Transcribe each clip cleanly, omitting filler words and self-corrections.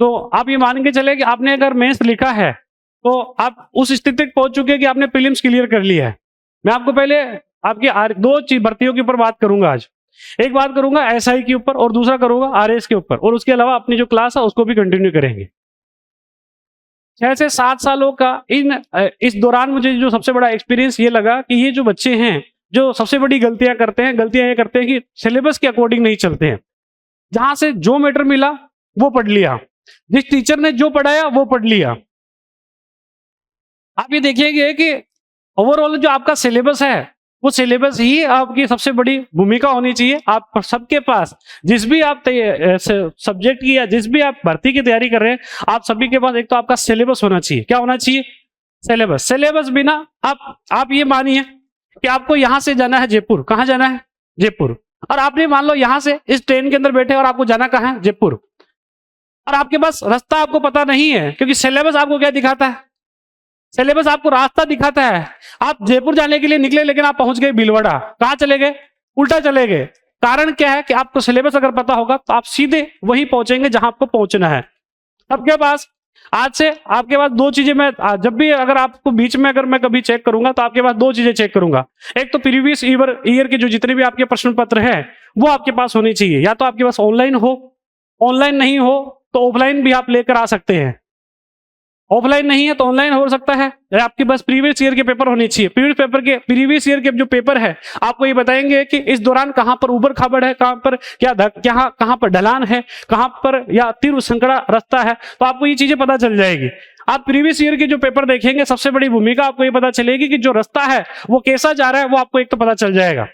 तो आप ये मान के चले कि आपने अगर मेंस लिखा है, तो आप उस स्थिति तक पहुँच चुके हैं कि आपने प्रीलिम्स क्लियर कर लिया है। मैं आपको पहले आपकी 2 भर्तियों के ऊपर बात करूँगा आज। एक बात करूँगा एसआई के ऊपर और दूसरा करूँगा आरएएस के ऊपर, और उसके अलावा अपनी जो क्लास है उसको भी कंटिन्यू करेंगे। 6 से 7 सालों का इस दौरान मुझे जो सबसे बड़ा एक्सपीरियंस ये लगा कि ये जो बच्चे हैं, जो सबसे बड़ी गलतियाँ ये करते हैं कि सिलेबस के अकॉर्डिंग नहीं चलते हैं। जहाँ से जो मैटर मिला वो पढ़ लिया, जिस टीचर ने जो पढ़ाया वो पढ़ लिया। आप ये देखिएगा कि ओवरऑल जो आपका सिलेबस है, वो सिलेबस ही आपकी सबसे बड़ी भूमिका होनी चाहिए। आप सबके पास जिस भी आप सब्जेक्ट की या जिस भी आप भर्ती की तैयारी कर रहे हैं, आप सभी के पास एक तो आपका सिलेबस होना चाहिए। क्या होना चाहिए? सिलेबस। सिलेबस बिना आप ये मानिए कि आपको यहां से जाना है जयपुर। कहां जाना है? जयपुर। और आपने मान लो यहां से इस ट्रेन के अंदर बैठे और आपको जाना कहां है? जयपुर। और आपके पास रास्ता आपको पता नहीं है, क्योंकि सिलेबस आपको क्या दिखाता है? सिलेबस आपको रास्ता दिखाता है। आप जयपुर जाने के लिए निकले, लेकिन आप पहुंच गए भीलवाड़ा। कहां चले गए? उल्टा चले गए। कारण क्या है कि आपको सिलेबस अगर पता होगा तो आप सीधे वहीं पहुंचेंगे जहां आपको पहुंचना है। आपके पास आज से आपके पास 2 चीजें, मैं जब भी अगर आपको बीच में अगर मैं कभी चेक करूंगा तो आपके पास 2 चीजें चेक करूंगा। एक तो प्रीवियस ईयर के जो जितने भी आपके प्रश्न पत्र है वो आपके पास होने चाहिए। या तो आपके पास ऑनलाइन हो, ऑनलाइन नहीं हो तो ऑफलाइन भी आप लेकर आ सकते हैं। ऑफलाइन नहीं है तो ऑनलाइन हो सकता है। आपके पास प्रीवियस ईयर के पेपर होने चाहिए। प्रीवियस ईयर के जो पेपर है आपको ये बताएंगे कि इस दौरान कहां पर उबड़ खाबड़ है, कहां पर कहां पर ढलान है, कहां पर या तीव्र संकरा रास्ता है, तो आपको ये चीजें पता चल जाएगी। आप प्रीवियस ईयर के जो पेपर देखेंगे, सबसे बड़ी भूमिका आपको ये पता चलेगी कि जो रास्ता है वो कैसा जा रहा है, वो आपको एक तो पता चल जाएगा।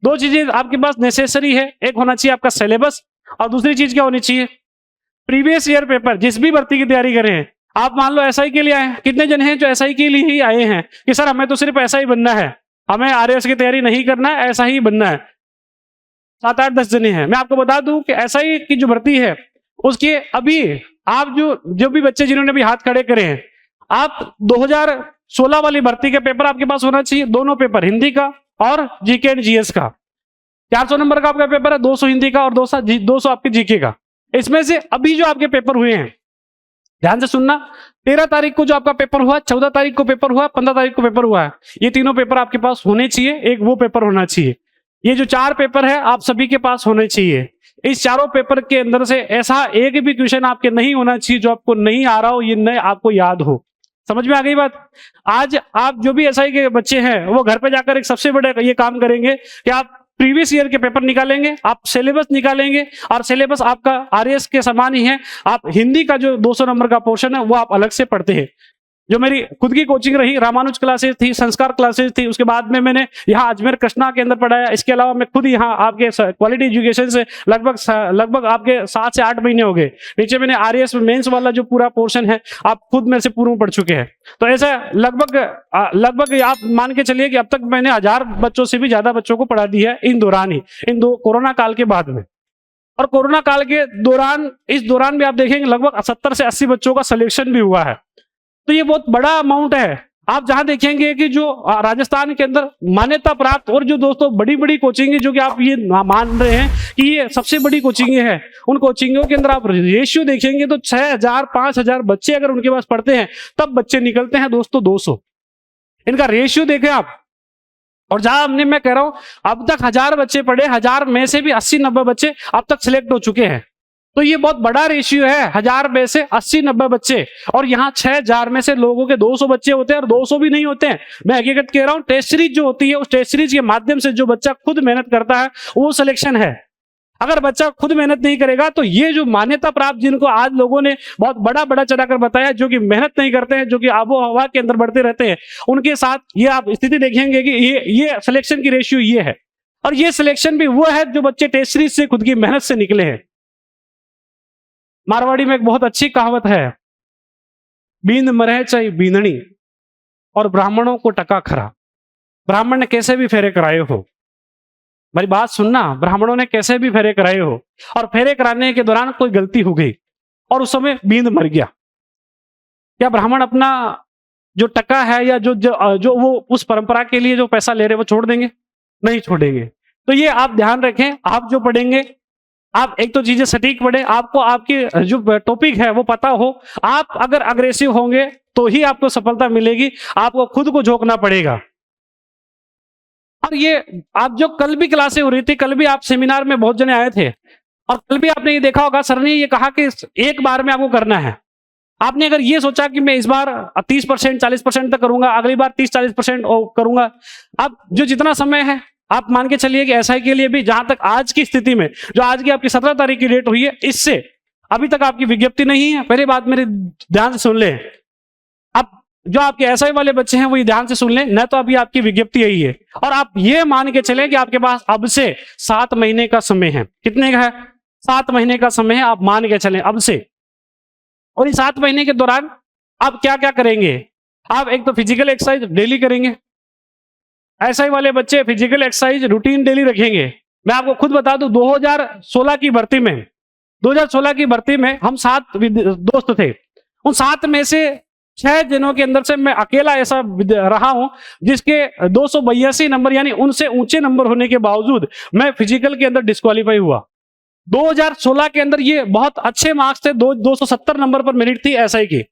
2 चीजें आपके पास नेसेसरी है। एक होना चाहिए आपका सिलेबस, और दूसरी चीज क्या होनी चाहिए? Previous year paper. जिस भी भर्ती की तैयारी कर रहे हैं, आप मान लो एसआई के लिए आए हैं, कितने जन हैं जो एसआई के लिए ही आए हैं कि सर हमें तो सिर्फ एसआई बनना है, हमें आरएएस की तैयारी नहीं करना है, ऐसा ही बनना है? 7, 8, 10 जने हैं। मैं आपको बता दूं कि एसआई की जो भर्ती है उसके अभी आप जो भी बच्चे जिन्होंने भी हाथ खड़े करे हैं, आप 2016 वाली भर्ती के पेपर आपके पास होना चाहिए। दोनों पेपर, हिंदी का और जीके एंड जीएस का। 400 नंबर का आपका पेपर है, 200 हिंदी का और 200 आपके जीके का। इसमें से अभी जो आपके पेपर हुए हैं, ध्यान से सुनना, 13 तारीख को जो आपका पेपर हुआ, 14 तारीख को पेपर हुआ, 15 तारीख को पेपर हुआ है, ये तीनों पेपर आपके पास होने चाहिए। एक वो पेपर होना चाहिए। ये जो 4 पेपर है आप सभी के पास होने चाहिए। इस चारों पेपर के अंदर से ऐसा एक भी क्वेश्चन आपके नहीं होना चाहिए जो आपको नहीं आ रहा हो, ये नहीं आपको याद हो। समझ में आ गई बात? आज आप जो भी एसआई के बच्चे हैं वो घर पे जाकर एक सबसे बड़े ये काम करेंगे कि आप प्रीवियस ईयर के पेपर निकालेंगे, आप सिलेबस निकालेंगे, और सिलेबस आपका आरएएस के समान ही है। आप हिंदी का जो 200 नंबर का पोर्शन है वो आप अलग से पढ़ते हैं। जो मेरी खुद की कोचिंग रही, रामानुज क्लासेस थी, संस्कार क्लासेस थी, उसके बाद में मैंने यहाँ अजमेर कृष्णा के अंदर पढ़ाया। इसके अलावा मैं खुद यहाँ आपके क्वालिटी एजुकेशन से लगभग आपके 7 से 8 महीने हो गए। नीचे मैंने आरएएस मेंस वाला जो पूरा पोर्शन है आप खुद में से पूर्ण पढ़ चुके हैं। तो ऐसा लगभग आप मान के चलिए कि अब तक मैंने 1000 बच्चों से भी ज्यादा बच्चों को पढ़ा दिया है इन दौरान ही, इन 2 कोरोना काल के बाद में। और कोरोना काल के दौरान, इस दौरान भी आप देखेंगे लगभग 70 से 80 बच्चों का सिलेक्शन भी हुआ है। तो ये बहुत बड़ा अमाउंट है। आप जहां देखेंगे कि जो राजस्थान के अंदर मान्यता प्राप्त और जो दोस्तों बड़ी बड़ी कोचिंग है, जो कि आप ये मान रहे हैं कि ये सबसे बड़ी कोचिंग है, उन कोचिंगों के अंदर आप रेशियो देखेंगे तो 6000 5000 बच्चे अगर उनके पास पढ़ते हैं तब बच्चे निकलते हैं दोस्तों 200। इनका रेशियो देखें आप। और जहां मैं कह रहा हूं अब तक 1000 बच्चे पढ़े, 1000 में से भी 80-90 बच्चे अब तक सिलेक्ट हो चुके हैं। तो ये बहुत बड़ा रेशियो है, 1000 में से 80-90 बच्चे। और यहाँ 6000 में से लोगों के 200 बच्चे होते हैं, और 200 भी नहीं होते हैं। मैं हकीकत कह रहा हूँ, टेस्ट सीरीज जो होती है उस टेस्ट सीरीज के माध्यम से जो बच्चा खुद मेहनत करता है वो सिलेक्शन है। अगर बच्चा खुद मेहनत नहीं करेगा तो ये जो मान्यता प्राप्त जिनको आज लोगों ने बहुत बड़ा चढ़ाकर बताया, जो कि मेहनत नहीं करते हैं, जो कि आबो हवा के अंदर बढ़ते रहते हैं, उनके साथ ये आप स्थिति देखेंगे कि ये सिलेक्शन की रेशियो ये है। और ये सिलेक्शन भी वो है जो बच्चे टेस्ट सीरीज से खुद की मेहनत से निकले हैं। मारवाड़ी में एक बहुत अच्छी कहावत है, बींद मरह चाहे बींदनी और ब्राह्मणों को टका खरा। ब्राह्मण ने कैसे भी फेरे कराए हो, मेरी बात सुनना, ब्राह्मणों ने कैसे भी फेरे कराए हो और फेरे कराने के दौरान कोई गलती हो गई और उस समय बींद मर गया, क्या ब्राह्मण अपना जो टका है या जो वो उस परंपरा के लिए जो पैसा ले रहे वो छोड़ देंगे? नहीं छोड़ेंगे। तो ये आप ध्यान रखें, आप जो पढ़ेंगे आप एक तो चीजें सटीक पढ़े, आपको आपकी जो टॉपिक है वो पता हो। आप अगर अग्रेसिव होंगे तो ही आपको सफलता मिलेगी, आपको खुद को झोंकना पड़ेगा। और ये आप जो कल भी क्लासें हो रही थी, कल भी आप सेमिनार में बहुत जने आए थे, और कल भी आपने ये देखा होगा सर ने ये कहा कि एक बार में आपको करना है। आपने अगर ये सोचा कि मैं इस बार 30% 40% तक करूंगा, अगली बार 30-40% करूंगा, अब जो जितना समय है आप मान के चलिए कि एसआई के लिए भी, जहां तक आज की स्थिति में, जो आज की आपकी 17 तारीख की डेट हुई है, इससे अभी तक आपकी विज्ञप्ति नहीं है। पहले बात मेरे ध्यान से सुन ले, अब जो आपके एसआई वाले बच्चे हैं वो ये ध्यान से सुन लें, न तो अभी आपकी विज्ञप्ति यही है, और आप ये मान के चलें कि आपके पास अब से 7 महीने का समय है। कितने का है? 7 महीने का समय है, आप मान के चलें अब से। और इस 7 महीने के दौरान आप क्या क्या करेंगे? आप एक तो फिजिकल एक्सरसाइज डेली करेंगे। एसआई वाले बच्चे फिजिकल एक्सरसाइज रूटीन डेली रखेंगे। मैं आपको खुद बता दूं, 2016 की भर्ती में, 2016 की भर्ती में हम 7 दोस्त थे। उन 7 में से 6 जनों के अंदर से मैं अकेला ऐसा रहा हूं जिसके 282 नंबर, यानी उनसे ऊंचे नंबर होने के बावजूद मैं फिजिकल के अंदर डिस्क्वालीफाई हुआ। 2016 के अंदर ये बहुत अच्छे मार्क्स थे, 270 नंबर पर मेरिट थी एसआई की।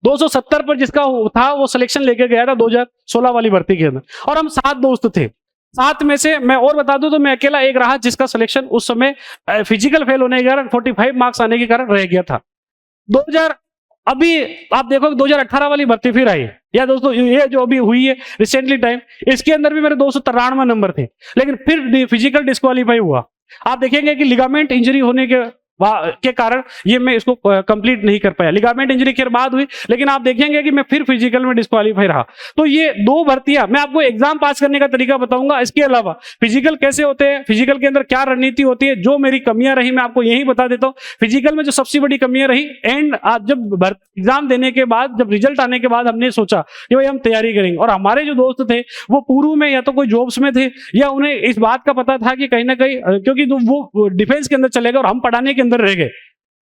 270 पर जिसका था वो सिलेक्शन लेके गया था 2016 वाली भर्ती के अंदर, और हम 7 दोस्त थे। 7 में से मैं और बता दूं तो मैं अकेला एक रहा जिसका सिलेक्शन उस समय फिजिकल फेल होने के कारण 45 मार्क्स आने के कारण रह गया था। 2000 अभी आप देखो 2018 वाली भर्ती फिर आई, या दोस्तों ये जो अभी हुई है रिसेंटली टाइम, इसके अंदर भी मेरे 293 नंबर थे, लेकिन फिर फिजिकल डिस्क्वालीफाई हुआ। आप देखेंगे कि लिगामेंट इंजरी होने के कारण ये मैं इसको कंप्लीट नहीं कर पाया। लिगामेंट इंजरी के बाद हुई, लेकिन आप देखेंगे कि मैं फिर फिजिकल में डिस्क्वालीफाई रहा। तो ये 2 भर्तियां, मैं आपको एग्जाम पास करने का तरीका बताऊंगा, इसके अलावा फिजिकल कैसे होते हैं, फिजिकल के अंदर क्या रणनीति होती है, जो मेरी कमियां रही मैं आपको यही बता देता हूँ। फिजिकल में जो सबसे बड़ी कमियां रही, एंड आज जब एग्जाम देने के बाद, जब रिजल्ट आने के बाद हमने सोचा कि भाई हम तैयारी करेंगे, और हमारे जो दोस्त थे वो पूर्व में या तो कोई जॉब्स में थे, या उन्हें इस बात का पता था कि कहीं ना कहीं, क्योंकि वो डिफेंस के अंदर चलेगा और हम पढ़ाने के अंदर रह गए।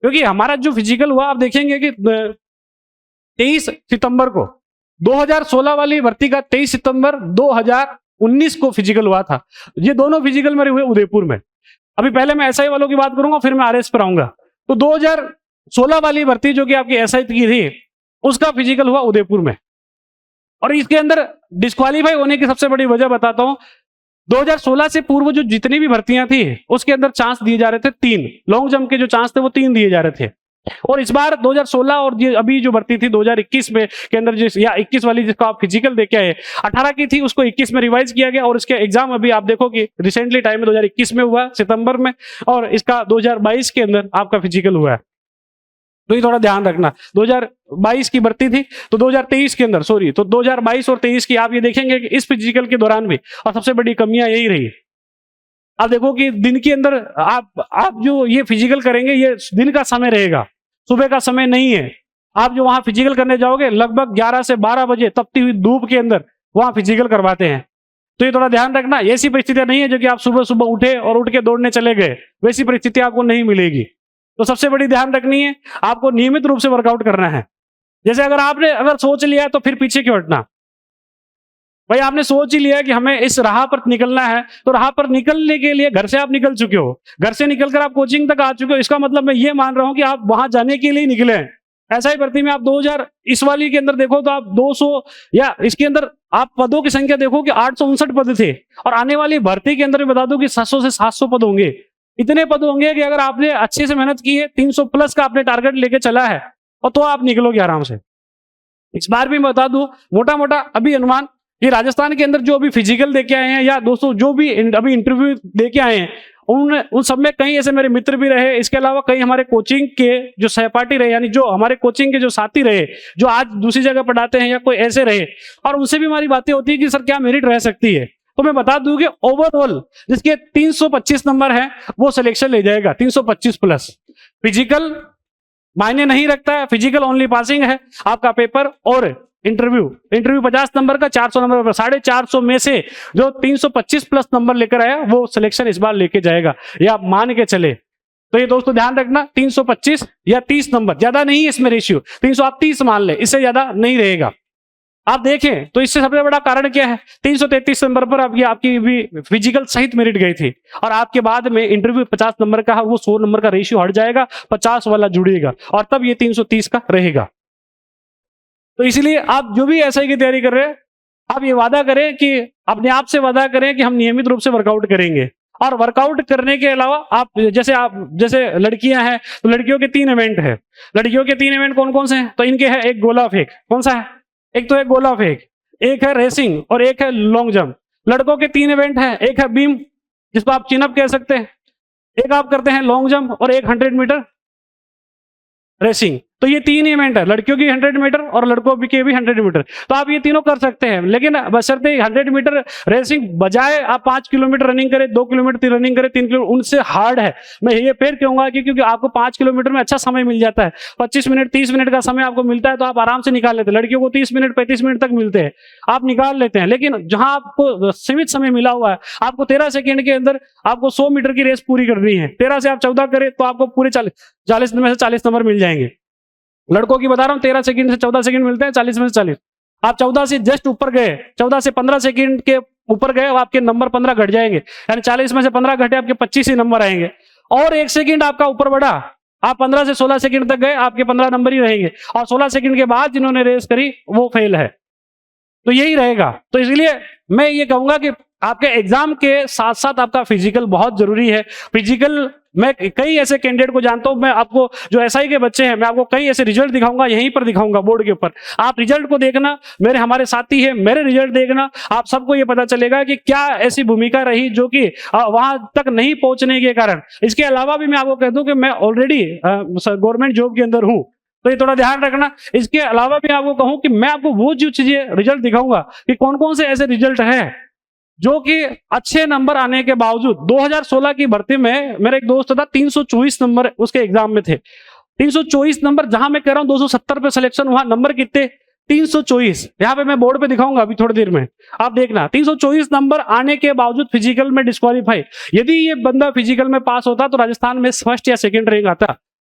क्योंकि हमारा जो फिजिकल हुआ, आप देखेंगे कि 23 सितंबर को 2016 वाली भर्ती का 23 सितंबर 2019 को फिजिकल हुआ था। ये दोनों फिजिकल मेरे हुए उदयपुर में। अभी पहले मैं एसआई वालों की बात करूंगा, फिर मैं आरएस पर आऊंगा। तो 2016 वाली भर्ती जो कि आपकी एसआई की थी, उसका फिजिकल हुआ उदयपुर में, और इसके अंदर डिस्क्वालीफाई होने की सबसे बड़ी वजह बताता हूं। 2016 से पूर्व जो जितनी भी भर्तियां थी उसके अंदर चांस दिए जा रहे थे 3, लॉन्ग जंप के जो चांस थे वो 3 दिए जा रहे थे। और इस बार 2016 और ये अभी जो भर्ती थी 2021 में के अंदर, जिस या 21 वाली जिसको आप फिजिकल देके आए, 18 की थी, उसको 21 में रिवाइज किया गया, और इसके एग्जाम अभी आप देखो कि रिसेंटली टाइम में 2021 में हुआ सितंबर में, और इसका 2022 के अंदर आपका फिजिकल हुआ है। तो ये थोड़ा ध्यान रखना। 2022 की भर्ती थी तो 2023 के अंदर, सॉरी, तो 2022 और 23 की आप ये देखेंगे कि इस फिजिकल के दौरान भी, और सबसे बड़ी कमियां यही रही। आप देखो कि दिन के अंदर आप जो ये फिजिकल करेंगे, ये दिन का समय रहेगा, सुबह का समय नहीं है। आप जो वहां फिजिकल करने जाओगे लगभग 11 से 12 बजे तपती हुई धूप के अंदर वहां फिजिकल करवाते हैं। तो ये थोड़ा ध्यान रखना। ऐसी परिस्थितियां नहीं है जो कि आप सुबह सुबह उठे और उठ के दौड़ने चले गए, वैसी परिस्थिति आपको नहीं मिलेगी। तो सबसे बड़ी ध्यान रखनी है, आपको नियमित रूप से वर्कआउट करना है। जैसे अगर सोच लिया तो फिर पीछे क्यों हटना? भाई आपने सोच ही लिया कि हमें इस राह पर निकलना है, तो राह पर निकलने के लिए घर से आप निकल चुके हो, घर से निकलकर आप कोचिंग तक आ चुके हो, इसका मतलब मैं ये मान रहा हूं कि आप वहां जाने के लिए निकले हैं। ऐसा ही भर्ती में आप 2000 इस वाली के अंदर देखो तो आप 200, या इसके अंदर आप पदों की संख्या देखो कि 859 पद थे, और आने वाली भर्ती के अंदर भी बता दूं कि 700 से 700 पद होंगे। इतने पद होंगे कि अगर आपने अच्छे से मेहनत की है, 300 प्लस का आपने टारगेट लेके चला है, और तो आप निकलोगे आराम से। इस बार भी मैं बता दूं मोटा मोटा अभी अनुमान, ये राजस्थान के अंदर जो अभी फिजिकल देके आए हैं, या दोस्तों जो भी अभी इंटरव्यू देके आए हैं, उन सब में कई ऐसे मेरे मित्र भी रहे, इसके अलावा कई हमारे कोचिंग के जो सहपाठी रहे, यानी जो हमारे कोचिंग के जो साथी रहे, जो आज दूसरी जगह पढ़ाते हैं, या कोई ऐसे रहे, और उनसे भी हमारी बातें होती है कि सर क्या मेरिट रह सकती है। तो मैं बता दूं कि ओवरऑल जिसके 325 नंबर है वो सिलेक्शन ले जाएगा, 325 प्लस। फिजिकल मायने नहीं रखता है, फिजिकल ओनली पासिंग है आपका पेपर, और इंटरव्यू 50 नंबर का, 400 नंबर पर 450 में से जो 325 प्लस नंबर लेकर आया वो सिलेक्शन इस बार लेके जाएगा, या आप मान के चले। तो ये दोस्तों ध्यान रखना, 325 या 30 नंबर, ज्यादा नहीं है इसमें रेशियो, 300 आप 30 मान ले, इससे ज्यादा नहीं रहेगा। आप देखें तो इससे सबसे बड़ा कारण क्या है, 333 नंबर पर आपकी भी फिजिकल सहित मेरिट गई थी, और आपके बाद में इंटरव्यू 50 नंबर का है, वो 100 नंबर का रेशियो हट जाएगा, 50 वाला जुड़ेगा, और तब ये 330 का रहेगा। तो इसलिए आप जो भी एसआई की तैयारी कर रहे हैं, आप ये वादा करें कि अपने आप से वादा करें कि हम नियमित रूप से वर्कआउट करेंगे। और वर्कआउट करने के अलावा आप जैसे लड़कियां हैं तो लड़कियों के 3 इवेंट है। लड़कियों के 3 इवेंट कौन कौन से हैं? तो इनके हैं एक गोला फेंक, कौन सा है? एक तो है गोला फेंक, एक है रेसिंग और एक है लॉन्ग जंप। लड़कों के 3 इवेंट है, एक है बीम जिसको आप चिनअप कह सकते हैं, एक आप करते हैं लॉन्ग जंप और एक 100 मीटर रेसिंग। तो ये 3 इवेंट है, लड़कियों की 100 मीटर और लड़कों के भी 100 मीटर। तो आप ये तीनों कर सकते हैं, लेकिन बशर्ते 100 मीटर रेसिंग बजाय आप 5 किलोमीटर रनिंग करें, 2 किलोमीटर रनिंग करें, 3 किलोमीटर, उनसे हार्ड है। मैं ये फिर कहूंगा कि क्योंकि आपको 5 किलोमीटर में अच्छा समय मिल जाता है, 25 मिनट 30 मिनट का समय आपको मिलता है, तो आप आराम से निकाल लेते हैं। लड़कियों को 30 मिनट 35 मिनट तक मिलते हैं, आप निकाल लेते हैं। लेकिन जहां आपको सीमित समय मिला हुआ है, आपको 13 सेकेंड के अंदर आपको 100 मीटर की रेस पूरी करनी है। 13 से आप 14 करें तो आपको पूरे 40 में से 40 नंबर मिल जाएंगे। लड़कों की बता रहा हूं, 13 सेकंड से 14 सेकंड मिलते हैं, 40 में से 40। आप 14 से जस्ट ऊपर गए, 14 से 15 सेकंड के ऊपर गए, आपके नंबर 15 घट जाएंगे, यानी 40 में से 15 घटे, आपके 25 ही नंबर आएंगे। और 1 सेकंड आपका ऊपर बढ़ा, आप 15 से 16 सेकंड तक गए, आपके 15 नंबर ही रहेंगे। और 16 सेकंड के बाद जिन्होंने रेस करी वो फेल है। तो यही रहेगा। तो इसलिए मैं ये कहूंगा कि आपके एग्जाम के साथ साथ आपका फिजिकल बहुत जरूरी है। फिजिकल, मैं कई ऐसे कैंडिडेट को जानता हूं, मैं आपको जो एसआई के बच्चे हैं, मैं आपको कई ऐसे रिजल्ट दिखाऊंगा, यहीं पर दिखाऊंगा बोर्ड के ऊपर। आप रिजल्ट को देखना, मेरे हमारे साथी हैं, मेरे रिजल्ट देखना, आप सबको ये पता चलेगा कि क्या ऐसी भूमिका रही जो कि वहां तक नहीं पहुंचने के कारण। इसके अलावा भी मैं आपको कह दूं कि मैं ऑलरेडी गवर्नमेंट जॉब के अंदर हूं, तो ये थोड़ा ध्यान रखना। इसके अलावा भी आपको कहूं कि मैं आपको वो जो चीजें रिजल्ट दिखाऊंगा कि कौन कौन से ऐसे रिजल्ट हैं जो कि अच्छे नंबर आने के बावजूद। 2016 की भर्ती में मेरा एक दोस्त था, 324 नंबर उसके एग्जाम में थे। 324 नंबर, जहां मैं कह रहा हूं 270 पे सिलेक्शन, वहां नंबर कितने? 324। यहां पे मैं बोर्ड पे दिखाऊंगा अभी थोड़ी देर में, आप देखना। 324 नंबर आने के बावजूद फिजिकल में डिस्क्वालीफाई। यदि ये बंदा फिजिकल में पास होता तो राजस्थान में फर्स्ट या सेकंड रैंक आता।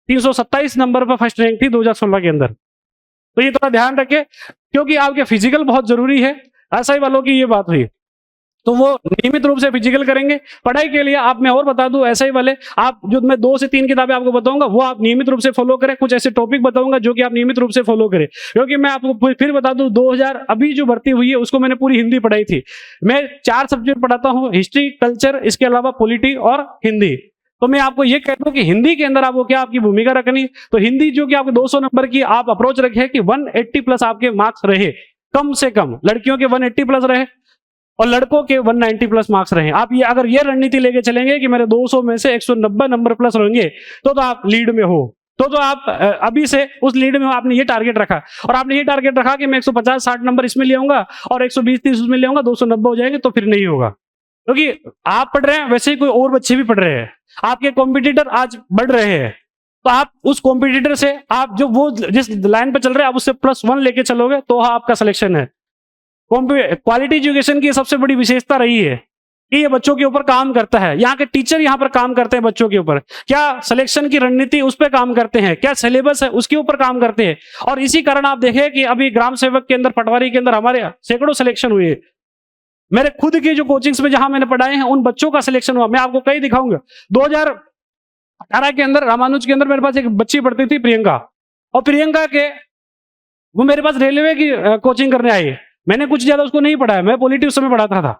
327 नंबर पर फर्स्ट रैंक थी 2016 के अंदर। तो ये थोड़ा ध्यान रखें, क्योंकि आपके फिजिकल बहुत जरूरी है। एसआई वालों की ये बात हुई, तो वो नियमित रूप से फिजिकल करेंगे। पढ़ाई के लिए आप, मैं और बता दूं, एसआई वाले आप, जो मैं 2 से 3 किताबें आपको बताऊंगा वो आप नियमित रूप से फॉलो करें। कुछ ऐसे टॉपिक बताऊंगा जो कि आप नियमित रूप से फॉलो करें, क्योंकि मैं आपको फिर बता दूं, 2000 अभी जो भर्ती हुई है उसको मैंने पूरी हिंदी पढ़ाई थी। मैं 4 सब्जेक्ट पढ़ाता हूँ, हिस्ट्री, कल्चर, इसके अलावा पॉलिटी और हिंदी। तो मैं आपको ये कहता हूं कि हिंदी के अंदर आपको क्या आपकी भूमिका रखनी। तो हिंदी जो कि आपके 200 नंबर की आप अप्रोच रखे कि 180 प्लस आपके मार्क्स रहे, कम से कम। लड़कियों के 180 प्लस रहे और लड़कों के 190 प्लस मार्क्स रहे। आप ये अगर ये रणनीति लेके चलेंगे कि मेरे 200 में से 190 नंबर प्लस रहेंगे, तो आप लीड में हो। तो आप अभी से उस लीड में हो, आपने ये टारगेट रखा, और आपने ये टारगेट रखा कि मैं 150-60 नंबर इसमें ले आऊंगा और 120-30 उसमें ले आऊंगा, 290 हो जाएंगे, तो फिर नहीं होगा। क्योंकि आप पढ़ रहे हैं, वैसे ही कोई और बच्चे भी पढ़ रहे हैं, आपके कॉम्पिटिटर आज बढ़ रहे हैं। तो आप उस कॉम्पिटिटर से, आप जो वो जिस लाइन पे चल रहे हैं, आप उससे +1 लेके चलोगे तो आपका सिलेक्शन है। क्वालिटी एजुकेशन की सबसे बड़ी विशेषता रही है कि ये बच्चों के ऊपर काम करता है। यहाँ के टीचर यहाँ पर काम करते हैं बच्चों के ऊपर, क्या सिलेक्शन की रणनीति उस पर काम करते हैं, क्या सिलेबस है उसके ऊपर काम करते हैं। और इसी कारण आप देखें कि अभी ग्राम सेवक के अंदर, पटवारी के अंदर हमारे सैकड़ों सिलेक्शन हुए। मेरे खुद के जो कोचिंग्स में जहां मैंने पढ़ाए हैं उन बच्चों का सिलेक्शन हुआ। मैं आपको कई दिखाऊंगा। 2018 के अंदर रामानुज के अंदर मेरे पास एक बच्ची पढ़ती थी, प्रियंका, और प्रियंका के वो मेरे पास रेलवे की कोचिंग करने आई। मैंने कुछ ज्यादा उसको नहीं पढ़ाया, मैं पॉलिटी उस समय पढ़ाता था,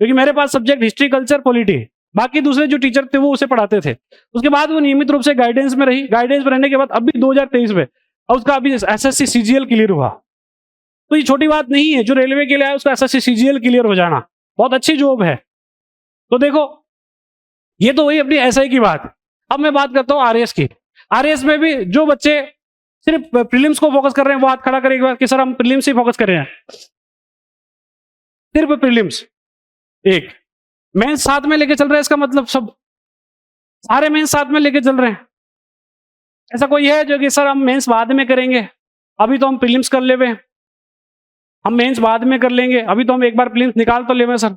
क्योंकि मेरे पास सब्जेक्ट हिस्ट्री, कल्चर, पॉलिटी, बाकी दूसरे जो टीचर थे वो उसे पढ़ाते थे। उसके बाद वो नियमित रूप से गाइडेंस में रही। गाइडेंस में रहने के बाद अभी 2023 में और उसका अभी एसएससी सीजीएल क्लियर हुआ। तो ये छोटी बात नहीं है, जो रेलवे के लिए आया उसका एसएससी सीजीएल क्लियर हो जाना बहुत अच्छी जॉब है। तो देखो, ये तो वही अपनी एसआई की बात। अब मैं बात करता हूँ आरएएस की। आरएएस में भी जो बच्चे सिर्फ प्रीलिम्स को फोकस कर रहे हैं वो हाथ खड़ा करें एक बार कि सर हम प्रीलिम्स ही फोकस कर रहे हैं, सिर्फ प्रीलिम्स। एक मेंस साथ में लेके चल रहे हैं, इसका मतलब सब सारे मेंस साथ में लेके चल रहे हैं। ऐसा कोई है जो कि सर हम मेंस बाद में करेंगे, अभी तो हम प्रीलिम्स कर ले, हम मेंस बाद में कर लेंगे, अभी तो हम एक बार प्रीलिम्स निकाल तो ले सर।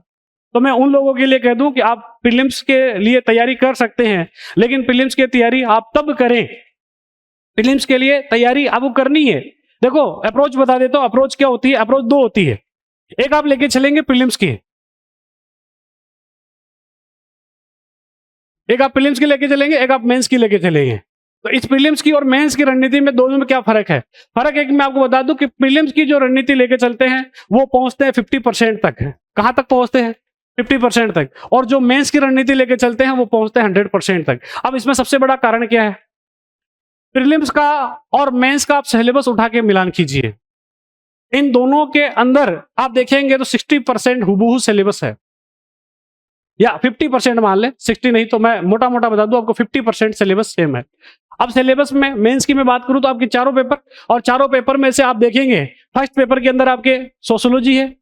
तो मैं उन लोगों के लिए कह दूं कि आप प्रीलिम्स के लिए तैयारी कर सकते हैं, लेकिन प्रीलिम्स की तैयारी आप तब करें, प्रीलिम्स के लिए तैयारी आपको करनी है देखो अप्रोच बता देता हूं, अप्रोच क्या होती है। अप्रोच दो होती है, एक आप लेके चलेंगे प्रीलिम्स की, एक आप प्रीलिम्स की लेके चलेंगे, एक आप मेंस की लेके चलेंगे। तो इस प्रीलिम्स की और मेंस की रणनीति में दोनों में क्या फर्क है? फर्क है कि मैं आपको बता दूं कि प्रीलिम्स की जो रणनीति लेके चलते हैं वो पहुंचते हैं 50% तक। कहां तक पहुंचते हैं? 50% तक। और जो मेंस की रणनीति लेके चलते हैं वो पहुंचते हैं 100% तक। अब इसमें सबसे बड़ा कारण क्या है? प्रीलिम्स का और मेंस का आप सिलेबस उठा के मिलान कीजिए। इन दोनों के अंदर आप देखेंगे तो 60% हुबहू सिलेबस है, या 50% मान ले, 60 नहीं तो मैं मोटा मोटा बता दूं आपको 50% सिलेबस सेम है। अब सिलेबस में मेंस की मैं बात करूं तो आपके चारों पेपर, और चारों पेपर में से आप देखेंगे फर्स्ट पेपर के अंदर आपके सोशियोलॉजी है,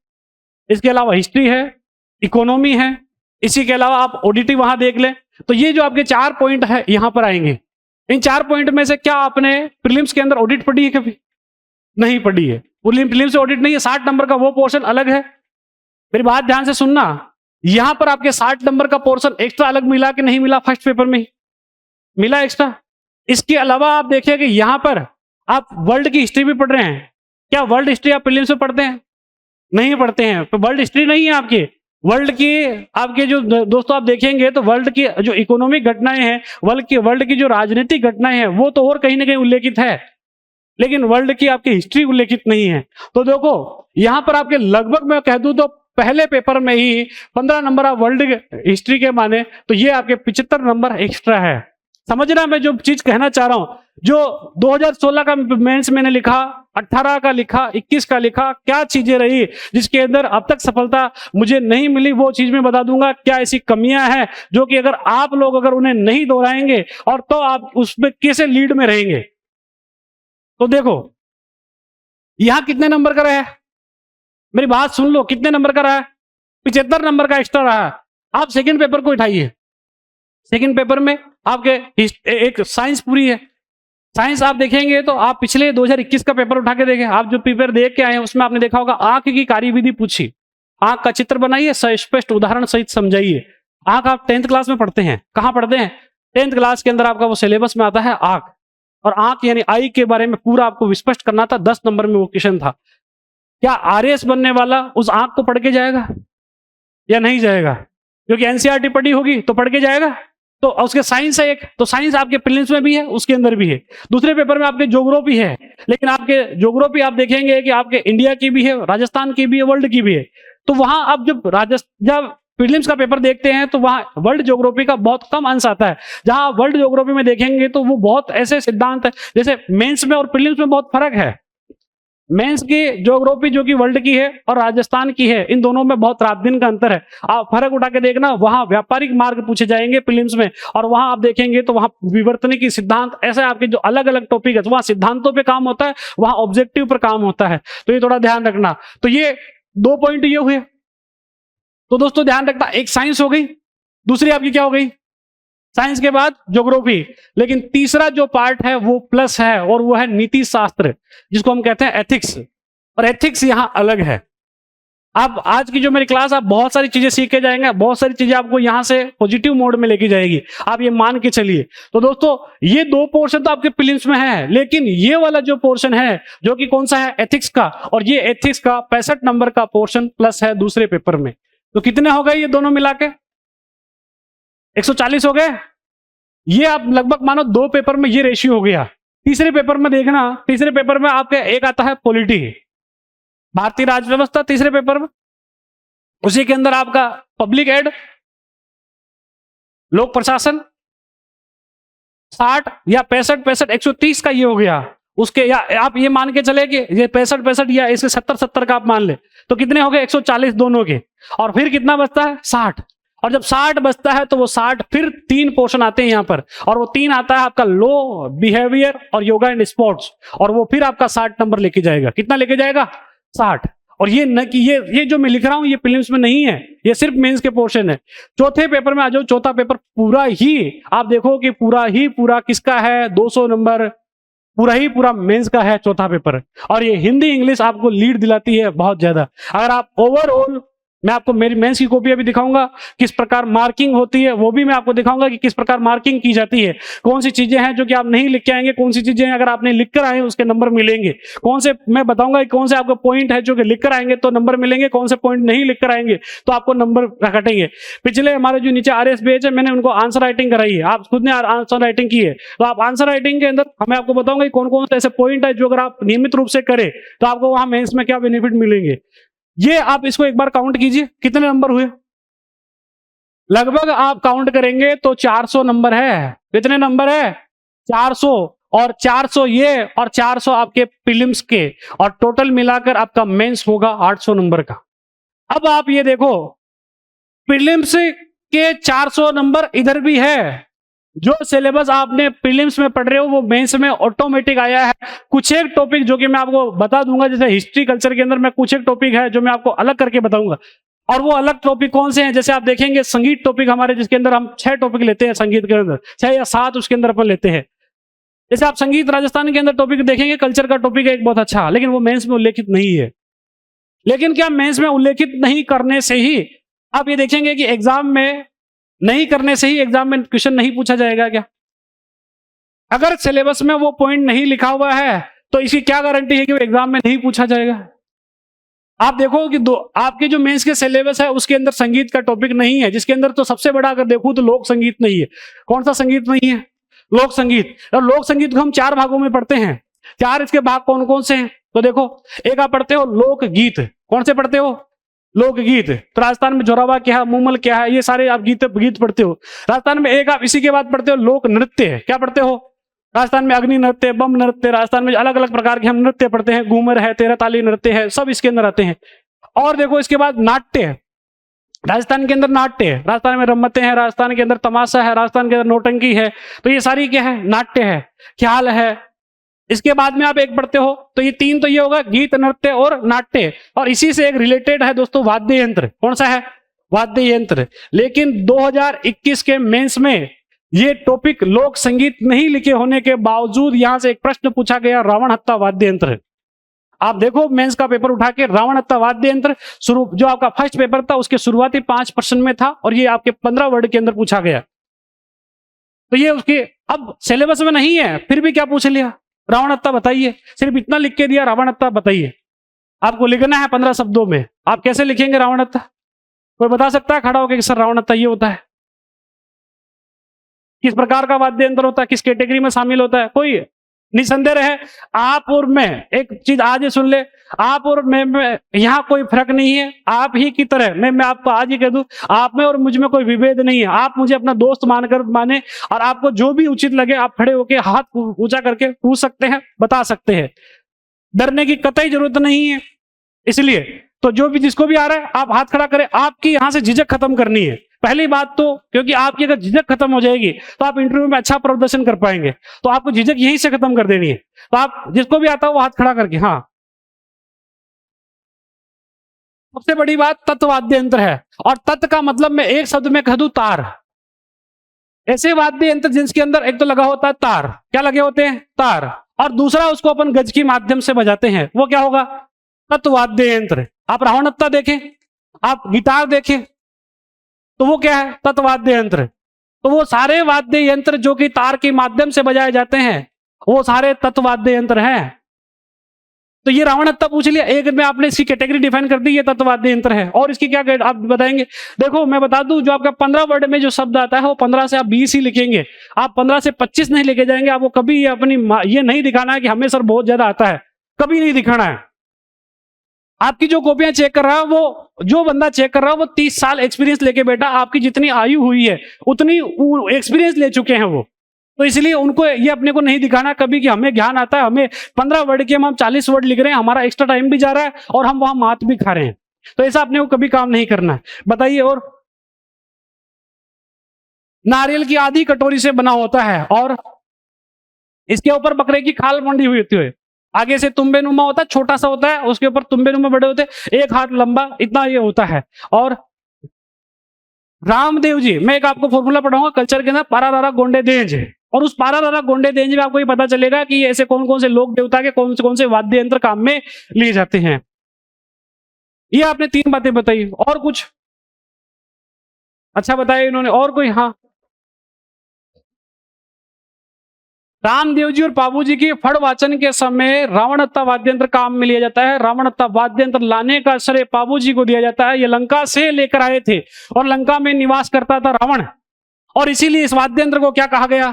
इसके अलावा हिस्ट्री है, इकोनॉमी है, इसी के अलावा आप ओडीटी वहां देख लें। तो ये जो आपके 4 पॉइंट है यहां पर आएंगे। इन 4 पॉइंट में से क्या आपने प्रीलिम्स के अंदर ऑडिट पढ़ी है? कभी नहीं पढ़ी है। प्रीलिम्स से ऑडिट नहीं है, 60 नंबर का वो पोर्शन अलग है। मेरी बात ध्यान से सुनना, यहां पर आपके 60 नंबर का पोर्शन एक्स्ट्रा अलग मिला कि नहीं मिला? फर्स्ट पेपर में ही मिला एक्स्ट्रा। इसके अलावा आप देखिए कि यहां पर आप वर्ल्ड की हिस्ट्री भी पढ़ रहे हैं। क्या वर्ल्ड हिस्ट्री आप प्रीलिम्स में पढ़ते हैं? नहीं पढ़ते हैं। तो वर्ल्ड हिस्ट्री नहीं है आपकी, वर्ल्ड की आपके जो दोस्तों आप देखेंगे तो वर्ल्ड की जो इकोनॉमिक घटनाएं हैं, वर्ल्ड की जो राजनीतिक घटनाएं हैं वो तो और कहीं ना कहीं उल्लेखित है, लेकिन वर्ल्ड की आपकी हिस्ट्री उल्लेखित नहीं है। तो देखो यहां पर आपके लगभग मैं कह दूं तो पहले पेपर में ही 15 नंबर आप वर्ल्ड हिस्ट्री के माने तो ये आपके 75 नंबर एक्स्ट्रा है। समझना मैं जो चीज कहना चाह रहा हूं, जो 2016 का मेंस मैंने लिखा, 18 का लिखा, 21 का लिखा, क्या चीजें रही जिसके अंदर अब तक सफलता मुझे नहीं मिली, वो चीज मैं बता दूंगा। क्या ऐसी कमियां हैं जो कि अगर आप लोग अगर उन्हें नहीं दोहराएंगे और तो आप उसमें कैसे लीड में रहेंगे। तो देखो यहां कितने नंबर का रहा है, मेरी बात सुन लो, कितने नंबर का रहा है? 75 नंबर का एक्स्ट्रा रहा है। आप सेकंड पेपर को उठाइए, सेकंड पेपर में आपके एक साइंस पूरी है। साइंस आप देखेंगे तो आप पिछले 2021 का पेपर उठा के देखें, आप जो पेपर देख के आए हैं उसमें आपने देखा होगा आंख की कार्यविधि पूछी, आंख का चित्र बनाइए, स्पष्ट उदाहरण सहित समझाइए। आंख आप 10th क्लास में पढ़ते हैं, कहां पढ़ते हैं? 10th क्लास के अंदर आपका वो सिलेबस में आता है आंख, और आंख यानी आई के बारे में पूरा आपको स्पष्ट करना था। 10 नंबर में वो क्वेश्चन था। क्या आरएएस बनने वाला उस आंख को पढ़ के जाएगा या नहीं जाएगा? क्योंकि एनसीईआरटी पढ़ी होगी तो पढ़ के जाएगा। तो उसके साइंस है एक, तो साइंस आपके प्रीलिम्स में भी है, उसके अंदर भी है। दूसरे पेपर में आपके ज्योग्राफी है, लेकिन आपके ज्योग्राफी आप देखेंगे कि आपके इंडिया की भी है, राजस्थान की भी है, वर्ल्ड की भी है। तो वहां आप जब प्रीलिम्स का पेपर देखते हैं तो वहां वर्ल्ड ज्योग्राफी का बहुत कम अंश आता है। जहां वर्ल्ड ज्योग्राफी में देखेंगे तो वो बहुत ऐसे सिद्धांत है, जैसे मेंस में और प्रीलिम्स में बहुत फर्क है। मेंस की ज्योग्राफी जो कि वर्ल्ड की है और राजस्थान की है, इन दोनों में बहुत रात दिन का अंतर है। आप फर्क उठा के देखना, वहां व्यापारिक मार्ग पूछे जाएंगे प्रीलिम्स में, और वहां आप देखेंगे तो वहां विवर्तनिकी सिद्धांत, ऐसे आपके जो अलग अलग टॉपिक है, तो वहां सिद्धांतों पे काम होता है, वहां ऑब्जेक्टिव पर काम होता है। तो ये थोड़ा ध्यान रखना। तो ये 2 पॉइंट ये हुए। तो दोस्तों ध्यान रखना, एक साइंस हो गई, दूसरी आपकी क्या हो गई? साइंस के बाद ज्योग्राफी। लेकिन तीसरा जो पार्ट है वो प्लस है, और वो है नीति शास्त्र, जिसको हम कहते हैं एथिक्स। और एथिक्स यहां अलग है। आप आज की जो मेरी क्लास, आप बहुत सारी चीजें सीख के जाएंगे, बहुत सारी चीजें आपको यहां से पॉजिटिव मोड में लेके जाएगी, आप ये मान के चलिए। तो दोस्तों ये 2 पोर्शन तो आपके प्रीलिम्स में है, लेकिन ये वाला जो पोर्शन है जो कि कौन सा है? एथिक्स का। और ये एथिक्स का 65 नंबर का पोर्शन प्लस है दूसरे पेपर में। तो कितने हो गए ये दोनों मिला के? 140 हो गए। ये आप लगभग मानो 2 पेपर में ये रेशियो हो गया। तीसरे पेपर में देखना, तीसरे पेपर में आपके एक आता है पॉलिटी, भारतीय राज्य व्यवस्था, तीसरे पेपर में। उसी के अंदर आपका पब्लिक एड, लोक प्रशासन, 60 या 65 130 का ये हो गया। उसके या आप ये मान के चले कि ये 65 या इसके 70 का आप मान ले, तो कितने हो गए? 140 दोनों के। और फिर कितना बचता है? 60। और जब 60 बचता है तो वो 60 फिर 3 पोर्शन आते हैं यहां पर, और वो 3 आता है आपका लॉ, बिहेवियर और योगा एंड स्पोर्ट्स, और वो फिर आपका 60 नंबर लेके जाएगा। कितना लेके जाएगा? 60। और ये न कि ये जो मैं लिख रहा हूं ये प्रीलिम्स में नहीं है, ये सिर्फ मेंस के पोर्शन है। चौथे पेपर में आ जाओ, चौथा पेपर पूरा ही आप देखो कि पूरा किसका है? 200 नंबर पूरा मेंस का है चौथा पेपर। और ये हिंदी इंग्लिश आपको लीड दिलाती है बहुत ज्यादा। अगर आप ओवरऑल मैं आपको मेरी मेंस की कॉपी अभी दिखाऊंगा, किस प्रकार मार्किंग होती है वो भी मैं आपको दिखाऊंगा कि किस प्रकार मार्किंग की जाती है, कौन सी चीजें हैं जो कि आप नहीं लिख के आएंगे, कौन सी चीजें अगर आपने लिख कर आए उसके नंबर मिलेंगे, कौन से मैं बताऊंगा कि कौन से आपका पॉइंट है जो कि लिख कर आएंगे तो नंबर मिलेंगे, कौन से पॉइंट नहीं लिख कर आएंगे तो आपको नंबर कटेंगे। पिछले हमारे जो नीचे RS बैच है मैंने उनको आंसर राइटिंग कराई है, आप खुद ने आंसर राइटिंग की है, तो आप आंसर राइटिंग के अंदर मैं आपको बताऊंगा कि कौन कौन से ऐसे पॉइंट है जो अगर आप नियमित रूप से करें तो आपको वहां मेंस में क्या बेनिफिट मिलेंगे। ये आप इसको एक बार काउंट कीजिए कितने नंबर हुए, लगभग आप काउंट करेंगे तो 400 नंबर है। कितने नंबर है? 400, और 400 ये और 400 आपके प्रीलिम्स के, और टोटल मिलाकर आपका मेंस होगा 800 नंबर का। अब आप ये देखो प्रीलिम्स के 400 नंबर इधर भी है, जो सिलेबस आपने प्रीलिम्स में पढ़ रहे हो वो मेंस में ऑटोमेटिक आया है। कुछ एक टॉपिक जो कि मैं आपको बता दूंगा, जैसे हिस्ट्री कल्चर के अंदर मैं कुछ एक टॉपिक है जो मैं आपको अलग करके बताऊंगा, और वो अलग टॉपिक कौन से हैं, जैसे आप देखेंगे संगीत टॉपिक हमारे जिसके अंदर हम 6 टॉपिक लेते हैं, संगीत के अंदर 6 या 7 उसके अंदर अपन लेते हैं। जैसे आप संगीत राजस्थान के अंदर टॉपिक देखेंगे, कल्चर का टॉपिक है एक बहुत अच्छा, लेकिन वो मेंस में उल्लेखित नहीं है। लेकिन क्या मेंस में उल्लेखित नहीं करने से ही आप ये देखेंगे कि एग्जाम में नहीं करने से ही एग्जाम में क्वेश्चन नहीं पूछा जाएगा क्या? अगर सिलेबस में वो पॉइंट नहीं लिखा हुआ है तो इसकी क्या गारंटी है कि वो एग्जाम में नहीं पूछा जाएगा? आप देखो कि आपके जो मेंस के सिलेबस है उसके अंदर संगीत का टॉपिक नहीं है, जिसके अंदर तो सबसे बड़ा अगर देखूं तो लोक संगीत नहीं है। कौन सा संगीत नहीं है? लोक संगीत। और लोक संगीत को हम 4 भागों में पढ़ते हैं। 4 इसके भाग कौन कौन से हैं? तो देखो, एक आप पढ़ते हो लोकगीत। कौन से पढ़ते हो? लोकगीत। तो राजस्थान में जोरावा क्या है, मुमल क्या है, ये सारे आप गीत पढ़ते हो राजस्थान में। एक आप इसी के बाद पढ़ते हो लोक नृत्य। क्या पढ़ते हो? राजस्थान में अग्नि नृत्य, बम नृत्य, राजस्थान में अलग अलग प्रकार के हम नृत्य पढ़ते हैं, घूमर है, तेरह ताली नृत्य है, सब इसके अंदर आते हैं। और देखो इसके बाद नाट्य, राजस्थान के अंदर नाट्य है, राजस्थान में रमते हैं, राजस्थान के अंदर तमाशा है, राजस्थान के अंदर नौटंकी है, तो ये सारी क्या है? नाट्य है, ख्याल है। इसके बाद में आप एक पढ़ते हो तो ये 3 तो ये होगा गीत, नृत्य और नाट्य, और इसी से एक रिलेटेड है दोस्तों वाद्य यंत्र। कौन सा है? वाद्य यंत्र। लेकिन 2021 के मेंस में ये टॉपिक लोक संगीत नहीं लिखे होने के बावजूद यहां से एक प्रश्न पूछा गया, रावण हत्ता वाद्य यंत्र। आप देखो मेंस का पेपर उठा के, रावण हत्ता वाद्य यंत्र शुरू जो आपका फर्स्ट पेपर था उसके शुरुआती 5% में था, और ये आपके 15 वर्ड के अंदर पूछा गया। तो ये उसके अब सिलेबस में नहीं है, फिर भी क्या पूछ लिया? रावण हत्ता बताइए। सिर्फ इतना लिख के दिया, रावण हत्ता बताइए। आपको लिखना है 15 शब्दों में। आप कैसे लिखेंगे रावण हत्ता? कोई बता सकता है खड़ा होकर कि सर रावण हत्ता ये होता है? किस प्रकार का वाद्य यंत्र होता है, किस कैटेगरी में शामिल होता है? कोई निसंदेह रहे, आप और मैं, एक चीज आज ही सुन ले, आप और मैं यहाँ कोई फर्क नहीं है। आप ही की तरह मैं आपको आज ही कह दूं, आप में और मुझ में कोई विभेद नहीं है। आप मुझे अपना दोस्त मानकर माने, और आपको जो भी उचित लगे आप खड़े होकर हाथ ऊंचा करके पूछ सकते हैं, बता सकते हैं। डरने की कतई जरूरत नहीं है। इसलिए तो जो भी जिसको भी आ रहा है आप हाथ खड़ा करें। आपकी यहां से झिझक खत्म करनी है पहली बात तो, क्योंकि आपकी अगर झिझक खत्म हो जाएगी तो आप इंटरव्यू में अच्छा प्रदर्शन कर पाएंगे। तो आपको झिझक यहीं से खत्म कर देनी है। तो आप जिसको भी आता हो वो हाथ खड़ा करके। हाँ, सबसे बड़ी बात तत्व वाद्य यंत्र है, और तत्व का मतलब मैं एक शब्द में कह दूं तार। ऐसे वाद्य यंत्र जिसके अंदर एक तो लगा होता है तार। क्या लगे होते हैं? तार। और दूसरा उसको अपन गज के माध्यम से बजाते हैं, वो क्या होगा? तत्व वाद्य यंत्र। आप रावण हत्ता देखें, आप गिटार देखें, तो वो क्या है? तत्व वाद्य यंत्र। तो वो सारे वाद्य यंत्र जो कि तार के माध्यम से बजाए जाते हैं वो सारे तत्व वाद्य यंत्र हैं। तो ये रावण हत्ता पूछ लिया, एक में आपने इसकी कैटेगरी डिफाइन कर दी, ये तत्व वाद्य यंत्र है। और इसकी क्या आप बताएंगे? देखो मैं बता दूं, जो आपका 15 वर्ड में जो शब्द आता है वो 15 से आप 20 ही लिखेंगे। आप 15 से 25 नहीं लेके जाएंगे। आपको कभी अपनी ये नहीं दिखाना है कि हमें सर बहुत ज्यादा आता है, कभी नहीं दिखाना है। आपकी जो कॉपियां चेक कर रहा है वो, जो बंदा चेक कर रहा है वो 30 साल एक्सपीरियंस लेके बैठा, आपकी जितनी आयु हुई है उतनी एक्सपीरियंस ले चुके हैं वो। तो इसलिए उनको ये अपने को नहीं दिखाना कभी कि हमें ज्ञान आता है, हमें 15 वर्ड के हम 40 वर्ड लिख रहे हैं, हमारा एक्स्ट्रा टाइम भी जा रहा है और हम वहां मात भी खा रहे हैं। तो ऐसा अपने को कभी काम नहीं करना है। बताइए। और नारियल की आधी कटोरी से बना होता है, और इसके ऊपर बकरे की खाल मंडी हुई होती है। आगे से तुम्बे नुमा होता है, छोटा सा होता है, उसके ऊपर तुम्बे नुमा बड़े होते हैं, 1 हाथ लंबा, इतना ये होता है। और रामदेव जी, मैं एक आपको फॉर्मूला पढ़ाऊंगा कल्चर के अंदर, पारा रारा गोंडे देंज। और उस पारा रारा गोंडे देंज में आपको ये पता चलेगा कि ऐसे कौन कौन से लोक देवता के कौन से वाद्य यंत्र काम में लिए जाते हैं। ये आपने 3 बातें बताई, और कुछ अच्छा बताया इन्होंने, और कोई? हाँ, रामदेव जी और बाबू जी की फड़ वाचन के समय रावणहत्ता वाद्य यंत्र काम में लिया जाता है। रावणहत्ता वाद्य यंत्र लाने का श्रेय बाबू जी को दिया जाता है। ये लंका से लेकर आए थे और लंका में निवास करता था रावण, और इसीलिए इस वाद्य यंत्र को क्या कहा गया?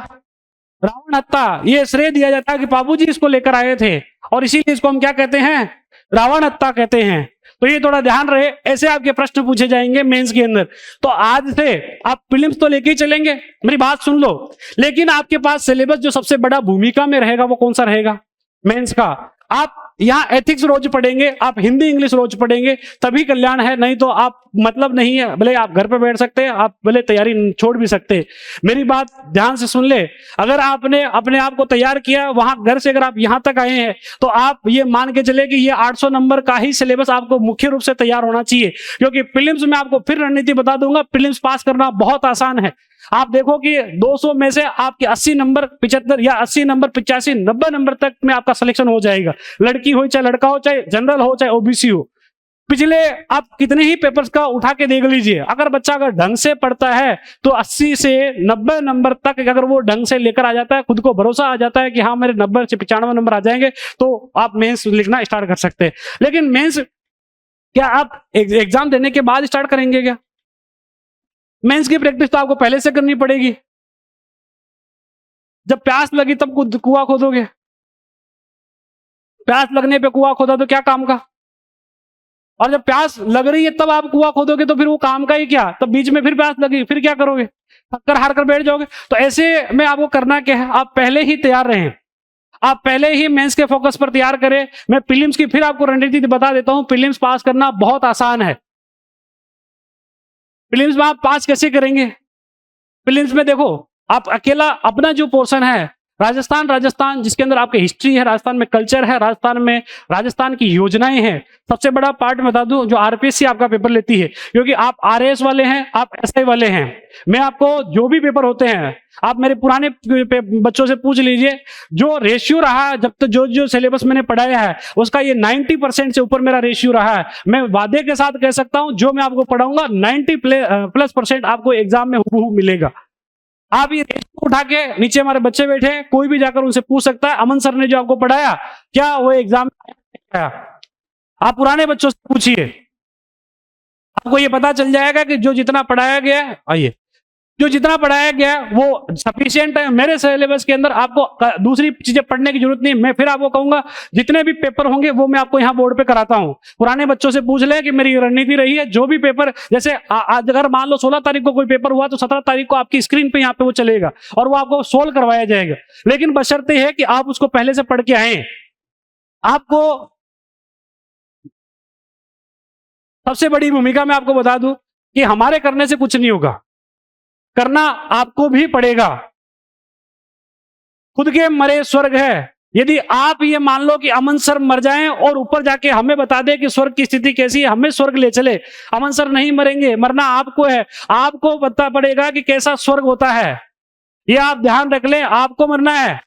रावणहत्ता। ये श्रेय दिया जाता है कि बाबू जी इसको लेकर आए थे, और इसीलिए इसको हम क्या कहते हैं? रावणहत्ता कहते हैं। तो ये थोड़ा ध्यान रहे, ऐसे आपके प्रश्न पूछे जाएंगे मेंस के अंदर। तो आज से आप प्रीलिम्स तो लेके ही चलेंगे, मेरी बात सुन लो, लेकिन आपके पास सिलेबस जो सबसे बड़ा भूमिका में रहेगा वो कौन सा रहेगा? मेंस का। आप यहाँ एथिक्स रोज पढ़ेंगे, आप हिंदी इंग्लिश रोज पढ़ेंगे, तभी कल्याण है, नहीं तो आप मतलब नहीं है। भले आप घर पे बैठ सकते हैं, आप भले तैयारी छोड़ भी सकते हैं। मेरी बात ध्यान से सुन ले, अगर आपने अपने आप को तैयार किया वहां घर से, अगर आप यहां तक आए हैं, तो आप ये मान के चले कि ये 800 नंबर का ही सिलेबस आपको मुख्य रूप से तैयार होना चाहिए। क्योंकि प्रीलिम्स में आपको फिर रणनीति बता दूंगा, प्रीलिम्स पास करना बहुत आसान है। आप देखो कि 200 में से आपके 80 नंबर, 75 या 80 नंबर, 85, 90 नंबर तक में आपका सिलेक्शन हो जाएगा। लड़की हो चाहे लड़का हो, चाहे जनरल हो चाहे ओबीसी हो। पिछले आप कितने ही पेपर्स का उठा के देख लीजिए, अगर बच्चा अगर ढंग से पढ़ता है तो 80 से 90 नंबर तक अगर वो ढंग से लेकर आ जाता है, खुद को भरोसा आ जाता है कि हाँ मेरे 90 से 95 नंबर आ जाएंगे, तो आप मेंस लिखना स्टार्ट कर सकते हैं। लेकिन मेंस क्या आप एग्जाम देने के बाद स्टार्ट करेंगे क्या? मेंस की प्रैक्टिस तो आपको पहले से करनी पड़ेगी। जब प्यास लगी तब कुआं खोदोगे? प्यास लगने पे कुआं खोदा तो क्या काम का? और जब प्यास लग रही है तब आप कुआं खोदोगे तो फिर वो काम का ही क्या? तब बीच में फिर प्यास लगी, फिर क्या करोगे? थक्कर हार कर बैठ जाओगे। तो ऐसे में आपको करना क्या है, आप पहले ही तैयार रहें, आप पहले ही मेंस के फोकस पर तैयार करें। मैं प्रीलिम्स की फिर आपको रणनीति बता देता हूं। प्रीलिम्स पास करना बहुत आसान है। प्रीलिम्स में आप पास कैसे करेंगे? प्रीलिम्स में देखो, आप अकेला अपना जो पोर्शन है, राजस्थान जिसके अंदर आपकी हिस्ट्री है, राजस्थान में कल्चर है, राजस्थान की योजनाएं हैं। सबसे बड़ा पार्ट बता दूं, जो आरपीएससी आपका पेपर लेती है, क्योंकि आप आरएएस वाले हैं, आप एसआई वाले हैं। मैं आपको जो भी पेपर होते हैं, आप मेरे पुराने बच्चों से पूछ लीजिए, जो रेशियो रहा जब तक जो जो सिलेबस मैंने पढ़ाया है उसका ये 90% से ऊपर मेरा रेशियो रहा है। मैं वादे के साथ कह सकता हूं, जो मैं आपको पढ़ाऊंगा 90+% आपको एग्जाम में हूबहू मिलेगा। आप ये रेशियो उठा के, नीचे हमारे बच्चे बैठे हैं, कोई भी जाकर उनसे पूछ सकता है, अमन सर ने जो आपको पढ़ाया क्या वो एग्जाम में आया? आप पुराने बच्चों से पूछिए, आपको ये पता चल जाएगा कि जो जितना पढ़ाया गया है, आइए, जो जितना पढ़ाया गया वो सफिशिएंट है। मेरे सिलेबस के अंदर आपको दूसरी चीजें पढ़ने की जरूरत नहीं। मैं फिर आपको कहूंगा, जितने भी पेपर होंगे वो मैं आपको यहाँ बोर्ड पे कराता हूँ। पुराने बच्चों से पूछ ले कि मेरी रणनीति रही है, जो भी पेपर, जैसे आज अगर मान लो 16 तारीख को कोई पेपर हुआ तो 17 तारीख को आपकी स्क्रीन पे यहाँ पे वो चलेगा और वो आपको सोल्व करवाया जाएगा। लेकिन बशर्ते है कि आप उसको पहले से पढ़ के आए। आपको सबसे बड़ी भूमिका मैं आपको बता दूं कि हमारे करने से कुछ नहीं होगा, करना आपको भी पड़ेगा। खुद के मरे स्वर्ग है। यदि आप ये मान लो कि अमन सर मर जाएं और ऊपर जाके हमें बता दे कि स्वर्ग की स्थिति कैसी है, हमें स्वर्ग ले चले, अमन सर नहीं मरेंगे, मरना आपको है। आपको पता पड़ेगा कि कैसा स्वर्ग होता है, ये आप ध्यान रख लें। आपको मरना है,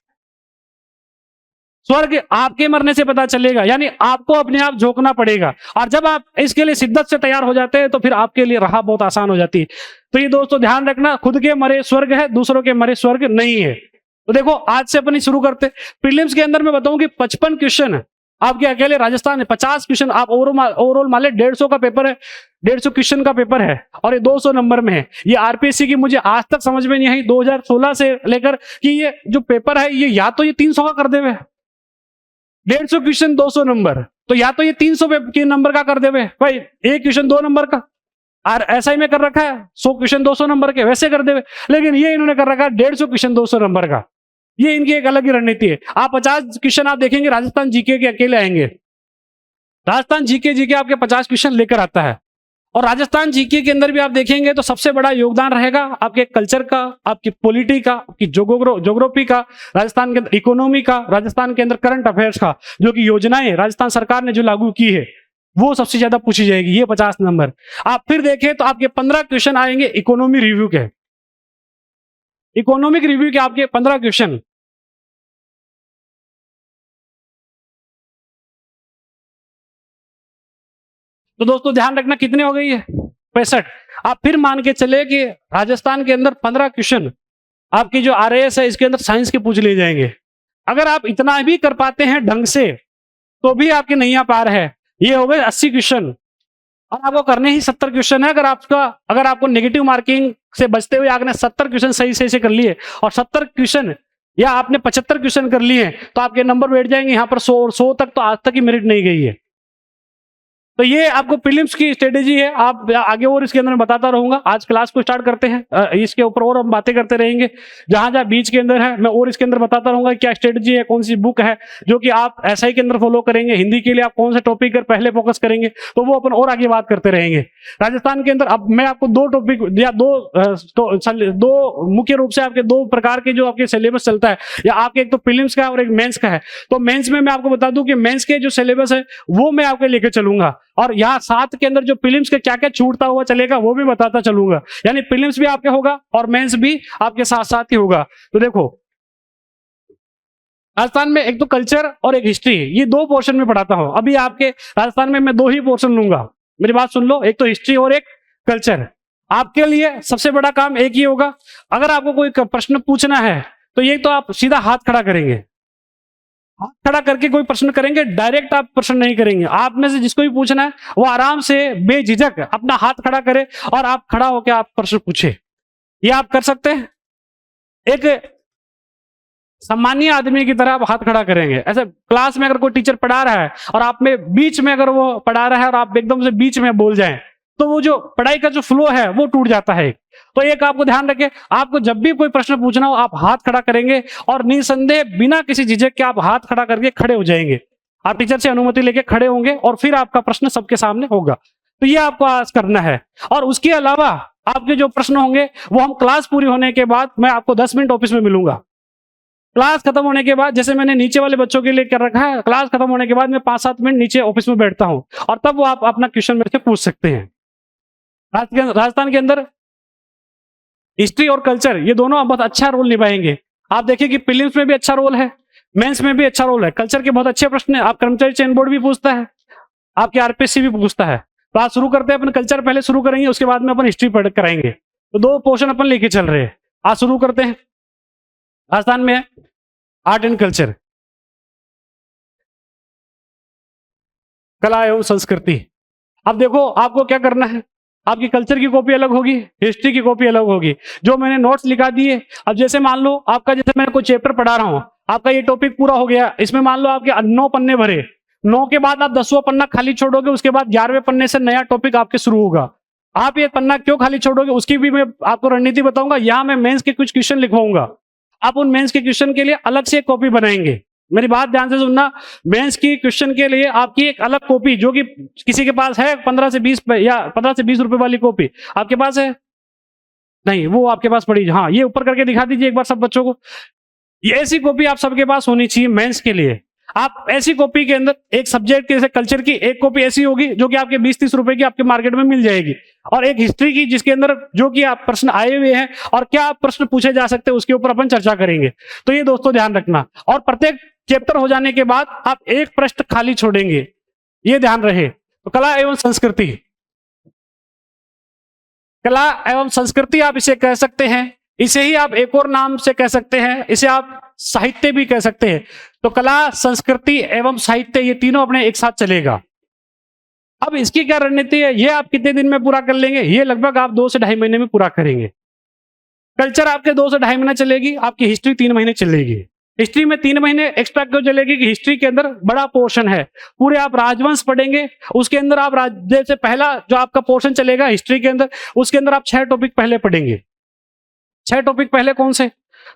स्वर्ग आपके मरने से पता चलेगा, यानी आपको अपने आप झोंकना पड़ेगा। और जब आप इसके लिए शिद्दत से तैयार हो जाते हैं तो फिर आपके लिए राह बहुत आसान हो जाती है। तो ये दोस्तों ध्यान रखना, खुद के मरे स्वर्ग है, दूसरों के मरे स्वर्ग नहीं है। तो देखो आज से अपनी शुरू करते। प्रीलिम्स के अंदर मैं बताऊं कि 55 क्वेश्चन है आपके अकेले राजस्थान में। 50 क्वेश्चन आप ओवरऑल मान ले 150 का पेपर है, 150 क्वेश्चन का पेपर है और ये 200 नंबर में है। ये आरपीएससी की मुझे आज तक समझ में नहीं आई 2016 से लेकर कि ये जो पेपर है ये या तो ये 300 का कर देवे, 150 क्वेश्चन 200 नंबर, तो या तो ये 300 के नंबर का कर देवे भाई, एक क्वेश्चन 2 नंबर का। और ऐसा ही में कर रखा है 100 क्वेश्चन 200 नंबर के, वैसे कर देवे। लेकिन ये इन्होंने कर रखा है 150 क्वेश्चन 200 नंबर का। ये इनकी एक अलग ही रणनीति है। आप 50 क्वेश्चन आप देखेंगे राजस्थान जीके के अकेले आएंगे। राजस्थान जीके आपके 50 क्वेश्चन लेकर आता है। और राजस्थान जीके के अंदर भी आप देखेंगे तो सबसे बड़ा योगदान रहेगा आपके कल्चर का, आपकी पॉलिटी का, आपकी ज्योग्राफी का, राजस्थान के अंदर इकोनॉमी का, राजस्थान के अंदर करंट अफेयर्स का, जो कि योजनाएं राजस्थान सरकार ने जो लागू की है वो सबसे ज्यादा पूछी जाएगी, ये 50 नंबर। आप फिर देखें तो आपके 15 क्वेश्चन आएंगे इकोनॉमी रिव्यू के, इकोनॉमिक रिव्यू के आपके 15 क्वेश्चन। तो दोस्तों ध्यान रखना कितने हो गई है, 65। आप फिर मान के चले कि राजस्थान के अंदर 15 क्वेश्चन आपकी जो RAS है इसके अंदर साइंस के पूछ लिए जाएंगे। अगर आप इतना भी कर पाते हैं ढंग से तो भी आपके नैया पार है। ये हो गए 80 क्वेश्चन और आपको करने ही 70 क्वेश्चन है। अगर आपको नेगेटिव मार्किंग से बचते हुए आपने 70 क्वेश्चन सही से कर लिए और 70 क्वेश्चन या आपने 75 क्वेश्चन कर लिए तो आपके नंबर बैठ जाएंगे यहाँ पर 100 तक। तो आज तक की मेरिट नहीं गई है। तो ये आपको प्रीलिम्स की स्ट्रेटेजी है। आप आगे और इसके अंदर मैं बताता रहूंगा। आज क्लास को स्टार्ट करते हैं, इसके ऊपर और हम बातें करते रहेंगे। जहां जहां बीच के अंदर है मैं और इसके अंदर बताता रहूंगा क्या स्ट्रेटेजी है, कौन सी बुक है जो कि आप SI के अंदर फॉलो करेंगे। हिंदी के लिए आप कौन से टॉपिक पर पहले फोकस करेंगे तो वो अपन और आगे बात करते रहेंगे। राजस्थान के अंदर अब मैं आपको 2 टॉपिक या दो मुख्य रूप से आपके 2 प्रकार के जो आपके सिलेबस चलता है, या आपके एक तो प्रीलिम्स का है और एक मेंस का है। तो मेंस में मैं आपको बता दूं कि मेंस के जो सिलेबस है वो मैं आपके लेके चलूंगा और यहाँ 7 के अंदर जो प्रीलिम्स के क्या क्या छूटता हुआ चलेगा वो भी बताता चलूंगा। यानी प्रीलिम्स भी आपके होगा और मेंस भी आपके साथ साथ ही होगा। तो देखो राजस्थान में एक तो कल्चर और एक हिस्ट्री, ये 2 पोर्शन में पढ़ाता हूं। अभी आपके राजस्थान में मैं 2 ही पोर्शन लूंगा, मेरी बात सुन लो, एक तो हिस्ट्री और एक कल्चर। आपके लिए सबसे बड़ा काम एक ही होगा। अगर आपको कोई प्रश्न पूछना है तो ये तो आप सीधा हाथ खड़ा करेंगे, हाथ खड़ा करके कोई प्रश्न करेंगे, डायरेक्ट आप प्रश्न नहीं करेंगे। आप में से जिसको भी पूछना है वो आराम से बेझिझक अपना हाथ खड़ा करे और आप खड़ा होकर आप प्रश्न पूछे। ये आप कर सकते हैं। एक सामान्य आदमी की तरह आप हाथ खड़ा करेंगे। ऐसे क्लास में अगर कोई टीचर पढ़ा रहा है और आप में बीच में अगर वो पढ़ा रहा है और आप एकदम से बीच में बोल जाएं तो वो जो पढ़ाई का जो फ्लो है वो टूट जाता है। तो एक आपको ध्यान रखें, आपको जब भी कोई प्रश्न पूछना हो आप हाथ खड़ा करेंगे और निसंदेह बिना किसी झिझक के आप हाथ खड़ा करके खड़े हो जाएंगे। आप टीचर से अनुमति लेके खड़े होंगे और फिर आपका प्रश्न सबके सामने होगा। तो ये आपको आज करना है। और उसके अलावा आपके जो प्रश्न होंगे वो हम क्लास पूरी होने के बाद मैं आपको 10 मिनट ऑफिस में मिलूंगा। क्लास खत्म होने के बाद, जैसे मैंने नीचे वाले बच्चों के लिए कर रखा है, क्लास खत्म होने के बाद मैं 5-7 मिनट नीचे ऑफिस में बैठता हूं और तब वो आप अपना क्वेश्चन मेरे से पूछ सकते हैं। राजस्थान के अंदर हिस्ट्री और कल्चर ये दोनों बहुत अच्छा रोल निभाएंगे। आप देखिए कि प्रीलिम्स में भी अच्छा रोल है, मेंस में भी अच्छा रोल है। कल्चर के बहुत अच्छे प्रश्न है। आप कर्मचारी चयन बोर्ड भी पूछता है, आपके RPSC भी पूछता है। तो आज शुरू करते हैं, अपन कल्चर पहले शुरू करेंगे, उसके बाद में अपन हिस्ट्री पढ़ कराएंगे। तो 2 पोर्शन अपन लेके चल रहे हैं। आज शुरू करते हैं। राजस्थान में आर्ट एंड कल्चर, कला एवं संस्कृति। अब देखो आपको क्या करना है, आपकी कल्चर की कॉपी अलग होगी, हिस्ट्री की कॉपी अलग होगी। जो मैंने नोट्स लिखा दिए, अब जैसे मान लो आपका, जैसे मैं कोई चैप्टर पढ़ा रहा हूं, आपका ये टॉपिक पूरा हो गया, इसमें मान लो आपके 9 पन्ने भरे, 9 के बाद आप 10वां पन्ना खाली छोड़ोगे, उसके बाद 11वें पन्ने से नया टॉपिक आपके शुरू होगा। आप ये पन्ना क्यों खाली छोड़ोगे उसकी भी मैं आपको रणनीति बताऊंगा। यहाँ मैं मेंस के कुछ क्वेश्चन लिखवाऊंगा, आप उन मेंस के क्वेश्चन के लिए अलग से एक कॉपी बनाएंगे। मेरी बात ध्यान से सुनना, मेंस की क्वेश्चन के लिए आपकी एक अलग कॉपी, जो कि किसी के पास है 15 से 20 या 15 से 20 रुपए वाली कॉपी आपके पास है? नहीं, वो आपके पास पड़ी। हाँ, ये ऊपर करके दिखा दीजिए एक बार सब बच्चों को। ये ऐसी कॉपी आप सबके पास होनी चाहिए मेंस के लिए। आप ऐसी कॉपी के अंदर एक सब्जेक्ट के, जैसे कल्चर की एक कॉपी ऐसी होगी जो कि आपके 20-30 रुपए की आपके मार्केट में मिल जाएगी, और एक हिस्ट्री की जिसके अंदर जो कि आप प्रश्न आए हुए हैं और क्या आप प्रश्न पूछे जा सकते हैं उसके ऊपर अपन चर्चा करेंगे। तो ये दोस्तों ध्यान रखना। और प्रत्येक चैप्टर हो जाने के बाद आप एक पृष्ठ खाली छोड़ेंगे, ये ध्यान रहे। तो कला एवं संस्कृति, कला एवं संस्कृति आप इसे कह सकते हैं, इसे ही आप एक और नाम से कह सकते हैं, इसे आप साहित्य भी कह सकते हैं। तो कला, संस्कृति एवं साहित्य ये तीनों अपने एक साथ चलेगा। अब इसकी क्या रणनीति है, ये आप कितने दिन में पूरा कर लेंगे? ये लगभग आप 2 से 2.5 महीने में पूरा करेंगे। कल्चर आपके 2 से 2.5 महीने चलेगी, आपकी हिस्ट्री 3 महीने चलेगी। हिस्ट्री में 3 महीने एक्स्ट्रा क्यों चलेगी कि हिस्ट्री के अंदर बड़ा पोर्शन है, पूरे आप राजवंश पढ़ेंगे। उसके अंदर आप जैसे पहला जो आपका पोर्शन चलेगा हिस्ट्री के अंदर, उसके अंदर आप 6 टॉपिक पहले पढ़ेंगे। 6 टॉपिक पहले कौन से?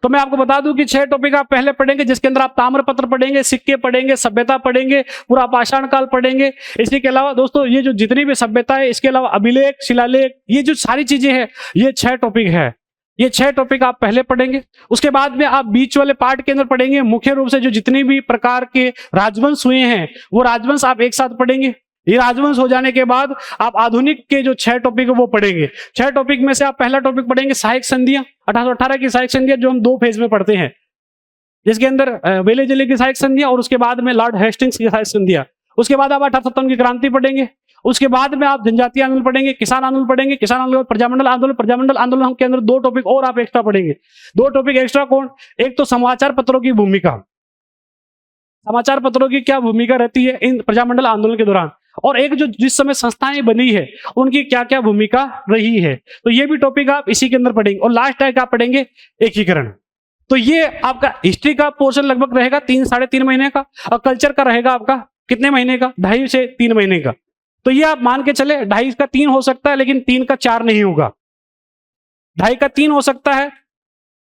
तो मैं आपको बता दूं कि 6 टॉपिक आप पहले पढ़ेंगे, जिसके अंदर आप ताम्रपत्र पढ़ेंगे, सिक्के पढ़ेंगे, सभ्यता पढ़ेंगे, पूरा पाषाण काल पढ़ेंगे। इसी के अलावा दोस्तों ये जो जितनी भी सभ्यता है, इसके अलावा अभिलेख, शिलालेख, ये जो सारी चीजें हैं, ये 6 टॉपिक है। ये 6 टॉपिक आप पहले पढ़ेंगे। उसके बाद में आप बीच वाले पार्ट के अंदर पढ़ेंगे मुख्य रूप से जो जितनी भी प्रकार के राजवंश हुए हैं वो राजवंश आप एक साथ पढ़ेंगे। ये राजवंश हो जाने के बाद आप आधुनिक के जो 6 टॉपिक है वो पढ़ेंगे। 6 टॉपिक में से आप पहला टॉपिक पढ़ेंगे सहायक संधियां, 1818 की सहायक संधियां, जो हम 2 फेज में पढ़ते हैं, जिसके अंदर वेले-जेले की सहायक संधियां और उसके बाद में लॉर्ड हेस्टिंग्स की सहायक संधियां। उसके बाद आप 1857 की क्रांति पढ़ेंगे उसके बाद में आप जनजातीय आंदोलन पढ़ेंगे, किसान आंदोलन पढ़ेंगे, किसान आंदोलन, प्रजामंडल आंदोलन, प्रजामंडल आंदोलन के अंदर 2 टॉपिक और आप एक्स्ट्रा पढ़ेंगे। 2 टॉपिक एक्स्ट्रा कौन? एक तो समाचार पत्रों की भूमिका, समाचार पत्रों की क्या भूमिका रहती है इन प्रजामंडल आंदोलन के दौरान, और एक जो जिस समय संस्थाएं बनी है उनकी क्या क्या भूमिका रही है। तो ये भी टॉपिक आप इसी के अंदर पढ़ेंगे। और लास्ट है क्या पढ़ेंगे? एकीकरण। तो ये आपका हिस्ट्री का पोर्शन लगभग रहेगा 3 साढ़े 3 महीने का, और कल्चर का रहेगा आपका कितने महीने का? 2.5 से 3 महीने का। तो ये आप मान के चले 2.5 का 3 हो सकता है, लेकिन 3 का 4 नहीं होगा। 2.5 का 3 हो सकता है,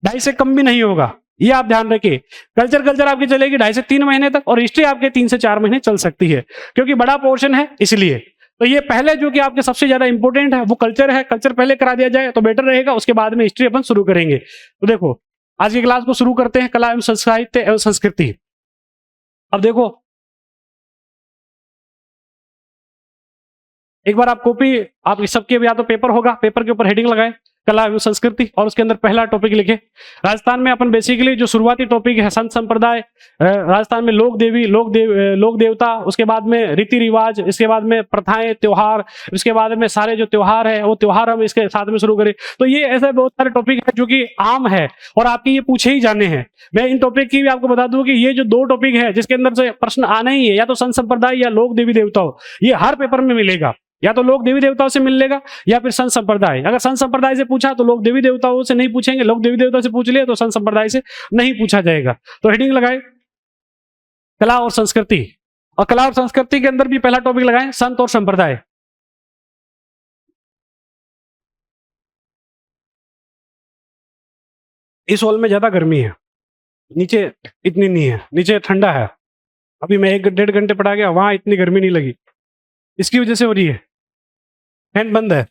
2.5 से कम भी नहीं होगा। ये आप ध्यान रखिए। कल्चर आपकी चलेगी 2.5 से 3 महीने तक, और हिस्ट्री आपके 3 से 4 महीने चल सकती है, क्योंकि बड़ा पोर्शन है इसलिए। तो ये पहले जो कि आपके सबसे ज्यादा इंपॉर्टेंट है वो कल्चर है। कल्चर पहले करा दिया जाए तो बेटर रहेगा, उसके बाद में हिस्ट्री अपन शुरू करेंगे। तो देखो आज की क्लास को शुरू करते हैं, कला एवं साहित्य एवं संस्कृति। अब देखो एक बार आप कॉपी, आप सबके या तो पेपर होगा, पेपर के ऊपर हेडिंग लगाएं कला एवं संस्कृति, और उसके अंदर पहला टॉपिक लिखे। राजस्थान में अपन बेसिकली जो शुरुआती टॉपिक है संत संप्रदाय, राजस्थान में लोक देवी, लोक देवता, उसके बाद में रीति रिवाज, इसके बाद में प्रथाएं, त्योहार, इसके बाद में सारे जो त्योहार है वो त्योहार हम इसके साथ में शुरू करें। तो ये ऐसे बहुत सारे टॉपिक है जो कि आम है और आपके ये पूछे ही जाने हैं। मैं इन टॉपिक की भी आपको बता दूं कि ये जो 2 टॉपिक है जिसके अंदर से प्रश्न आना ही है, या तो संत संप्रदाय या लोक देवी देवताओं, ये हर पेपर में मिलेगा। या तो लोक देवी देवताओं से मिल लेगा या फिर संत संप्रदाय। अगर संत संप्रदाय से पूछा तो लोक देवी देवताओं से नहीं पूछेंगे, लोक देवी देवताओं से पूछ लिया तो संत संप्रदाय से नहीं पूछा जाएगा। तो हेडिंग लगाए कला और संस्कृति, और कला और संस्कृति के अंदर भी पहला टॉपिक लगाएं संत और संप्रदाय। इस हॉल में ज्यादा गर्मी है, नीचे इतनी नहीं है, नीचे ठंडा है। अभी मैं 1-1.5 घंटे पढ़ा गया, वहां इतनी गर्मी नहीं लगी, इसकी वजह से हो रही है। फैन बंद है।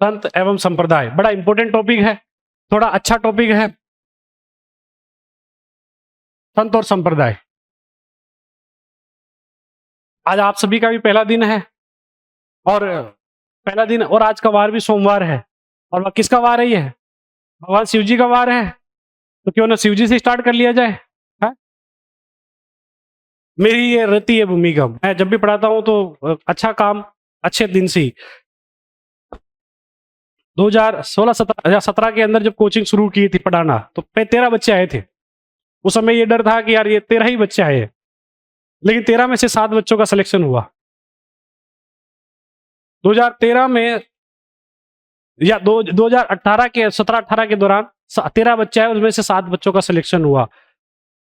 संत एवं संप्रदाय बड़ा इंपॉर्टेंट टॉपिक है, थोड़ा अच्छा टॉपिक है। संत और संप्रदाय आज आप सभी का भी पहला दिन है, और पहला दिन, और आज का वार भी सोमवार है। और किसका वार है? ये भगवान शिव जी का वार है। तो क्यों ना शिव जी से स्टार्ट कर लिया जाए। है? मेरी ये रहती है भूमिका, मैं जब भी पढ़ाता हूं तो अच्छा काम अच्छे दिन से 2016-17 के अंदर जब कोचिंग शुरू की थी पढ़ाना, तो 13 बच्चे आए थे। उस समय ये डर था कि यार ये 13 ही बच्चे आए, लेकिन 13 में से 7 बच्चों का सिलेक्शन हुआ। 2013 में या 2018 के 17-18 के दौरान 13 बच्चे आए, उसमें से 7 बच्चों का सिलेक्शन हुआ।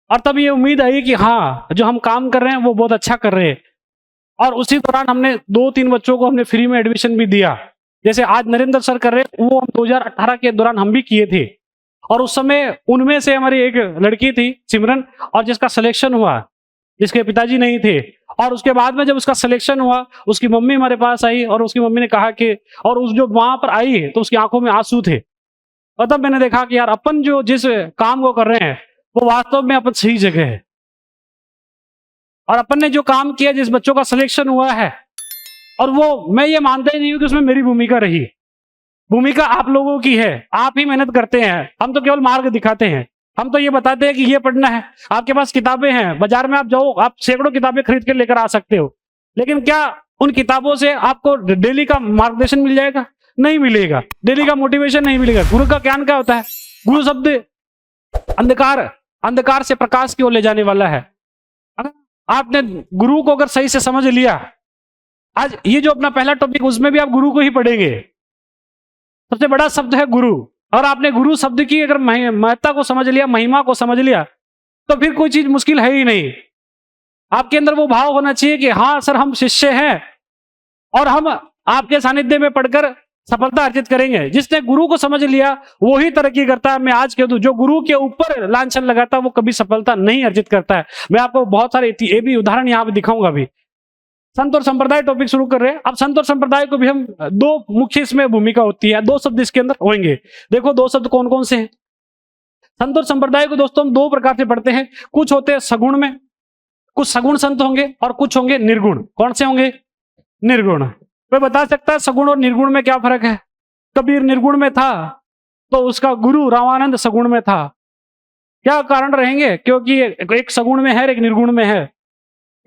और तब ये उम्मीद आई कि हाँ जो हम काम कर रहे हैं वो बहुत अच्छा कर रहे हैं। और उसी दौरान हमने 2-3 बच्चों को हमने फ्री में एडमिशन भी दिया, जैसे आज नरेंद्र सर कर रहे हैं, वो हम 2018 के दौरान हम भी किए थे। और उस समय उनमें से हमारी एक लड़की थी सिमरन, और जिसका सिलेक्शन हुआ, जिसके पिताजी नहीं थे। और उसके बाद में जब उसका सिलेक्शन हुआ, उसकी मम्मी हमारे पास आई और उसकी मम्मी ने कहा कि, और उस जो वहां पर आई है तो उसकी आंखों में आंसू थे। और तब मैंने देखा कि यार अपन जो जिस काम को कर रहे हैं वो वास्तव में अपन सही जगह है, और अपन ने जो काम किया, जिस बच्चों का सिलेक्शन हुआ है, और वो मैं ये मानता ही नहीं हूं कि उसमें मेरी भूमिका रही। भूमिका आप लोगों की है, आप ही मेहनत करते हैं, हम तो केवल मार्ग दिखाते हैं। हम तो ये बताते हैं कि ये पढ़ना है। आपके पास किताबें हैं, बाजार में आप जाओ, आप सैकड़ों किताबें खरीद के लेकर आ सकते हो, लेकिन क्या उन किताबों से आपको डेली का मार्गदर्शन मिल जाएगा? नहीं मिलेगा। डेली का मोटिवेशन नहीं मिलेगा। गुरु का ज्ञान क्या होता है? गुरु शब्द अंधकार से प्रकाश की ओर ले जाने वाला है। आपने गुरु को अगर सही से समझ लिया, आज ये जो अपना पहला टॉपिक, उसमें भी आप गुरु को ही पढ़ेंगे। सबसे बड़ा शब्द है गुरु, और आपने गुरु शब्द की अगर महत्ता को समझ लिया, महिमा को समझ लिया, तो फिर कोई चीज मुश्किल है ही नहीं। आपके अंदर वो भाव होना चाहिए कि हाँ सर हम शिष्य हैं और हम आपके सानिध्य में पढ़कर सफलता अर्जित करेंगे। जिसने गुरु को समझ लिया वो ही तरक्की करता है। मैं आज कह दूं, जो गुरु के ऊपर लांछन लगाता है वो कभी सफलता नहीं अर्जित करता है। मैं आपको बहुत सारे ये भी उदाहरण यहाँ पे दिखाऊंगा। भी संत और संप्रदाय टॉपिक शुरू कर रहे हैं। अब संत और संप्रदाय को भी हम 2 मुख्य इसमें भूमिका होती है, 2 शब्द इसके अंदर होंगे। देखो 2 शब्द कौन कौन से हैं। संत और संप्रदाय को दोस्तों हम 2 प्रकार से पढ़ते हैं। कुछ होते हैं सगुण में, कुछ सगुण संत होंगे, और कुछ होंगे निर्गुण। कौन से होंगे? निर्गुण। कोई बता सकता है सगुण और निर्गुण में क्या फर्क है? कबीर निर्गुण में था तो उसका गुरु रामानंद सगुण में था, क्या कारण रहेंगे? क्योंकि एक सगुण में है, एक निर्गुण में है।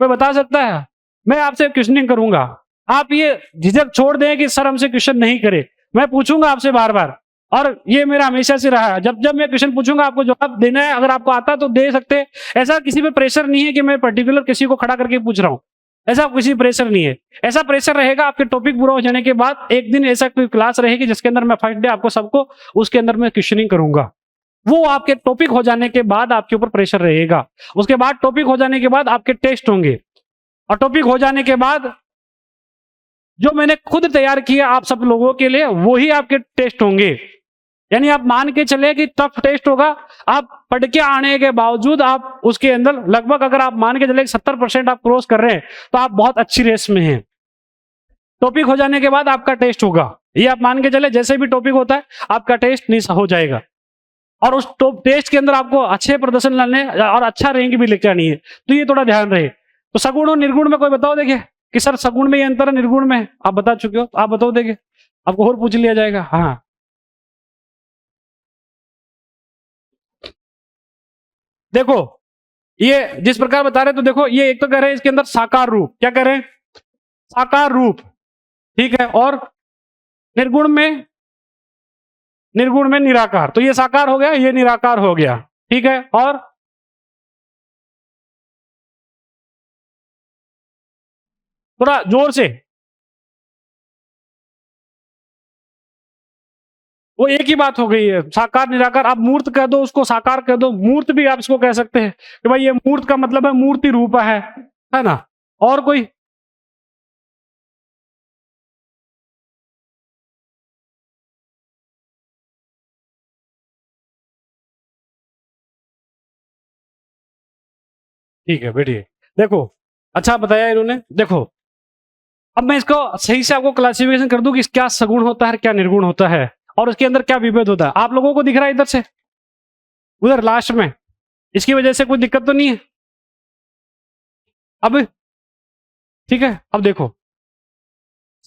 कोई बता सकता है? मैं आपसे क्वेश्चनिंग करूंगा, आप ये झिझक छोड़ दें कि सर हमसे क्वेश्चन नहीं करे। मैं पूछूंगा आपसे बार बार, और ये मेरा हमेशा से रहा है। जब जब मैं क्वेश्चन पूछूंगा आपको जवाब देना है, अगर आपको आता तो दे सकते हैं। ऐसा किसी पे प्रेशर नहीं है कि मैं पर्टिकुलर किसी को खड़ा करके पूछ रहा हूँ, ऐसा किसी प्रेशर नहीं है। ऐसा प्रेशर रहेगा आपके टॉपिक पूरा हो जाने के बाद, एक दिन ऐसा कोई क्लास रहेगी जिसके अंदर मैं फर्स्ट डे आपको सबको उसके अंदर मैं क्वेश्चनिंग करूंगा। वो आपके टॉपिक हो जाने के बाद आपके ऊपर प्रेशर रहेगा। उसके बाद टॉपिक हो जाने के बाद आपके टेस्ट होंगे, और टॉपिक हो जाने के बाद जो मैंने खुद तैयार किया आप सब लोगों के लिए, वही आपके टेस्ट होंगे। यानी आप मान के चले कि टफ टेस्ट होगा, आप पढ़ के आने के बावजूद आप उसके अंदर लगभग, अगर आप मान के चले 70% आप क्रॉस कर रहे हैं, तो आप बहुत अच्छी रेस में हैं। टॉपिक हो जाने के बाद आपका टेस्ट होगा, ये आप मान के चले जैसे भी टॉपिक होता है आपका टेस्ट नहीं हो जाएगा, और उस टेस्ट के अंदर आपको अच्छे प्रदर्शन लाने और अच्छा रैंक भी लेके आनी है। तो ये थोड़ा ध्यान रहे। तो सगुण और निर्गुण में कोई बताओ देखिए कि सर सगुण में ये अंतर है, निर्गुण में? आप बता चुके हो, आप बताओ देखिए, आपको और पूछ लिया जाएगा। हाँ, देखो ये जिस प्रकार बता रहे, तो देखो ये एक तो कह रहे हैं इसके अंदर साकार रूप, क्या कह रहे हैं? साकार रूप, ठीक है। और निर्गुण में, निर्गुण में निराकार, तो ये साकार हो गया, ये निराकार हो गया, ठीक है। और थोड़ा जोर से, वो एक ही बात हो गई है, साकार निराकार। आप मूर्त कह दो, उसको साकार कह दो, मूर्त भी आप इसको कह सकते हैं कि भाई ये मूर्त का मतलब है मूर्ति रूप है ना। और कोई? ठीक है बैठिए। देखो अच्छा बताया इन्होंने। देखो अब मैं इसको सही से आपको क्लासिफिकेशन कर दूं कि क्या सगुण होता है, क्या निर्गुण होता है, और उसके अंदर क्या विभेद होता है। आप लोगों को दिख रहा है इधर से, उधर लास्ट में, इसकी वजह से कोई दिक्कत तो नहीं है अब? ठीक है। अब देखो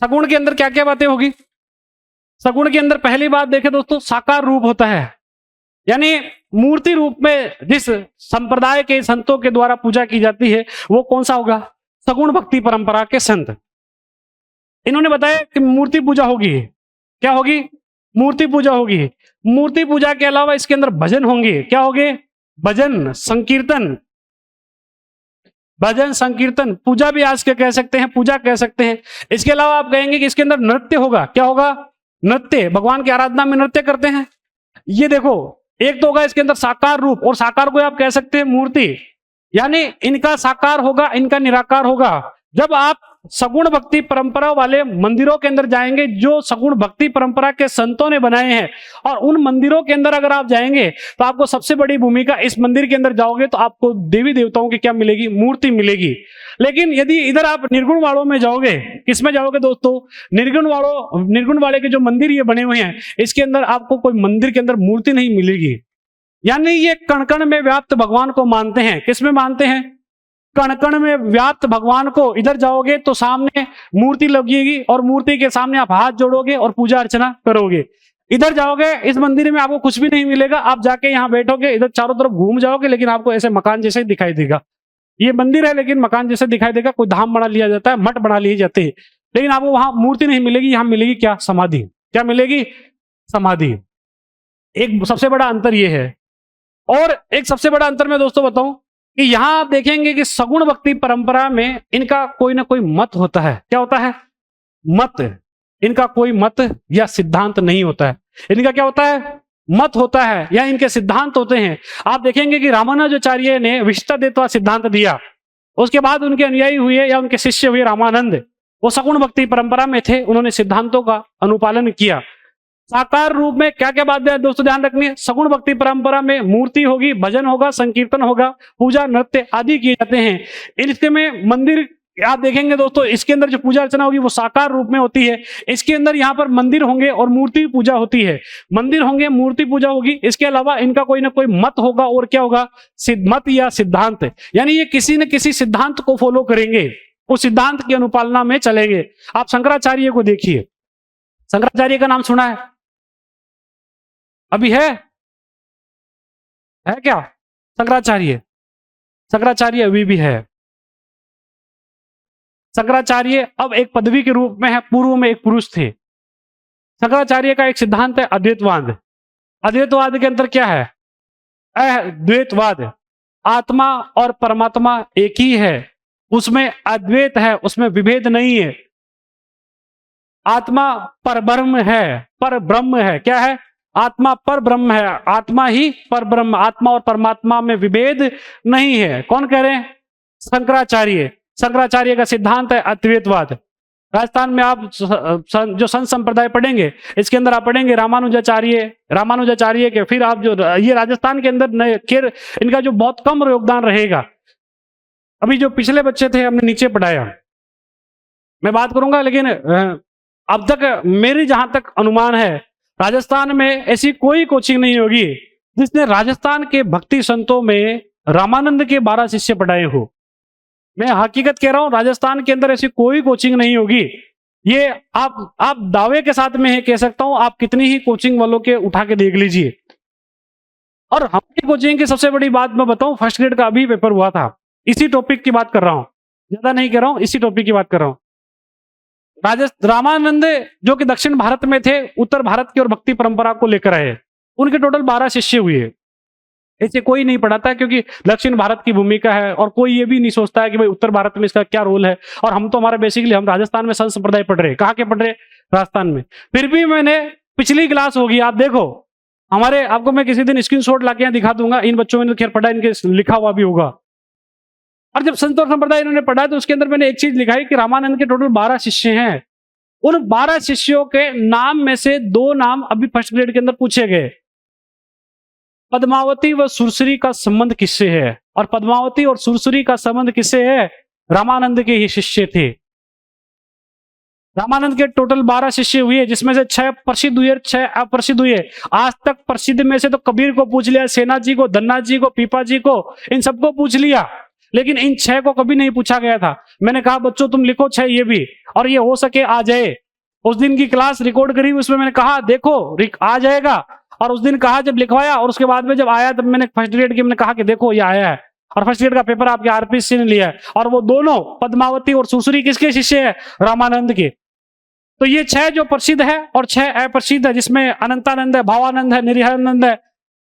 सगुण के अंदर क्या क्या बातें होगी। सगुण के अंदर पहली बात देखें दोस्तों, साकार रूप होता है, यानी मूर्ति रूप में जिस संप्रदाय के संतों के द्वारा पूजा की जाती है वो कौन सा होगा? सगुण भक्ति परंपरा के संत। इन्होंने बताया कि मूर्ति पूजा होगी, क्या होगी? मूर्ति पूजा होगी। मूर्ति पूजा के अलावा इसके अंदर भजन होंगे, क्या होंगे? भजन संकीर्तन, भजन संकीर्तन, पूजा भी आज के कह सकते हैं, पूजा कह सकते हैं। इसके अलावा आप कहेंगे कि इसके अंदर नृत्य होगा, क्या होगा? नृत्य, भगवान की आराधना में नृत्य करते हैं। ये देखो एक तो होगा इसके अंदर साकार रूप, और साकार को आप कह सकते हैं मूर्ति, यानी इनका साकार होगा, इनका निराकार होगा। जब आप सगुण भक्ति परंपरा वाले मंदिरों के अंदर जाएंगे जो सगुण भक्ति परंपरा के संतों ने बनाए हैं, और उन मंदिरों के अंदर अगर आप जाएंगे तो आपको सबसे बड़ी भूमिका, इस मंदिर के अंदर जाओगे तो आपको देवी देवताओं की क्या मिलेगी? मूर्ति मिलेगी। लेकिन यदि इधर आप निर्गुण वालों में जाओगे, किसमें जाओगे दोस्तों? निर्गुण वाले के जो मंदिर ये बने हुए हैं, इसके अंदर आपको कोई मंदिर के अंदर मूर्ति नहीं मिलेगी। यानी ये कण कण में व्याप्त भगवान को मानते हैं। किस में मानते हैं? कण कण में व्याप्त भगवान को। इधर जाओगे तो सामने मूर्ति लगेगी, और मूर्ति के सामने आप हाथ जोड़ोगे और पूजा अर्चना करोगे। इधर जाओगे इस मंदिर में आपको कुछ भी नहीं मिलेगा, आप जाके यहाँ बैठोगे, इधर चारों तरफ घूम जाओगे, लेकिन आपको ऐसे मकान जैसे ही दिखाई देगा। ये मंदिर है लेकिन मकान जैसे दिखाई देगा, कोई धाम बना लिया जाता है, मठ बना लिए जाते हैं, लेकिन आपको वहां मूर्ति नहीं मिलेगी। यहाँ मिलेगी क्या? समाधि। क्या मिलेगी? समाधि। एक सबसे बड़ा अंतर यह है। और एक सबसे बड़ा अंतर मैं दोस्तों बताऊं कि यहां आप देखेंगे कि सगुण भक्ति परंपरा में इनका कोई ना कोई मत होता है। क्या होता है? मत। इनका कोई मत या सिद्धांत नहीं होता है। इनका क्या होता है? मत होता है, या इनके सिद्धांत होते हैं। आप देखेंगे कि रामानुजाचार्य ने विशिष्टाद्वैत सिद्धांत दिया, उसके बाद उनके अनुयायी हुए या उनके शिष्य हुए रामानंद, वो सगुण भक्ति परंपरा में थे, उन्होंने सिद्धांतों का अनुपालन किया। साकार रूप में क्या क्या बात है दोस्तों ध्यान रखनी है। सगुण भक्ति परंपरा में मूर्ति होगी, भजन होगा, संकीर्तन होगा, पूजा नृत्य आदि किए जाते हैं। इसके में मंदिर आप देखेंगे दोस्तों, इसके अंदर जो पूजा अर्चना होगी वो साकार रूप में होती है। इसके अंदर यहाँ पर मंदिर होंगे और मूर्ति पूजा होती है। मंदिर होंगे, मूर्ति पूजा होगी। इसके अलावा इनका कोई ना कोई मत होगा, और क्या होगा? मत या सिद्धांत, यानी ये किसी न किसी सिद्धांत को फॉलो करेंगे, उस सिद्धांत की अनुपालना में चलेंगे। आप शंकराचार्य को देखिए, शंकराचार्य का नाम सुना है? अभी है क्या? शंकराचार्य, शंकराचार्य अभी भी है। शंकराचार्य अब एक पदवी के रूप में है, पूर्व में एक पुरुष थे। शंकराचार्य का एक सिद्धांत है अद्वैतवाद। अद्वैतवाद के अंदर क्या है? अद्वैतवाद, आत्मा और परमात्मा एक ही है, उसमें अद्वैत है, उसमें विभेद नहीं है। आत्मा परब्रह्म है, पर ब्रह्म है। क्या है? आत्मा पर ब्रह्म है, आत्मा ही पर ब्रह्म, आत्मा और परमात्मा में विभेद नहीं है। कौन कह रहे हैं? शंकराचार्य। शंकराचार्य का सिद्धांत है अद्वैतवाद। राजस्थान में आप जो संत संप्रदाय पढ़ेंगे, इसके अंदर आप पढ़ेंगे रामानुजाचार्य के, फिर आप जो ये राजस्थान के अंदर खैर इनका जो बहुत कम योगदान रहेगा। अभी जो पिछले बच्चे थे हमने नीचे पढ़ाया, मैं बात करूंगा, लेकिन अब तक मेरी जहां तक अनुमान है, राजस्थान में ऐसी कोई कोचिंग नहीं होगी जिसने राजस्थान के भक्ति संतों में रामानंद के 12 शिष्य पढ़ाए हो। मैं हकीकत कह रहा हूं, राजस्थान के अंदर ऐसी कोई कोचिंग नहीं होगी। ये आप दावे के साथ में कह सकता हूं, आप कितनी ही कोचिंग वालों के उठा के देख लीजिए। और हमारी कोचिंग की सबसे बड़ी बात मैं बताऊं, फर्स्ट ग्रेड का अभी पेपर हुआ था, इसी टॉपिक की बात कर रहा हूं, ज्यादा नहीं कह रहा हूं, इसी टॉपिक की बात कर रहा हूं। रामानंद जो कि दक्षिण भारत में थे, उत्तर भारत की और भक्ति परंपरा को लेकर आए, उनके टोटल 12 शिष्य हुए। ऐसे कोई नहीं पढ़ाता है, क्योंकि दक्षिण भारत की भूमिका है, और कोई ये भी नहीं सोचता है कि भाई उत्तर भारत में इसका क्या रोल है। और हम तो हमारा बेसिकली हम राजस्थान में संत संप्रदाय पढ़ रहे हैं। कहाँ के पढ़ रहे? राजस्थान में। फिर भी मैंने पिछली क्लास होगी, आप देखो हमारे, आपको मैं किसी दिन स्क्रीनशॉट लाके यहाँ दिखा दूंगा, इन बच्चों ने खैर पढ़ा, इनके लिखा हुआ भी होगा। और जब संत और संप्रदाय इन्होंने पढ़ा, तो उसके अंदर मैंने एक चीज लिखा है कि रामानंद के टोटल 12 शिष्य हैं। उन 12 शिष्यों के नाम में से 2 नाम अभी फर्स्ट ग्रेड के अंदर पूछे गए। पद्मावती व सुरसरी का संबंध किससे है? और पद्मावती और सुरसरी का संबंध किससे है? रामानंद के ही शिष्य थे। रामानंद के टोटल 12 शिष्य हुए, जिसमें से 6 प्रसिद्ध हुए, 6 अप्रसिद्ध हुए। आज तक प्रसिद्ध में से तो कबीर को पूछ लिया, सेना जी को, धन्ना जी को, पीपा जी को, इन सबको पूछ लिया, लेकिन इन 6 को कभी नहीं पूछा गया था। मैंने कहा बच्चों तुम लिखो 6 ये भी, और ये हो सके आ जाए। उस दिन की क्लास रिकॉर्ड करी, उसमें मैंने कहा देखो आ जाएगा, और उस दिन कहा जब लिखवाया, और उसके बाद में जब आया तब मैंने फर्स्ट ग्रेड की मैंने कहा कि देखो ये आया है, और फर्स्ट ग्रेड का पेपर आपके आरपीसी ने लिया है। और वो दोनों पद्मावती और सुरसरी किसके शिष्य है? रामानंद के। तो ये 6 जो प्रसिद्ध है और 6 अप्रसिद्ध है, जिसमें अनंतानंद है, भावानंद है, निरिहानंद है,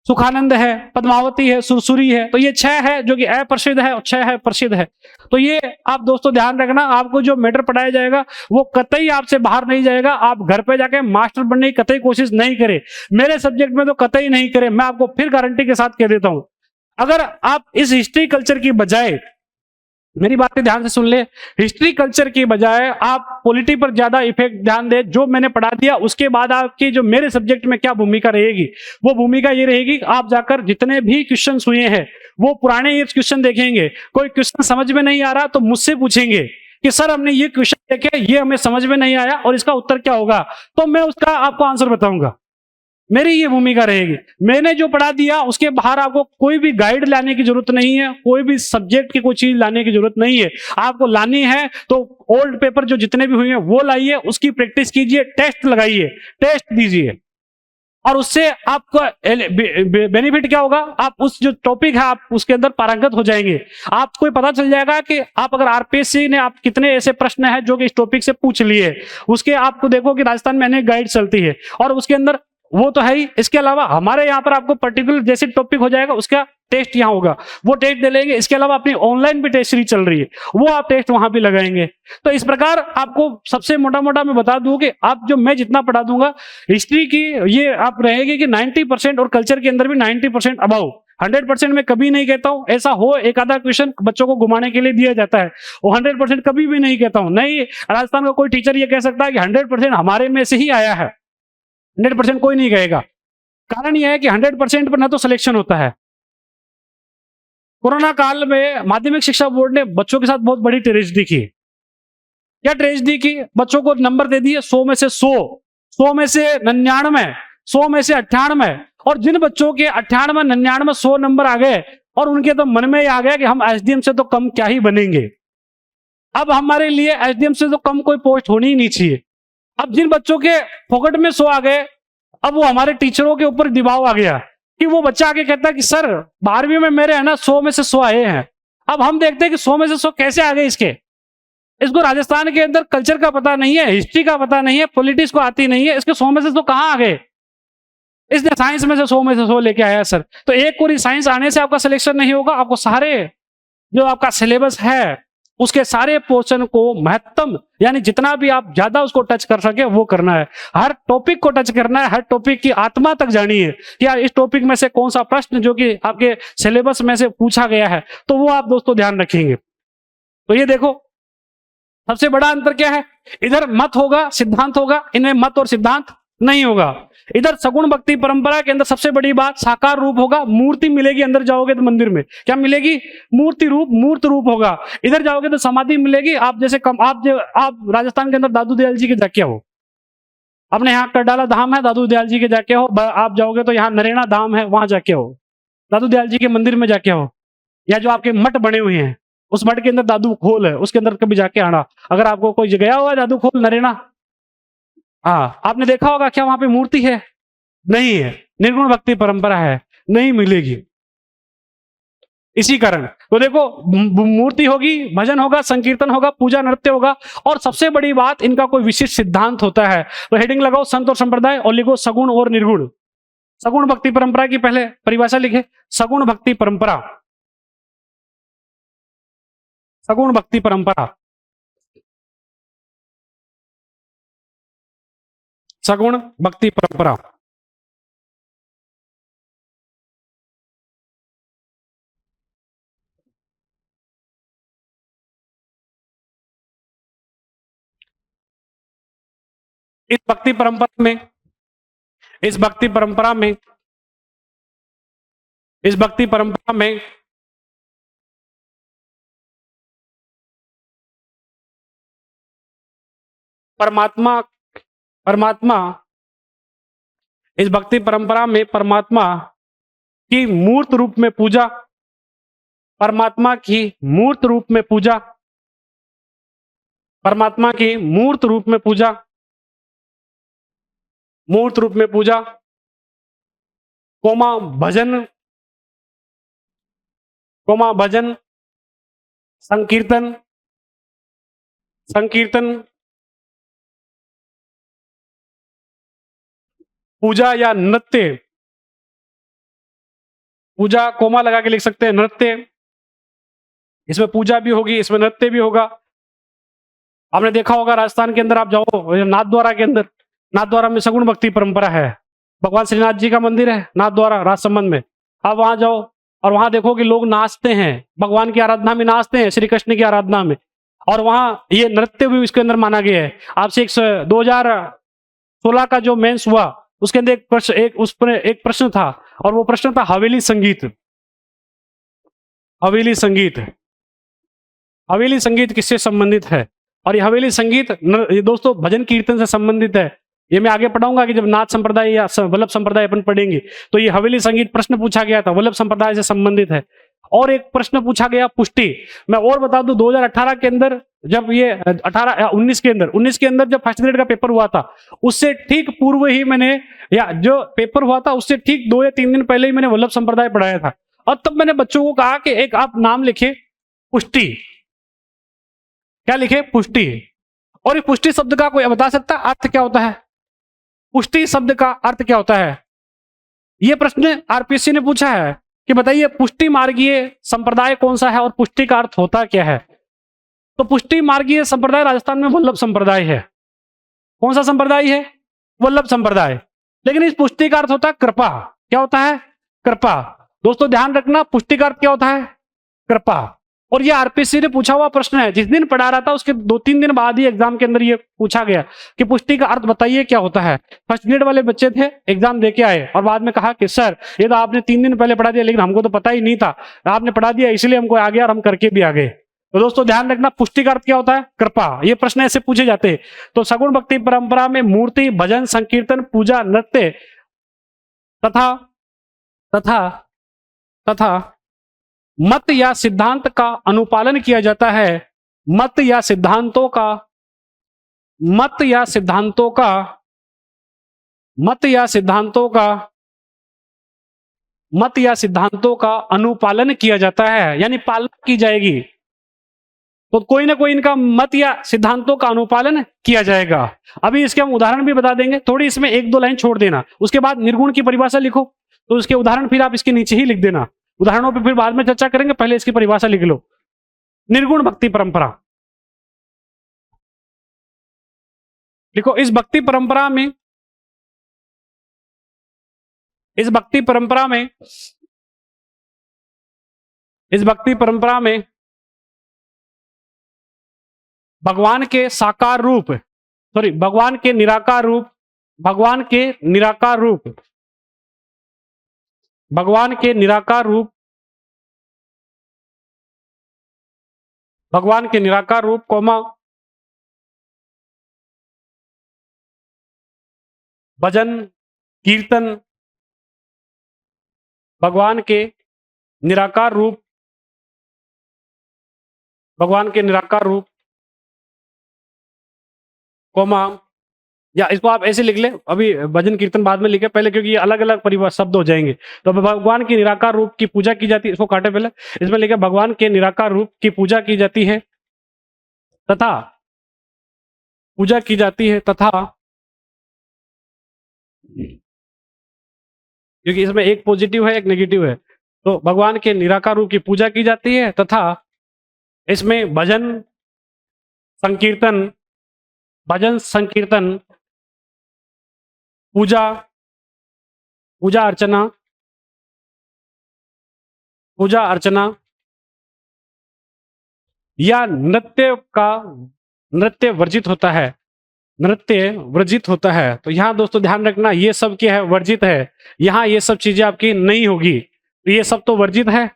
सुखानंद है, पद्मावती है, सुरसुरी है। तो ये 6 है जो कि अप्रसिद्ध है और 6 है प्रसिद्ध है। तो ये आप दोस्तों ध्यान रखना, आपको जो मैटर पढ़ाया जाएगा वो कतई आपसे बाहर नहीं जाएगा। आप घर पे जाके मास्टर बनने की कतई कोशिश नहीं करें, मेरे सब्जेक्ट में तो कतई नहीं करें। मैं आपको फिर गारंटी के साथ कह देता हूं, अगर आप इस हिस्ट्री कल्चर की बजाय, मेरी बातें ध्यान से सुन ले, हिस्ट्री कल्चर की बजाय आप पॉलिटी पर ज्यादा इफेक्ट ध्यान दे, जो मैंने पढ़ा दिया उसके बाद आपकी जो मेरे सब्जेक्ट में क्या भूमिका रहेगी, वो भूमिका ये रहेगी कि आप जाकर जितने भी क्वेश्चन हुए हैं वो पुराने ये क्वेश्चन देखेंगे। कोई क्वेश्चन समझ में नहीं आ रहा तो मुझसे पूछेंगे कि सर हमने ये क्वेश्चन देखे, ये हमें समझ में नहीं आया और इसका उत्तर क्या होगा, तो मैं उसका आपको आंसर बताऊंगा। मेरी ये भूमिका रहेगी। मैंने जो पढ़ा दिया उसके बाहर आपको कोई भी गाइड लाने की जरूरत नहीं है, कोई भी सब्जेक्ट की कोई चीज लाने की जरूरत नहीं है। आपको लानी है तो ओल्ड पेपर जो जितने भी हुए हैं वो लाइए, उसकी प्रैक्टिस कीजिए, टेस्ट लगाइए, टेस्ट दीजिए, और उससे आपको बेनिफिट क्या होगा, आप उस जो टॉपिक है आप उसके अंदर पारंगत हो जाएंगे। आपको पता चल जाएगा कि आप अगर आरपीएससी ने आप कितने ऐसे प्रश्न हैं जो कि इस टॉपिक से पूछ लिए, उसके आपको देखो कि राजस्थान में अनेक गाइड चलती है और उसके अंदर वो तो है ही। इसके अलावा हमारे यहाँ पर आपको पर्टिकुलर जैसे टॉपिक हो जाएगा उसका टेस्ट यहाँ होगा, वो टेस्ट दे लेंगे। इसके अलावा अपनी ऑनलाइन भी टेस्ट सीरीज चल रही है, वो आप टेस्ट वहां भी लगाएंगे। तो इस प्रकार आपको सबसे मोटा मोटा मैं बता दूं कि आप जो मैं जितना पढ़ा दूंगा हिस्ट्री की, ये आप रहेगी कि 90% और कल्चर के अंदर भी 90% अबाउ। 100% मैं कभी नहीं कहता हूं, ऐसा हो एक आधा क्वेश्चन बच्चों को घुमाने के लिए दिया जाता है, वो 100% कभी भी नहीं कहता हूं। नहीं, राजस्थान का कोई टीचर ये कह सकता है कि 100% हमारे में से ही आया है, 100% कोई नहीं कहेगा। कारण यह है कि 100% पर ना तो सिलेक्शन होता है। कोरोना काल में माध्यमिक शिक्षा बोर्ड ने बच्चों के साथ बहुत बड़ी ट्रेजेडी की। क्या ट्रेजेडी की? बच्चों को नंबर दे दिए 100 में से 100, 100 में से 99, 100 में से 98, और जिन बच्चों के 98, 99, 100 नंबर आ गए और उनके तो मन में ही आ गया कि हम एसडीएम से तो कम क्या ही बनेंगे। अब हमारे लिए एसडीएम से तो कम कोई पोस्ट होनी ही नहीं चाहिए। अब जिन बच्चों के पॉकेट में 100 आ गए, अब वो हमारे टीचरों के ऊपर दबाव आ गया कि वो बच्चा आके कहता है कि सर 12वीं में मेरे है ना 100 में से 100 आए हैं। अब हम देखते हैं कि 100 में से 100 कैसे आ गए इसके। इसको राजस्थान के अंदर कल्चर का पता नहीं है, हिस्ट्री का पता नहीं है, पॉलिटिक्स को आती नहीं है, इसके 100 में से 100 कहाँ आ गए? इसने साइंस में से 100 में से 100 लेके आया सर। तो एक पूरी साइंस आने से आपका सिलेक्शन नहीं होगा, आपको सारे जो आपका सिलेबस है उसके सारे पोर्शन को महत्तम यानी जितना भी आप ज्यादा उसको टच कर सके वो करना है। हर टॉपिक को टच करना है, हर टॉपिक की आत्मा तक जानी है कि यार इस टॉपिक में से कौन सा प्रश्न जो कि आपके सिलेबस में से पूछा गया है, तो वो आप दोस्तों ध्यान रखेंगे। तो ये देखो सबसे बड़ा अंतर क्या है, इधर मत होगा सिद्धांत होगा, इनमें मत और सिद्धांत नहीं होगा। इधर सगुण भक्ति परंपरा के अंदर सबसे बड़ी बात साकार रूप होगा, मूर्ति मिलेगी, अंदर जाओगे तो मंदिर में क्या मिलेगी? मूर्ति रूप, मूर्त रूप होगा। इधर जाओगे तो समाधि मिलेगी। आप जैसे आप राजस्थान के अंदर दादू दयाल जी के जाके हो, अपने यहाँ करडाला धाम है, दादू दयाल जी के जाके हो। आप जाओगे तो यहाँ नरेना धाम है, वहां जाके हो, दादू दयाल जी के मंदिर में जाके हो। या जो आपके मठ बने हुए हैं उस मठ के अंदर दादू खोल है, उसके अंदर कभी जाके आना। अगर आपको कोई गया हुआ है दादू खोल नरेना, हाँ आपने देखा होगा क्या वहां पे मूर्ति है? नहीं है। निर्गुण भक्ति परंपरा है, नहीं मिलेगी। इसी कारण तो देखो मूर्ति होगी, भजन होगा, संकीर्तन होगा, पूजा नृत्य होगा, और सबसे बड़ी बात इनका कोई विशिष्ट सिद्धांत होता है। तो हेडिंग लगाओ संत और संप्रदाय और लिखो सगुण और निर्गुण। सगुण भक्ति परंपरा की पहले परिभाषा लिखे, सगुण भक्ति परंपरा, सगुण भक्ति परंपरा, सगुण भक्ति परंपरा। इस भक्ति परंपरा में, इस भक्ति परंपरा में, इस भक्ति परंपरा में परमात्मा, परमात्मा, इस भक्ति परंपरा में परमात्मा की मूर्त रूप में पूजा, परमात्मा की मूर्त रूप में पूजा, परमात्मा की मूर्त रूप में पूजा, मूर्त रूप में पूजा, कोमा भजन, कोमा भजन, संकीर्तन, संकीर्तन, पूजा या नृत्य, पूजा कोमा लगा के लिख सकते हैं, नृत्य, इसमें पूजा भी होगी, इसमें नृत्य भी होगा। आपने देखा होगा राजस्थान के अंदर आप जाओ नाथद्वारा के अंदर, नाथद्वारा में सगुण भक्ति परंपरा है, भगवान श्रीनाथ जी का मंदिर है नाथद्वारा राजसमंद में। आप वहां जाओ और वहां देखो कि लोग नाचते हैं, भगवान की आराधना में नाचते हैं, श्री कृष्ण की आराधना में, और वहां ये नृत्य भी इसके अंदर माना गया है। आपसे 2016 का जो मेंस हुआ उसके अंदर एक प्रश्न, एक प्रश्न था, और वो प्रश्न था हवेली संगीत। हवेली संगीत, हवेली संगीत किससे संबंधित है? और ये हवेली संगीत ये दोस्तों भजन कीर्तन से संबंधित है। ये मैं आगे पढ़ाऊंगा कि जब नाथ संप्रदाय या वल्लभ संप्रदाय अपन पढ़ेंगे तो ये हवेली संगीत प्रश्न पूछा गया था, वल्लभ संप्रदाय से संबंधित है। और एक प्रश्न पूछा गया पुष्टि। मैं और बता दूं 2018 के अंदर जब ये 19 के अंदर जब फर्स्ट ग्रेड का पेपर हुआ था उससे ठीक पूर्व ही मैंने, या जो पेपर हुआ था उससे ठीक 2 या 3 दिन पहले ही मैंने वल्लभ संप्रदाय पढ़ाया था। और तब मैंने बच्चों को कहा कि एक आप नाम लिखे पुष्टि। क्या लिखे? पुष्टि। और ये पुष्टि शब्द का कोई बता सकता अर्थ क्या होता है? पुष्टि शब्द का अर्थ क्या होता है? यह प्रश्न आरपीएससी ने पूछा है कि बताइए पुष्टि मार्गीय संप्रदाय कौन सा है और पुष्टि का अर्थ होता क्या है? तो पुष्टि मार्गीय संप्रदाय राजस्थान में वल्लभ संप्रदाय है। कौन सा संप्रदाय है? वल्लभ संप्रदाय। लेकिन इस पुष्टि का अर्थ होता है कृपा। क्या होता है? कृपा। दोस्तों ध्यान रखना, पुष्टि का अर्थ क्या होता है? कृपा। और ये आरपीएससी ने पूछा हुआ प्रश्न है, जिस दिन पढ़ा रहा था उसके 2-3 दिन बाद ही एग्जाम के अंदर ये पूछा गया कि पुष्टि का अर्थ बताइए क्या होता है। फर्स्ट ग्रेड वाले बच्चे थे, एग्जाम देके आए और बाद में कहा कि सर ये तो आपने 3 दिन पहले पढ़ा दिया लेकिन हमको तो पता ही नहीं था, आपने पढ़ा दिया इसलिए हमको आ गया और हम करके भी आ गए। तो दोस्तों ध्यान रखना, पुष्टि का अर्थ क्या होता है? कृपा। ये प्रश्न ऐसे पूछे जाते हैं। तो सगुण भक्ति परंपरा में मूर्ति, भजन, संकीर्तन, पूजा, नृत्य तथा तथा तथा मत या सिद्धांत का अनुपालन किया जाता है। मत या सिद्धांतों का, मत या सिद्धांतों का, मत या सिद्धांतों का मत या सिद्धांतों का अनुपालन किया जाता है, यानी पालना की जाएगी, तो कोई ना कोई इनका मत या सिद्धांतों का अनुपालन किया जाएगा। अभी इसके हम उदाहरण भी बता देंगे, थोड़ी इसमें एक दो लाइन छोड़ देना, उसके बाद निर्गुण की परिभाषा लिखो, तो उसके उदाहरण फिर आप इसके नीचे ही लिख देना, उदाहरणों पे फिर बाद में चर्चा करेंगे, पहले इसकी परिभाषा लिख लो। निर्गुण भक्ति परंपरा लिखो। इस भक्ति परंपरा में इस भक्ति परंपरा में भगवान के साकार रूप, सॉरी भगवान के निराकार रूप, भगवान के निराकार रूप, भगवान के निराकार रूप, भगवान के निराकार रूप कोमा भजन कीर्तन, भगवान के निराकार रूप, भगवान के निराकार रूप कोमा, या इसको आप ऐसे लिख ले, अभी भजन कीर्तन बाद में लिखे पहले, क्योंकि ये अलग अलग परिभाषा शब्द हो जाएंगे। तो भगवान की निराकार रूप की पूजा की जाती है, इसको काटे पहले, इसमें लिखे भगवान के निराकार रूप की पूजा की जाती है तथा क्योंकि इसमें एक पॉजिटिव है एक नेगेटिव है, तो भगवान के निराकार रूप की पूजा की जाती है तथा इसमें भजन संकीर्तन पूजा अर्चना या नृत्य वर्जित होता है। तो यहाँ दोस्तों ध्यान रखना, ये सब क्या है, वर्जित है, यहाँ ये सब चीजें आपकी नहीं होगी, तो ये सब तो वर्जित है।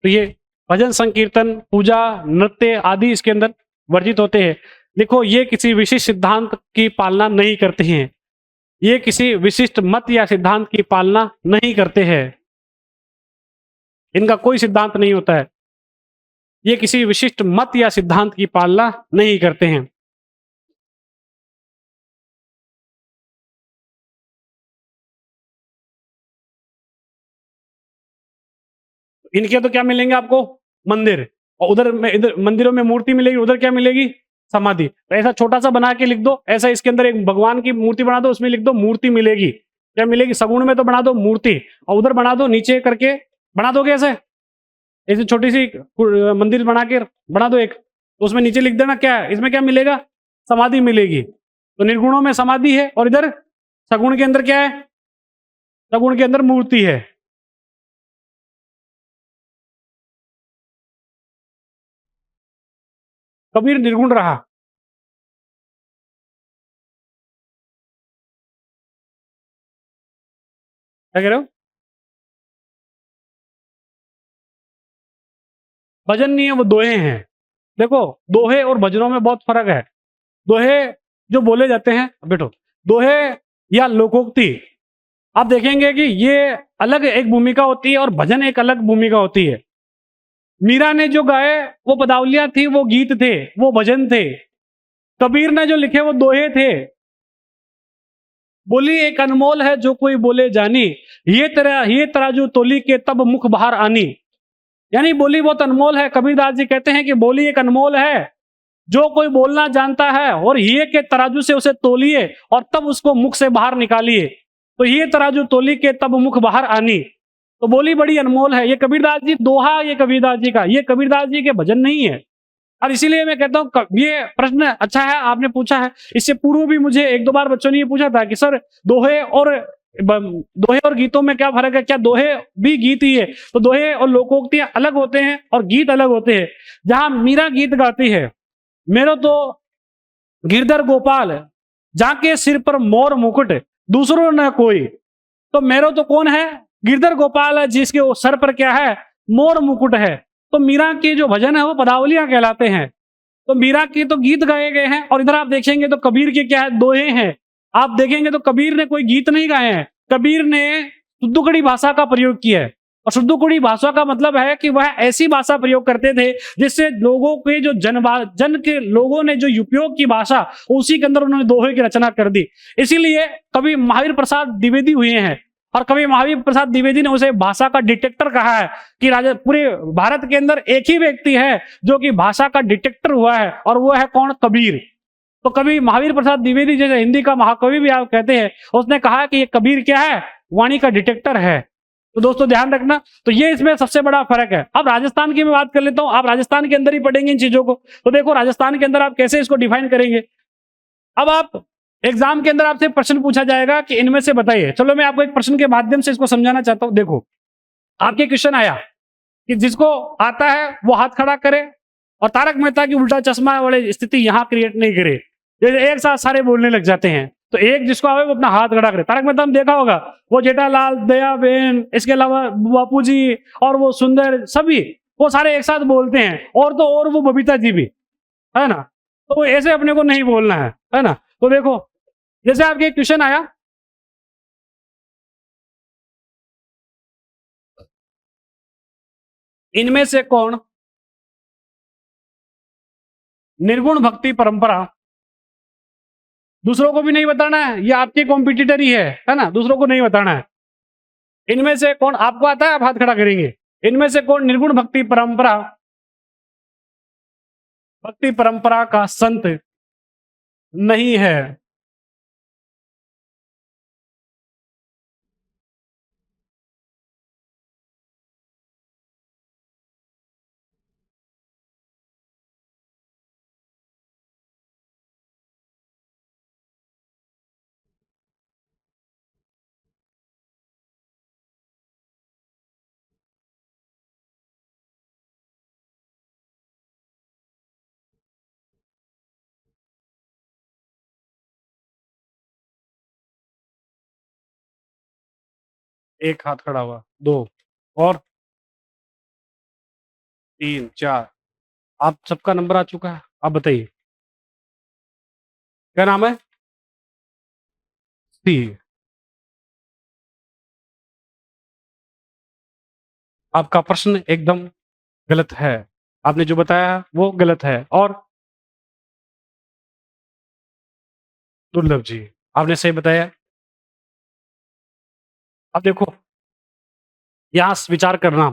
तो ये भजन संकीर्तन पूजा नृत्य आदि इसके अंदर वर्जित होते हैं। देखो ये किसी विशिष्ट सिद्धांत की पालना नहीं करते हैं, ये किसी विशिष्ट मत या सिद्धांत की पालना नहीं करते हैं, इनका कोई सिद्धांत नहीं होता है, ये किसी विशिष्ट मत या सिद्धांत की पालना नहीं करते हैं। इनके तो क्या मिलेंगे आपको, मंदिर, और उधर मंदिरों में मूर्ति मिलेगी, उधर क्या मिलेगी, समाधि। तो ऐसा छोटा सा बना के लिख दो, ऐसा इसके अंदर एक भगवान की मूर्ति बना दो, उसमें लिख दो मूर्ति मिलेगी। क्या मिलेगी, सगुण में तो बना दो मूर्ति, और उधर बना दो नीचे करके बना दोगे ऐसे छोटी सी मंदिर बना के बना दो एक, तो उसमें नीचे लिख देना क्या है, इसमें क्या मिलेगा, समाधि मिलेगी। तो निर्गुणों में समाधि है, और इधर सगुण के अंदर क्या है, सगुण के अंदर मूर्ति है। कबीर निर्गुण रहा, क्या कह रहे हो, भजन नहीं है, वो दोहे हैं। देखो दोहे और भजनों में बहुत फर्क है। दोहे जो बोले जाते हैं, बैठो, दोहे या लोकोक्ति आप देखेंगे कि ये अलग एक भूमिका होती है और भजन एक अलग भूमिका होती है। मीरा ने जो गाए वो पदावलियां थी, वो गीत थे, वो भजन थे। कबीर ने जो लिखे वो दोहे थे। बोली एक अनमोल है जो कोई बोले जानी, ये तराजू तोली के तब मुख बाहर आनी। यानी बोली बहुत अनमोल है। कबीरदास जी कहते हैं कि बोली एक अनमोल है, जो कोई बोलना जानता है, और ये के तराजू से उसे तोलिए और तब उसको मुख से बाहर निकालिए। तो ये तराजू तोली के तब मुख बाहर आनी, तो बोली बड़ी अनमोल है। ये कबीरदास जी दोहा, ये कबीरदास जी का, ये कबीरदास जी के भजन नहीं है। और इसीलिए मैं कहता हूँ ये प्रश्न अच्छा है आपने पूछा है। इससे पूर्व भी मुझे एक दो बार बच्चों ने ये पूछा था कि सर दोहे और गीतों में क्या फर्क है, क्या दोहे भी गीत ही है? तो दोहे और लोकोक्तियां अलग होते हैं और गीत अलग होते हैं। जहां मीरा गीत गाती है, मेरो तो गिरधर गोपाल जाके सिर पर मोर मुकुट दूसरों न कोई, तो मेरो तो कौन है, गिरधर गोपाल है, जिसके सर पर क्या है, मोर मुकुट है। तो मीरा के जो भजन है वो पदावलियां कहलाते हैं। तो मीरा के तो गीत गाए गए हैं, और इधर आप देखेंगे तो कबीर के क्या है, दोहे हैं। आप देखेंगे तो कबीर ने कोई गीत नहीं गाए हैं, कबीर ने शुद्धकुड़ी भाषा का प्रयोग किया है। और शुद्धकुड़ी भाषा का मतलब है कि वह ऐसी भाषा प्रयोग करते थे जिससे लोगों के जो जन के लोगों ने जो उपयोग की भाषा, उसी के अंदर उन्होंने दोहे की रचना कर दी। इसीलिए कवि महावीर प्रसाद द्विवेदी हुए हैं, और कवि महावीर प्रसाद द्विवेदी ने उसे भाषा का डिटेक्टर कहा है कि राजा पूरे भारत के अंदर एक ही व्यक्ति है जो कि भाषा का डिटेक्टर हुआ है, और वो है कौन? कबीर। तो कवि महावीर प्रसाद द्विवेदी, जैसे हिंदी का महाकवि भी आप कहते हैं, उसने कहा कि ये कबीर क्या है? वाणी का डिटेक्टर है। तो दोस्तों ध्यान रखना, तो ये इसमें सबसे बड़ा फर्क है। अब राजस्थान की मैं बात कर लेता हूं, आप राजस्थान के अंदर ही पढ़ेंगे इन चीजों को। तो देखो राजस्थान के अंदर आप कैसे इसको डिफाइन करेंगे। अब आप एग्जाम के अंदर आपसे प्रश्न पूछा जाएगा कि इनमें से बताइए। चलो मैं आपको एक प्रश्न के माध्यम से इसको समझाना चाहता हूं। देखो आपके क्वेश्चन आया कि जिसको आता है वो हाथ खड़ा करे और तारक मेहता की उल्टा चश्मा वाली स्थिति यहां क्रिएट नहीं करे, जैसे एक साथ सारे बोलने लग जाते हैं। तो एक जिसको आवे वो अपना हाथ खड़ा करे। तारक मेहता में देखा होगा, वो जेठालाल, दया बहन, इसके अलावा बापूजी और वो सुंदर, सभी वो सारे एक साथ बोलते हैं, और तो और वो बबीता जी भी, है ना। तो ऐसे अपने को नहीं बोलना है ना। तो देखो जैसे आपके क्वेश्चन आया, इनमें से कौन निर्गुण भक्ति परंपरा, दूसरों को भी नहीं बताना है, ये आपके कॉम्पिटिटर ही है ना, दूसरों को नहीं बताना है। इनमें से कौन, आपको आता है आप हाथ खड़ा करेंगे, इनमें से कौन निर्गुण भक्ति परंपरा का संत नहीं है? एक हाथ खड़ा हुआ, दो और तीन, चार, आप सबका नंबर आ चुका है। आप बताइए क्या नाम है? सी। आपका प्रश्न एकदम गलत है, आपने जो बताया वो गलत है। और दुर्लभ जी, आपने सही बताया। अब देखो यहां विचार करना,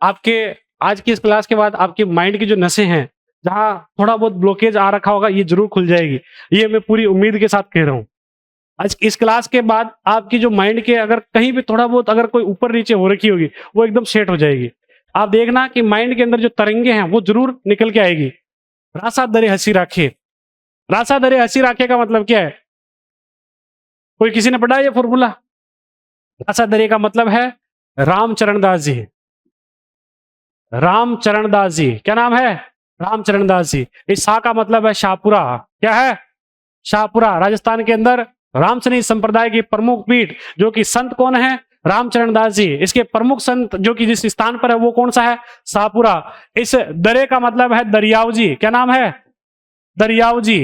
आपके आज की इस क्लास के बाद आपके माइंड की जो नसें हैं, जहां थोड़ा बहुत ब्लॉकेज आ रखा होगा, ये जरूर खुल जाएगी। ये मैं पूरी उम्मीद के साथ कह रहा हूं। आज इस क्लास के बाद आपकी जो माइंड के अगर कहीं भी थोड़ा बहुत अगर कोई ऊपर नीचे हो रखी होगी, वो एकदम सेट हो जाएगी। आप देखना कि माइंड के अंदर जो तरंगे हैं वो जरूर निकल के आएगी। रासा दरे हंसी राखे, रासा दरे हंसी राखे का मतलब क्या है? कोई किसी ने पढ़ा ये फॉर्मूला? रासा दरे का मतलब है रामचरण दास जी। रामचरण दास जी, क्या नाम है? रामचरण दास जी। इस शाह का मतलब है शाहपुरा। क्या है? शाहपुरा। राजस्थान के अंदर रामसनी संप्रदाय की प्रमुख पीठ, जो कि संत कौन है? रामचरण दास जी। इसके प्रमुख संत जो कि जिस स्थान पर है वो कौन सा है? शाहपुरा। इस दरे का मतलब है दरियाव जी। क्या नाम है? दरियाव जी।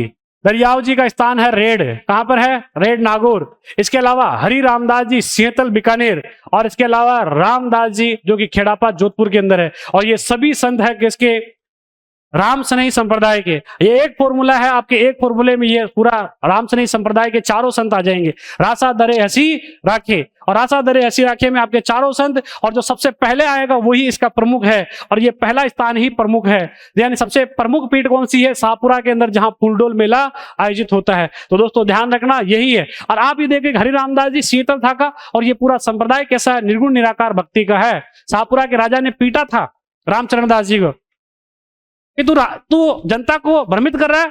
दरियाव जी का स्थान है रेड। कहां पर है? रेड नागौर। इसके अलावा हरि रामदास जी सिंहतल बीकानेर, और इसके अलावा रामदास जी जो कि खेड़ापा जोधपुर के अंदर है। और ये सभी संत है किसके? राम सनई संप्रदाय के। ये एक फॉर्मूला है आपके, एक फॉर्मूले में ये पूरा राम सनई संप्रदाय के चारों संत आ जाएंगे। रासा दरे हसी राखे, और रासा दरे हसी राखे में आपके चारों संत, और जो सबसे पहले आएगा वही इसका प्रमुख है, और ये पहला स्थान ही प्रमुख है। यानी सबसे प्रमुख पीठ कौन सी है? शाहपुरा के अंदर, जहां फूलडोल मेला आयोजित होता है। तो दोस्तों ध्यान रखना यही है। और आप ये देखिए हरि रामदास जी शीतल था का, और ये पूरा संप्रदाय कैसा है? निर्गुण निराकार भक्ति का है। शाहपुरा के राजा ने पीटा था रामचरण दास जी को कि तू जनता को भ्रमित कर रहा है,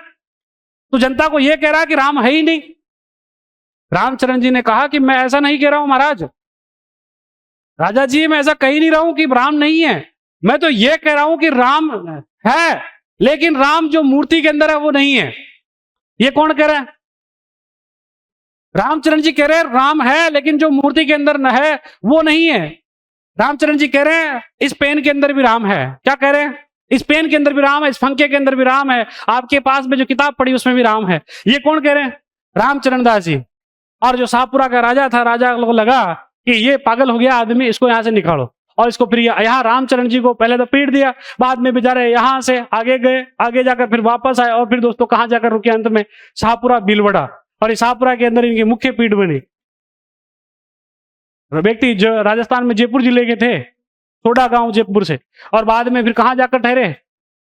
तू जनता को यह कह रहा है कि राम है ही नहीं। रामचरण जी ने कहा कि मैं ऐसा नहीं कह रहा हूं महाराज, राजा जी मैं ऐसा कह ही नहीं रहा हूं कि राम नहीं है, मैं तो यह कह रहा हूं कि राम है, लेकिन राम जो मूर्ति के अंदर है वो नहीं है। ये कौन कह रहा है? रामचरण जी कह रहे हैं राम है, लेकिन जो मूर्ति के अंदर न है वो नहीं है। रामचरण जी कह रहे हैं इस पेन के अंदर भी राम है। क्या कह रहे हैं? इस पेन के अंदर भी राम है, इस फंके के अंदर भी राम है, आपके पास में जो किताब पड़ी उसमें भी राम है। ये कौन कह रहे हैं? रामचरण दास जी। और जो शाहपुरा का राजा था, राजा को लगा कि ये पागल हो गया आदमी, इसको यहां से निकालो, और इसको फिर यहाँ रामचरण जी को पहले तो पीट दिया, बाद में बेचारे यहाँ से आगे गए, आगे जाकर फिर वापस आए और फिर दोस्तों कहाँ जाकर रुके अंत में, शाहपुरा भीलवाड़ा, और इस शाहपुरा के अंदर इनकी मुख्य पीठ बनी। व्यक्ति जो राजस्थान में जयपुर जिले के थे, छोटा गांव जयपुर से, और बाद में फिर कहाँ जाकर ठहरे,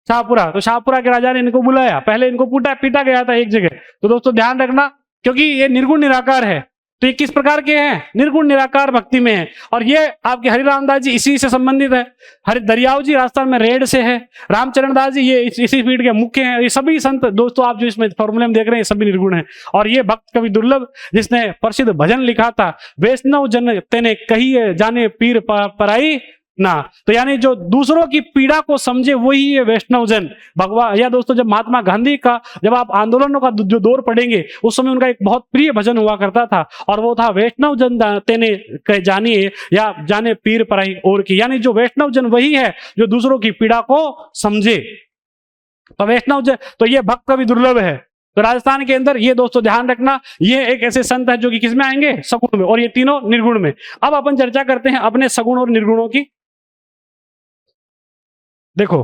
शाहपुरा। तो शाहपुरा के राजा ने इनको बुलाया, पहले इनको पीटा गया था एक जगह। तो दोस्तों ध्यान रखना, क्योंकि ये निर्गुण निराकार है, तो ये किस प्रकार के हैं, निर्गुण निराकार भक्ति में है। और ये आपके हरिराम दास जी इसी से संबंधित है। हरि दरियाव जी राजस्थान में रेड से है, रामचरण दास जी ये इसी पीठ के मुख्य हैं। ये सभी संत दोस्तों आप जो इसमें फॉर्मूले में देख रहे हैं सभी निर्गुण हैं। और ये भक्त कवि दुर्लभ जिसने प्रसिद्ध भजन लिखा था, वैष्णव जन तेने कही जाने पीर पराई ना, तो यानी जो दूसरों की पीड़ा को समझे वही है वैष्णव जन। भगवान या दोस्तों जब महात्मा गांधी का जब आप आंदोलनों का जो दौर पढ़ेंगे उस समय उनका एक बहुत प्रिय भजन हुआ करता था, और वो था वैष्णव जन तेने कह जानिए या जाने पीर पराई और की, यानी जो वैष्णव जन वही है जो दूसरों की पीड़ा को समझे। तो वैष्णव जन, तो ये भक्त कवि दुर्लभ है। तो राजस्थान के अंदर ये दोस्तों ध्यान रखना, ये एक ऐसे संत है जो कि किसमें आएंगे, सगुण में, और ये तीनों निर्गुण में। अब अपन चर्चा करते हैं अपने सगुण और निर्गुणों की। देखो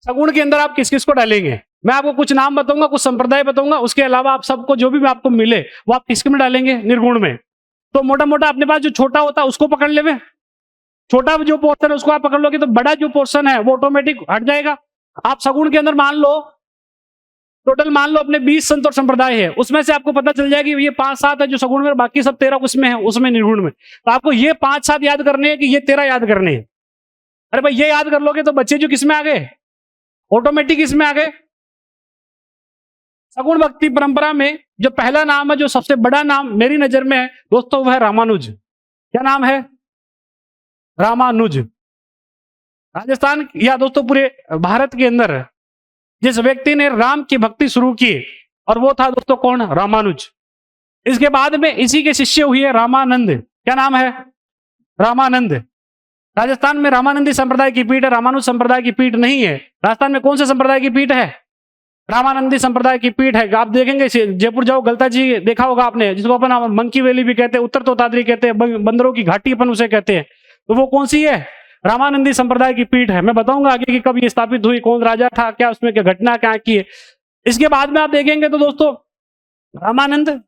सगुण के अंदर आप किस किस को डालेंगे, मैं आपको कुछ नाम बताऊंगा, कुछ संप्रदाय बताऊंगा, उसके अलावा आप सबको जो भी आपको मिले वो आप किसके में डालेंगे, निर्गुण में। तो मोटा मोटा अपने पास जो छोटा होता है उसको पकड़ ले, छोटा जो पोर्शन है उसको आप पकड़ लोगे तो बड़ा जो पोर्शन है वो ऑटोमेटिक हट जाएगा। आप सगुण के अंदर मान लो टोटल मान लो अपने 20 संत और संप्रदाय है, उसमें से आपको पता चल जाएगा कि ये 5-7 है जो सगुण में, बाकी सब 13 उसमें है, उसमें निर्गुण में। तो आपको ये 5-7 याद करने हैं कि ये 13 याद करने हैं। अरे भाई ये याद कर लोगे तो बच्चे जो किसमें आ गए, ऑटोमेटिक इसमें आ गए। सगुण भक्ति परंपरा में जो पहला नाम है, जो सबसे बड़ा नाम मेरी नजर में है दोस्तों, वह है रामानुज। क्या नाम है, रामानुज। राजस्थान या दोस्तों पूरे भारत के अंदर जिस व्यक्ति ने राम की भक्ति शुरू की और वो था दोस्तों कौन, रामानुज। इसके बाद में इसी के शिष्य हुए रामानंद। क्या नाम है, रामानंद। राजस्थान में रामानंदी संप्रदाय की पीठ है, रामानुज संप्रदाय की पीठ नहीं है। राजस्थान में कौन से संप्रदाय की पीठ है, रामानंदी संप्रदाय की पीठ है। आप देखेंगे जयपुर जाओ, गलता जी देखा होगा आपने, जिसको अपन मंकी वैली भी कहते हैं, उत्तर तोताद्री कहते हैं, बंदरों की घाटी अपन उसे कहते हैं, तो वो कौन सी है, रामानंदी संप्रदाय की पीठ है। मैं बताऊंगा आगे कि कब ये स्थापित हुई, कौन राजा था, क्या उसमें क्या घटना क्या की है। इसके बाद में आप देखेंगे तो दोस्तों रामानंद,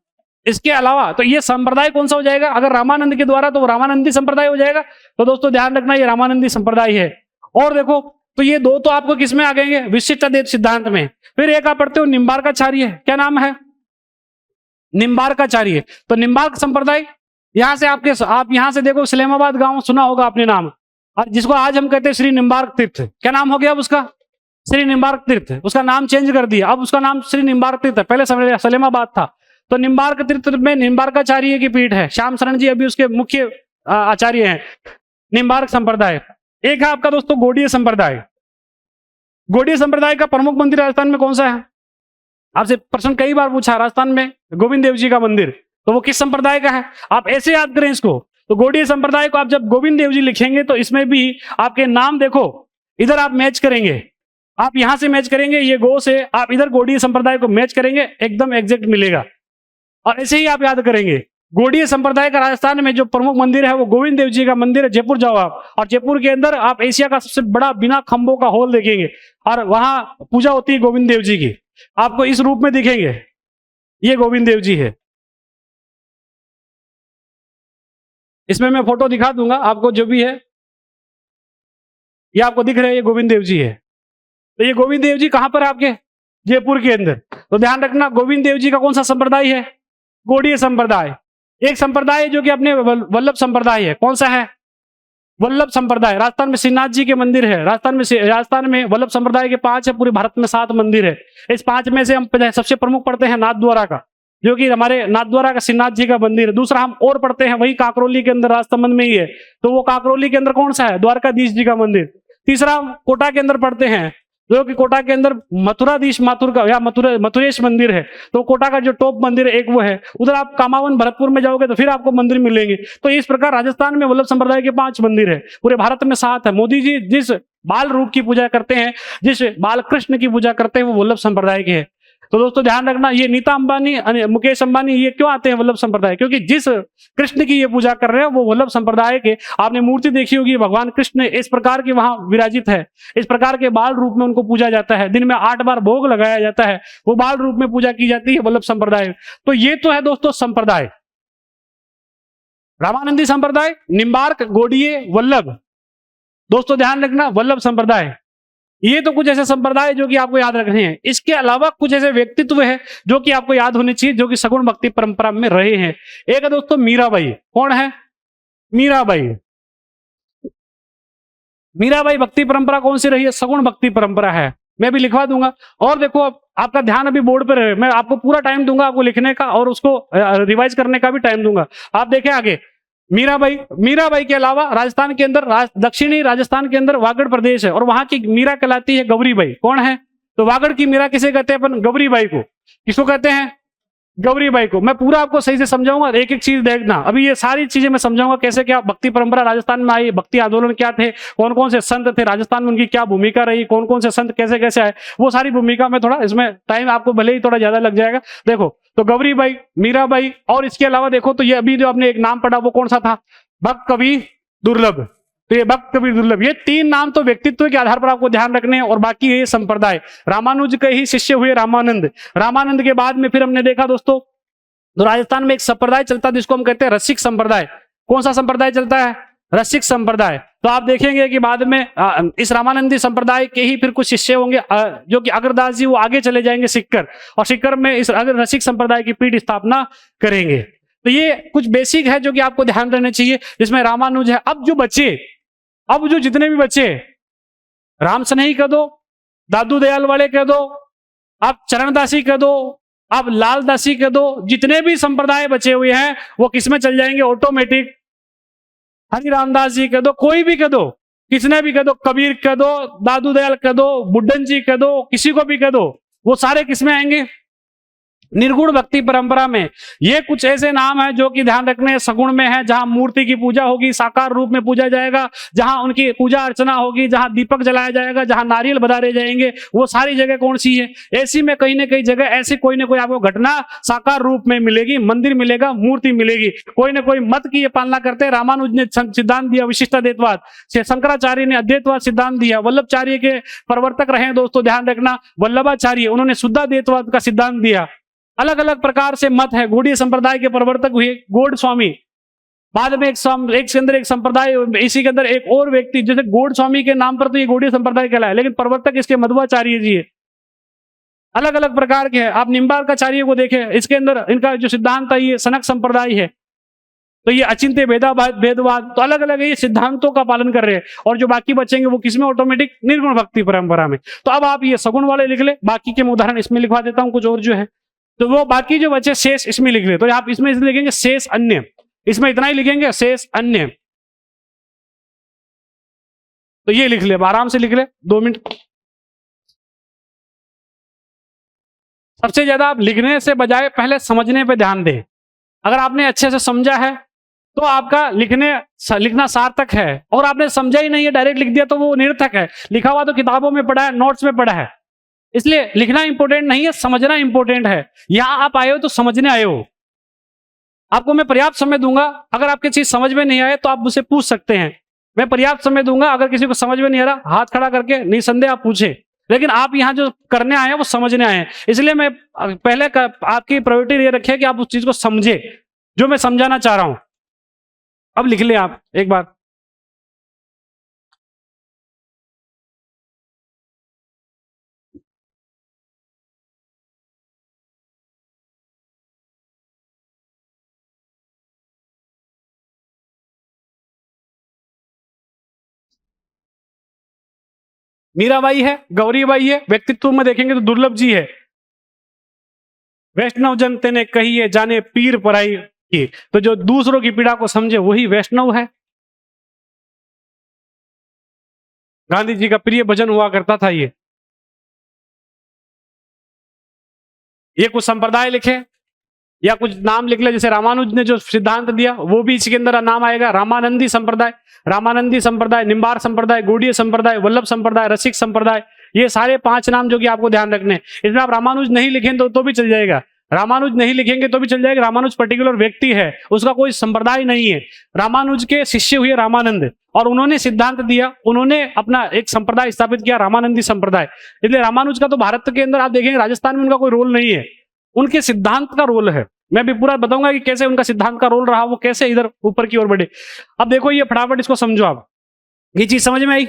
इसके अलावा तो ये संप्रदाय कौन सा हो जाएगा, अगर रामानंद के द्वारा तो वो रामानंदी संप्रदाय हो जाएगा। तो दोस्तों ध्यान रखना ये रामानंदी संप्रदाय है। और देखो तो ये दो तो आपको किसमें आ गएंगे, विशिष्टाद्वैत सिद्धांत में। फिर एक आप पढ़ते हो निम्बार्काचार्य, क्या नाम है, निम्बार्काचार्य। तो निम्बार्क संप्रदाय, यहां से आप यहां से देखो इस्लामाबाद गांव सुना होगा आपने नाम, और जिसको आज हम कहते हैं श्री निम्बार्क तीर्थ। क्या नाम हो गया अब उसका, श्री निम्बार्क तीर्थ। उसका नाम चेंज कर दिया, अब उसका नाम श्री निम्बार्क तीर्थ है, पहले सलेमाबाद था। तो निम्बार्क तीर्थ में निम्बार्काचार्य की पीठ है, श्याम शरण जी अभी उसके मुख्य आचार्य हैं। निम्बार्क संप्रदाय। एक है आपका दोस्तों गौड़ीय संप्रदाय। गौड़ीय संप्रदाय का प्रमुख मंदिर राजस्थान में कौन सा है, आपसे प्रश्न कई बार पूछा, राजस्थान में गोविंद देव जी का मंदिर, तो वो किस संप्रदाय का है, आप ऐसे याद करें इसको। तो गौड़ीय संप्रदाय को आप जब गोविंद देव जी लिखेंगे तो इसमें भी आपके नाम देखो, इधर आप मैच करेंगे, आप यहां से मैच करेंगे, ये गो से आप इधर गौड़ीय संप्रदाय को मैच करेंगे, एकदम एग्जैक्ट मिलेगा। और ऐसे ही आप याद करेंगे, गौड़ीय संप्रदाय का राजस्थान में जो प्रमुख मंदिर है वो गोविंद देव जी का मंदिर है। जयपुर जाओ आप, और जयपुर के अंदर आप एशिया का सबसे बड़ा बिना खंभों का हॉल देखेंगे, और वहां पूजा होती है गोविंद देव जी की, आपको इस रूप में दिखेंगे, ये गोविंद देव जी है। इसमें मैं फोटो दिखा दूंगा आपको, जो भी है ये आपको दिख रहे हैं, ये गोविंद देव जी है। तो ये गोविंद देव जी कहां पर है आपके, जयपुर के अंदर। तो ध्यान रखना गोविंद देव जी का कौन सा संप्रदाय है, गौड़ीय संप्रदाय। एक संप्रदाय जो कि अपने वल्लभ संप्रदाय है, कौन सा है, वल्लभ संप्रदाय। राजस्थान में श्रीनाथ जी के मंदिर है, राजस्थान में वल्लभ संप्रदाय के 5 है, पूरे भारत में 7 मंदिर है। इस 5 में से हम सबसे प्रमुख पढ़ते हैं नाथद्वारा का, जो कि हमारे नाथद्वारा का श्रीनाथ जी का मंदिर है। दूसरा हम और पढ़ते हैं वही काकरोली के अंदर, राजसमंद में ही है, तो वो काकरोली के अंदर कौन सा है, द्वारकाधीश जी का मंदिर। तीसरा हम कोटा के अंदर पढ़ते हैं, जो कि कोटा के अंदर मथुराधीश माथुर का या मथुरेश मंदिर है, तो कोटा का जो टॉप मंदिर है एक वो है। उधर आप कामावन भरतपुर में जाओगे तो फिर आपको मंदिर मिलेंगे। तो इस प्रकार राजस्थान में वल्लभ संप्रदाय के 5 मंदिर है, पूरे भारत में 7 है। मोदी जी जिस बाल रूप की पूजा करते हैं, जिस बाल कृष्ण की पूजा करते हैं, वो वल्लभ संप्रदाय के है। तो दोस्तों ध्यान रखना, ये नीता अंबानी, मुकेश अंबानी, ये क्यों आते हैं वल्लभ संप्रदाय? क्योंकि जिस कृष्ण की ये पूजा कर रहे हैं वो वल्लभ संप्रदाय के, आपने मूर्ति देखी होगी, भगवान कृष्ण इस प्रकार के वहां विराजित है, इस प्रकार के बाल रूप में उनको पूजा जाता है, दिन में 8 बार भोग लगाया जाता है, वो बाल रूप में पूजा की जाती है वल्लभ संप्रदाय। तो ये तो है दोस्तों संप्रदाय, रामानंदी संप्रदाय, निम्बार्क, गौड़ीय, वल्लभ। दोस्तों ध्यान रखना, वल्लभ संप्रदाय, ये तो कुछ ऐसे संप्रदाय जो कि आपको याद रखने हैं। इसके अलावा कुछ ऐसे व्यक्तित्व है जो कि आपको याद होने चाहिए, जो कि सगुण भक्ति परंपरा में रहे हैं। एक है दोस्तों मीराबाई। कौन है? मीराबाई। मीराबाई भक्ति परंपरा कौन सी रही है? सगुण भक्ति परंपरा है। मैं भी लिखवा दूंगा। और देखो आपका ध्यान अभी बोर्ड पर है, मैं आपको पूरा टाइम दूंगा आपको लिखने का और उसको रिवाइज करने का भी टाइम दूंगा। आप देखें आगे, मीराबाई। मीराबाई के अलावा राजस्थान के अंदर, दक्षिणी राजस्थान के अंदर वागड़ प्रदेश है और वहां की मीरा कहलाती है गौरीबाई। कौन है? तो वागड़ की मीरा किसे कहते हैं अपन? गौरीबाई को। किसको कहते हैं? गौरीबाई को। मैं पूरा आपको सही से समझाऊंगा, एक एक चीज देखना। अभी ये सारी चीजें मैं समझाऊंगा कैसे क्या भक्ति परंपरा राजस्थान में आई, भक्ति आंदोलन क्या थे, कौन कौन से संत थे राजस्थान में, उनकी क्या भूमिका रही, कौन कौन से संत कैसे कैसे आए, वो सारी भूमिका में थोड़ा, इसमें टाइम आपको भले ही थोड़ा ज्यादा लग जाएगा। देखो तो गौरीबाई, मीराबाई, और इसके अलावा देखो तो ये अभी जो आपने एक नाम पढ़ा वो कौन सा था? भक्त कवि दुर्लभ। तो ये भक्त कवि दुर्लभ, ये 3 नाम तो व्यक्तित्व के आधार पर आपको ध्यान रखने हैं। और बाकी ये संप्रदाय, रामानुज के ही शिष्य हुए रामानंद। रामानंद के बाद में फिर हमने देखा दोस्तों, तो राजस्थान में एक संप्रदाय चलता है जिसको हम कहते हैं रसिक संप्रदाय। कौन सा संप्रदाय चलता है? रसिक संप्रदाय। तो आप देखेंगे कि बाद में इस रामानंदी संप्रदाय के ही फिर कुछ शिष्य होंगे, जो कि अग्रदास जी, वो आगे चले जाएंगे सिक्कर, और सिक्कर में इस रसिक संप्रदाय की पीठ स्थापना करेंगे। तो ये कुछ बेसिक है जो कि आपको ध्यान रहने चाहिए, जिसमें रामानुज है। अब जो जितने भी बचे, राम स्नेही कह दो, दादू दयाल वाले कह दो, आप चरणदासी कह दो, आप लालदासी कह दो, जितने भी संप्रदाय बचे हुए हैं वो किसमें चल जाएंगे ऑटोमेटिक? हरि रामदास जी कह दो, कोई भी कह दो, किसने भी कह दो, कबीर कह दो, दादू दयाल कह दो, बुड्ढन जी कह दो, किसी को भी कह दो, वो सारे किसमें आएंगे? निर्गुण भक्ति परंपरा में। ये कुछ ऐसे नाम है जो कि ध्यान रखने सगुण में है, जहां मूर्ति की पूजा होगी, साकार रूप में पूजा जाएगा, जहां उनकी पूजा अर्चना होगी, जहां दीपक जलाया जाएगा, जहां नारियल बधारे जाएंगे, वो सारी जगह कौन सी है? ऐसी में कहीं ना कहीं जगह ऐसी कोई ना कोई आपको घटना साकार रूप में मिलेगी, मंदिर मिलेगा, मूर्ति मिलेगी। कोई ना कोई मत की ये पालना करते हैं। रामानुज ने सिद्धांत दिया विशिष्ट अद्वैतवाद, शंकराचार्य ने अद्वैतवाद सिद्धांत दिया, वल्लभाचार्य के प्रवर्तक रहे दोस्तों, ध्यान रखना, वल्लभाचार्य, उन्होंने शुद्धाद्वैतवाद का सिद्धांत दिया। अलग अलग प्रकार से मत है। गौड़ीय संप्रदाय के प्रवर्तक हुए गौड़ स्वामी, बाद में एक के अंदर एक संप्रदाय, इसी के अंदर एक और व्यक्ति, जैसे गौड़ स्वामी के नाम पर तो ये गौड़ीय संप्रदाय कहलाया, लेकिन प्रवर्तक इसके मध्वाचार्य जी है। अलग अलग प्रकार के हैं। आप निम्बार्काचार्य को देखें, इसके अंदर इनका जो सिद्धांत है ये सनक संप्रदाय है। तो ये अचिंत्य भेदवाद, तो अलग अलग ये सिद्धांतों का पालन कर रहे हैं। और जो बाकी बचेंगे वो किसमें? ऑटोमेटिक निर्गुण भक्ति परंपरा में। तो अब आप ये सगुण वाले लिख ले, बाकी के उदाहरण इसमें लिखवा देता हूं कुछ और जो है, तो वो बाकी जो बचे शेष इसमें लिख ले। तो आप इसमें लिखेंगे शेष अन्य, इसमें इतना ही लिखेंगे शेष अन्य। तो ये लिख ले, आराम से लिख ले, 2 मिनट। सबसे ज्यादा आप लिखने से बजाय पहले समझने पे ध्यान दें। अगर आपने अच्छे से समझा है तो आपका लिखना सार्थक है, और आपने समझा ही नहीं है, डायरेक्ट लिख दिया, तो वो निरर्थक है। लिखा हुआ तो किताबों में पढ़ा है, नोट्स में पढ़ा है। इसलिए लिखना इंपॉर्टेंट नहीं है, समझना इंपॉर्टेंट है। यहां आप आए हो तो समझने आए हो। आपको मैं पर्याप्त समय दूंगा, अगर आपकी चीज समझ में नहीं आए तो आप मुझसे पूछ सकते हैं। मैं पर्याप्त समय दूंगा, अगर किसी को समझ में नहीं आ रहा हाथ खड़ा करके निसंदेह आप पूछे। लेकिन आप यहाँ जो करने आए हैं वो समझने आए हैं, इसलिए मैं पहले आपकी प्रायोरिटी ये रखिए कि आप उस चीज को समझे जो मैं समझाना चाह रहा हूं। अब लिख ले आप एक बार। मीराबाई है, गौरीबाई है, व्यक्तित्व में देखेंगे तो दुर्लभ जी है। वैष्णव जन तेने कही है जाने पीर पराई की, तो जो दूसरों की पीड़ा को समझे वही वैष्णव है। गांधी जी का प्रिय भजन हुआ करता था ये कुछ संप्रदाय लिखे या कुछ नाम लिख ले, जैसे रामानुज ने जो सिद्धांत दिया वो भी इसके अंदर नाम आएगा। रामानंदी संप्रदाय, निम्बार संप्रदाय, गौड़ीय संप्रदाय, वल्लभ संप्रदाय, रसिक संप्रदाय, ये सारे 5 नाम जो कि आपको ध्यान रखने हैं। इसमें आप रामानुज नहीं लिखें तो भी चल जाएगा, रामानुज नहीं लिखेंगे तो भी चल जाएगा। रामानुज पर्टिकुलर व्यक्ति है, उसका कोई संप्रदाय नहीं है। रामानुज के शिष्य हुए रामानंद, और उन्होंने सिद्धांत दिया, उन्होंने अपना एक संप्रदाय स्थापित किया, रामानंदी संप्रदाय। इसलिए रामानुज का तो भारत के अंदर आप देखेंगे राजस्थान में उनका कोई रोल नहीं है, उनके सिद्धांत का रोल है। मैं भी पूरा बताऊंगा कि कैसे उनका सिद्धांत का रोल रहा, वो कैसे इधर ऊपर की ओर बढ़े। अब देखो ये फटाफट इसको समझो आप, ये चीज समझ में आई।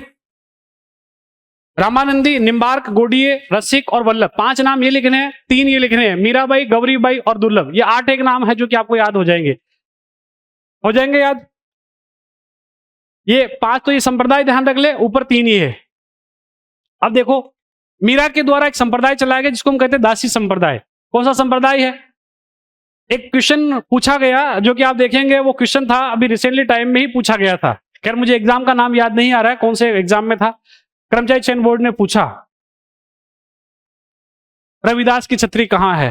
रामानंदी, निम्बार्क, गोडिये, रसिक और वल्लभ, 5 नाम ये लिखने हैं, 3 ये लिखने हैं, मीराबाई, गौरीबाई और दुर्लभ। ये 8 एक नाम है जो कि आपको याद हो जाएंगे याद। ये 5 तो ये संप्रदाय ध्यान रख ले, ऊपर 3 ये है। अब देखो मीरा के द्वारा एक संप्रदाय चलाया गया जिसको हम कहते हैं दासी संप्रदाय। कौन सा संप्रदाय है? एक क्वेश्चन पूछा गया जो कि आप देखेंगे, वो क्वेश्चन था अभी रिसेंटली टाइम में ही पूछा गया था। खैर मुझे एग्जाम का नाम याद नहीं आ रहा है, कौन से एग्जाम में था। कर्मचारी चयन बोर्ड ने पूछा, रविदास की छतरी कहां है?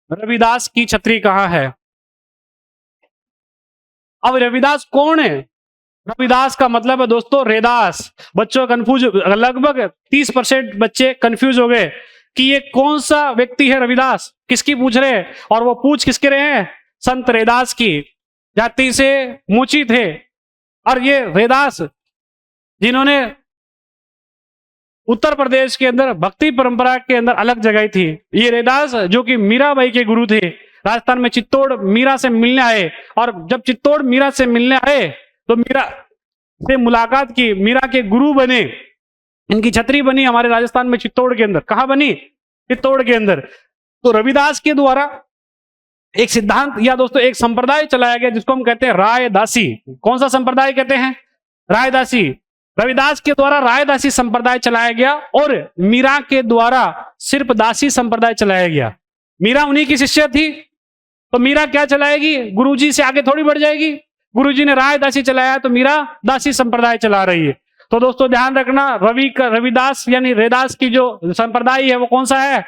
रविदास की छतरी कहां है? अब रविदास कौन है? रविदास का मतलब है दोस्तों रेदास। बच्चों कंफ्यूज, लगभग 30% बच्चे कंफ्यूज हो गए कि ये कौन सा व्यक्ति है रविदास, किसकी पूछ रहे हैं, और वो पूछ किसके रहे हैं? संत रेदास की। जाति से मुची थे, और ये रेदास जिन्होंने उत्तर प्रदेश के अंदर भक्ति परंपरा के अंदर अलग जगह थी। ये रेदास जो कि मीराबाई के गुरु थे, राजस्थान में चित्तौड़ मीरा से मिलने आए, और जब चित्तौड़ मीरा से मिलने आए तो मीरा से मुलाकात की, मीरा के गुरु बने, इनकी छतरी बनी हमारे राजस्थान में चित्तौड़ के अंदर। कहां बनी? चित्तौड़ के अंदर। तो रविदास के द्वारा एक सिद्धांत या दोस्तों एक संप्रदाय चलाया गया जिसको हम कहते हैं रायदासी। कौन सा संप्रदाय कहते हैं? रायदासी। रविदास के द्वारा रायदासी संप्रदाय चलाया गया, और मीरा के द्वारा सिर्फ दासी संप्रदाय चलाया गया। मीरा उन्हीं की शिष्य थी, तो मीरा क्या चलाएगी? गुरुजी से आगे थोड़ी बढ़ जाएगी। गुरुजी ने रायदासी चलाया तो मीरा दासी संप्रदाय चला रही है। तो दोस्तों ध्यान रखना, रविदास यानी रेदास की जो संप्रदाय है वो कौन सा है?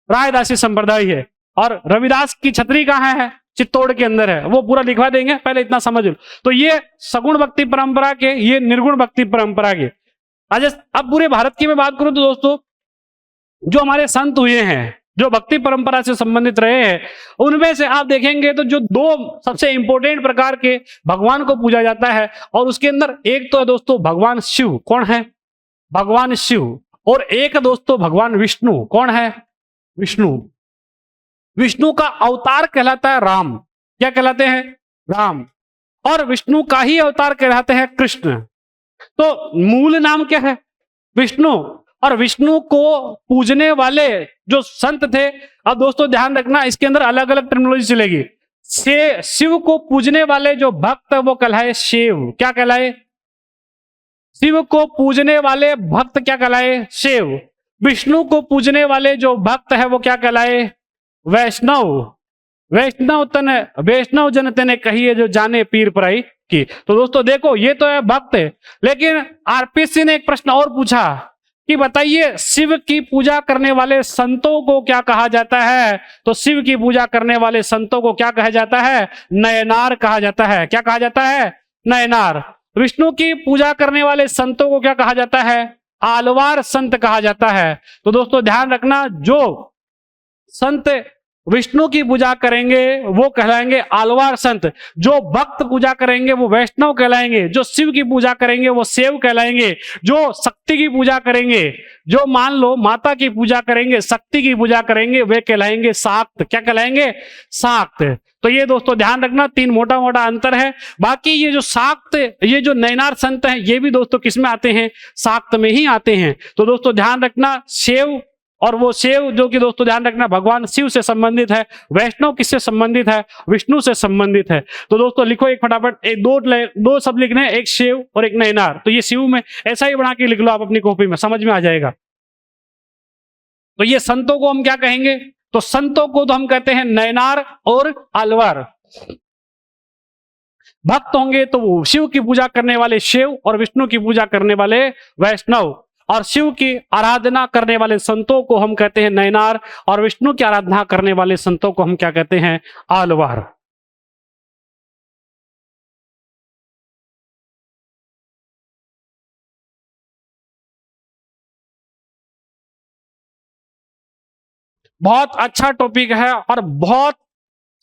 रायदासी संप्रदाय है। और रविदास की छतरी कहां है? चित्तौड़ के अंदर है। वो पूरा लिखवा देंगे, पहले इतना समझ लो। तो ये सगुण भक्ति परंपरा के, ये निर्गुण भक्ति परंपरा के। अब पूरे भारत की मैं बात करूं तो दोस्तों जो हमारे संत हुए हैं, जो भक्ति परंपरा से संबंधित रहे हैं, उनमें से आप देखेंगे तो जो 2 सबसे इंपॉर्टेंट प्रकार के भगवान को पूजा जाता है, और उसके अंदर एक तो है दोस्तों भगवान शिव। कौन है? भगवान शिव। और एक दोस्तों भगवान विष्णु। कौन है? विष्णु। विष्णु का अवतार कहलाता है राम। क्या कहलाते हैं? राम। और विष्णु का ही अवतार कहलाते हैं कृष्ण। तो मूल नाम क्या है? विष्णु। और विष्णु को पूजने वाले जो संत थे, अब दोस्तों ध्यान रखना इसके अंदर अलग अलग टर्मिनोलॉजी चलेगी। शिव को पूजने वाले जो भक्त वो कहलाए शिव। क्या कहलाए? शिव को पूजने वाले भक्त क्या कहलाए? शिव। विष्णु को पूजने वाले जो भक्त है वो क्या कहलाए? वैष्णव। वैष्णव जन तेने कहिए जो जाने पीर पराई की। तो दोस्तों देखो ये तो है भक्त, लेकिन आरपीसी ने एक प्रश्न और पूछा कि बताइए शिव की पूजा करने वाले संतों को क्या कहा जाता है? तो शिव की पूजा करने वाले संतों को क्या कहा जाता है? नयनार कहा जाता है। क्या कहा जाता है? नयनार। विष्णु की पूजा करने वाले संतों को क्या कहा जाता है? आलवार संत कहा जाता है। तो दोस्तों ध्यान रखना, जो संत विष्णु की पूजा करेंगे वो कहलाएंगे आलवार संत, जो भक्त पूजा करेंगे वो वैष्णव कहलाएंगे, जो शिव की पूजा करेंगे वो सेव कहलाएंगे, जो शक्ति की पूजा करेंगे, जो मान लो माता की पूजा करेंगे, शक्ति की पूजा करेंगे, वे कहलाएंगे शाक्त। क्या कहलाएंगे? शाक्त। तो ये दोस्तों ध्यान रखना 3 मोटा मोटा अंतर है। बाकी ये जो शाक्त, ये जो नयनार संत हैं, ये भी दोस्तों किस में आते हैं? शाक्त में ही आते हैं। तो दोस्तों ध्यान रखना सेव, और वो शिव जो कि दोस्तों ध्यान रखना भगवान शिव से संबंधित है। वैष्णव किससे संबंधित है? विष्णु से संबंधित है। तो दोस्तों लिखो एक फटाफट, एक दो सब लिखने हैं, एक शिव और एक नयनार। तो ये शिव में ऐसा ही बना के लिख लो आप अपनी कॉपी में, समझ में आ जाएगा। तो ये संतों को हम क्या कहेंगे? तो संतों को तो हम कहते हैं नयनार और आलवार। भक्त होंगे तो वो शिव की पूजा करने वाले शिव, और विष्णु की पूजा करने वाले वैष्णव, और शिव की आराधना करने वाले संतों को हम कहते हैं नयनार, और विष्णु की आराधना करने वाले संतों को हम क्या कहते हैं? आलवार। बहुत अच्छा टॉपिक है और बहुत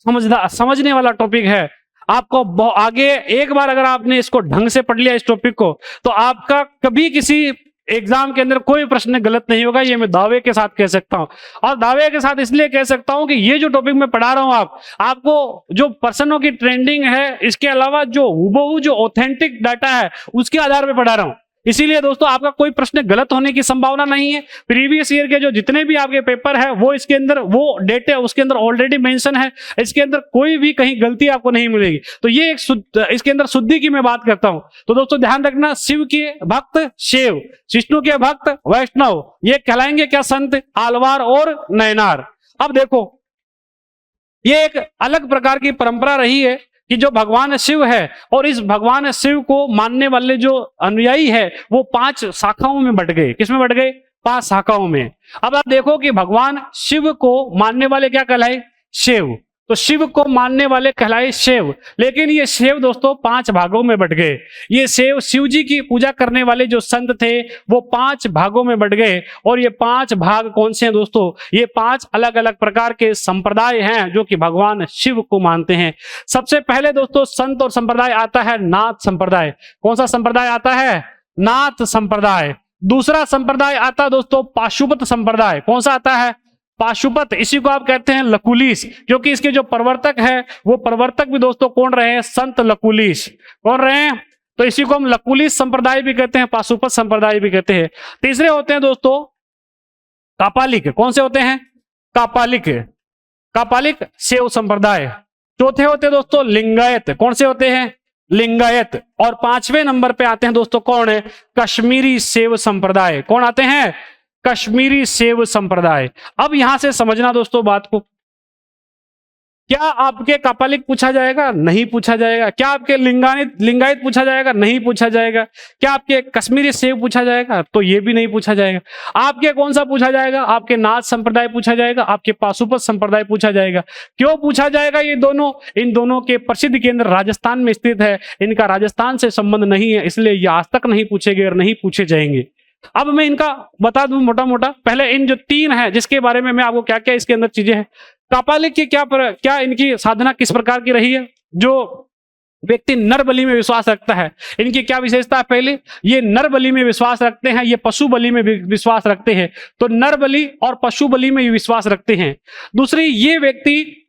समझने वाला टॉपिक है। आपको आगे एक बार अगर आपने इसको ढंग से पढ़ लिया इस टॉपिक को, तो आपका कभी किसी एग्जाम के अंदर कोई प्रश्न गलत नहीं होगा, ये मैं दावे के साथ कह सकता हूं। और दावे के साथ इसलिए कह सकता हूं कि ये जो टॉपिक मैं पढ़ा रहा हूं आपको जो पर्सनों की ट्रेंडिंग है, इसके अलावा जो हुबहू जो ऑथेंटिक डाटा है उसके आधार पर पढ़ा रहा हूं। इसीलिए दोस्तों आपका कोई प्रश्न गलत होने की संभावना नहीं है। प्रीवियस ईयर के जो जितने भी आपके पेपर है वो इसके अंदर वो डेटे उसके अंदर ऑलरेडी मेंशन है, इसके अंदर कोई भी कहीं गलती आपको नहीं मिलेगी। तो ये एक इसके अंदर शुद्धि की मैं बात करता हूं। तो दोस्तों ध्यान रखना, शिव के भक्त शिव, विष्णु के भक्त वैष्णव, ये कहलाएंगे क्या? संत, आलवार और नयनार। अब देखो ये एक अलग प्रकार की परंपरा रही है कि जो भगवान शिव है और इस भगवान शिव को मानने वाले जो अनुयायी है वो 5 शाखाओं में बट गए। किसमें बट गए? 5 शाखाओं में। अब आप देखो कि भगवान शिव को मानने वाले क्या कहलाए? शिव। तो शिव को मानने वाले कहलाए शिव, लेकिन ये शिव दोस्तों 5 भागों में बट गए। ये शिव जी की पूजा करने वाले जो संत थे वो 5 भागों में बट गए। और ये 5 भाग कौन से हैं दोस्तों? ये 5 अलग अलग प्रकार के संप्रदाय हैं जो कि भगवान शिव को मानते हैं। सबसे पहले दोस्तों संत और संप्रदाय आता है नाथ संप्रदाय। कौन सा संप्रदाय आता है? नाथ संप्रदाय। दूसरा संप्रदाय आता है दोस्तों पाशुपत संप्रदाय। कौन सा आता है? पाशुपत। इसी को आप कहते हैं लकुलिश, क्योंकि इसके जो प्रवर्तक है वो प्रवर्तक भी दोस्तों कौन रहे हैं? संत लकुलिश। कौन रहे हैं? तो इसी को हम लकुलिश संप्रदाय भी कहते हैं, पाशुपत संप्रदाय भी कहते हैं। तीसरे होते हैं दोस्तों कापालिक। कौन से होते हैं? कापालिक। कापालिक शैव संप्रदाय। चौथे होते हैं दोस्तों लिंगायत। कौन से होते हैं? लिंगायत। और 5वें नंबर पे आते हैं दोस्तों कौन है? कश्मीरी शैव संप्रदाय। कौन आते हैं? कश्मीरी शैव संप्रदाय। अब यहां से समझना दोस्तों बात को, क्या आपके कापालिक पूछा जाएगा? नहीं पूछा जाएगा। क्या आपके लिंगायत पूछा जाएगा? नहीं पूछा जाएगा। क्या आपके कश्मीरी शैव पूछा जाएगा? तो ये भी नहीं पूछा जाएगा। आपके कौन सा पूछा जाएगा? आपके नाथ संप्रदाय पूछा जाएगा, आपके पाशुपत संप्रदाय पूछा जाएगा। क्यों पूछा जाएगा? ये दोनों, इन दोनों के प्रसिद्ध केंद्र राजस्थान में स्थित है, इनका राजस्थान से संबंध नहीं है, इसलिए ये आज तक नहीं पूछे गए और नहीं पूछे जाएंगे। अब मैं इनका बता दूं मोटा मोटा। पहले इन जो 3 है जिसके बारे में मैं आपको क्या क्या इसके अंदर चीजें हैं। कापालिक की क्या इनकी साधना किस प्रकार की रही है? जो व्यक्ति नर बलि में विश्वास रखता है, इनकी क्या विशेषता है? पहले ये नर बलि में विश्वास रखते हैं, ये पशु बलि में विश्वास रखते हैं। तो नर बलि और पशु बलि में विश्वास रखते हैं। दूसरी, ये व्यक्ति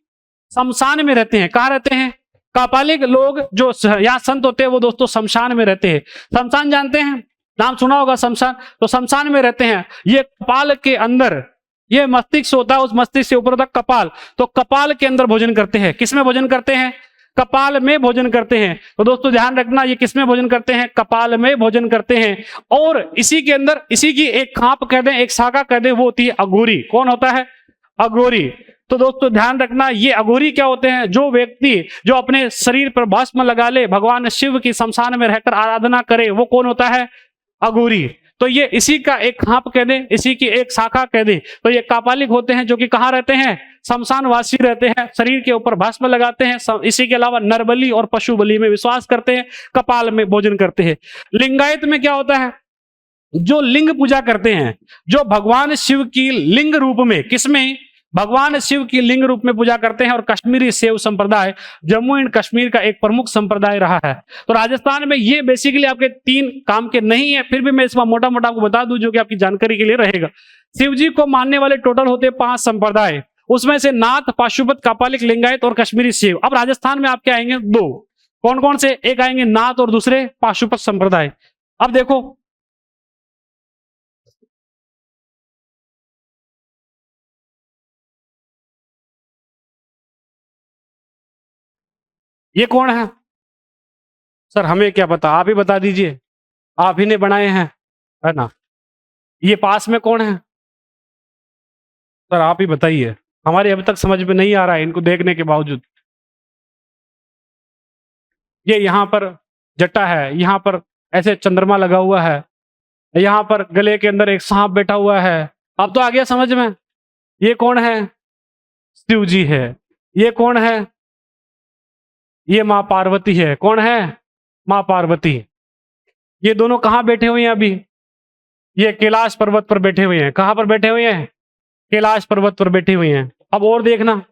शमशान में रहते हैं। कहाँ रहते हैं? कापालिक लोग जो यहाँ संत होते हैं वो दोस्तों शमशान में रहते हैं। शमशान जानते हैं? नाम सुना होगा शमशान। तो शमशान में रहते हैं। ये कपाल के अंदर ये मस्तिष्क होता है, उस मस्तिष्क से ऊपर तक कपाल, तो कपाल के अंदर भोजन करते हैं। किसमें भोजन करते हैं? कपाल में भोजन करते हैं। तो दोस्तों ध्यान रखना, ये किसमें भोजन करते हैं? कपाल में भोजन करते हैं। और इसी के अंदर इसी की एक खाप कह दें, एक शाखा कह दें, वो होती है अघोरी। कौन होता है? अघोरी। तो दोस्तों ध्यान रखना, ये अघोरी क्या होते हैं? जो व्यक्ति जो अपने शरीर पर भस्म लगा ले, भगवान शिव की शमशान में रहकर आराधना करे, वो कौन होता है? अघोरी। तो ये इसी का एक खाप कह दें, इसी की एक शाखा कह दें। तो ये कापालिक होते हैं जो कि कहाँ रहते हैं? शमशानवासी रहते हैं, शरीर के ऊपर भस्म लगाते हैं। इसी के अलावा नरबली और पशु बलि में विश्वास करते हैं, कपाल में भोजन करते हैं। लिंगायत में क्या होता है? जो लिंग पूजा करते हैं, जो भगवान शिव की लिंग रूप में, किसमें? भगवान शिव की लिंग रूप में पूजा करते हैं। और कश्मीरी शैव संप्रदाय जम्मू एंड कश्मीर का एक प्रमुख संप्रदाय रहा है। तो राजस्थान में ये बेसिकली आपके 3 काम के नहीं है, फिर भी मैं इसमें मोटा मोटा आपको बता दूं जो कि आपकी जानकारी के लिए रहेगा। शिव जी को मानने वाले टोटल होते हैं 5 संप्रदाय, उसमें से नाथ, पाशुपत, कापालिक, लिंगायत और कश्मीरी शैव। अब राजस्थान में आपके आएंगे 2। कौन कौन से? एक आएंगे नाथ और दूसरे पाशुपत संप्रदाय। अब देखो ये कौन है? सर हमें क्या पता, आप ही बता दीजिए, आप ही ने बनाए हैं, है ना? ये पास में कौन है? सर आप ही बताइए, हमारे अभी तक समझ में नहीं आ रहा है इनको देखने के बावजूद। ये यहाँ पर जट्टा है, यहाँ पर ऐसे चंद्रमा लगा हुआ है, यहाँ पर गले के अंदर एक सांप बैठा हुआ है। अब तो आ गया समझ में। ये कौन है? शिव जी है। ये कौन है? ये माँ पार्वती है। कौन है? माँ पार्वती। ये दोनों कहाँ बैठे हुए हैं अभी? ये कैलाश पर्वत पर बैठे हुए हैं। कहाँ पर बैठे हुए हैं? कैलाश पर्वत पर बैठी हुई हैं। अब और देखना,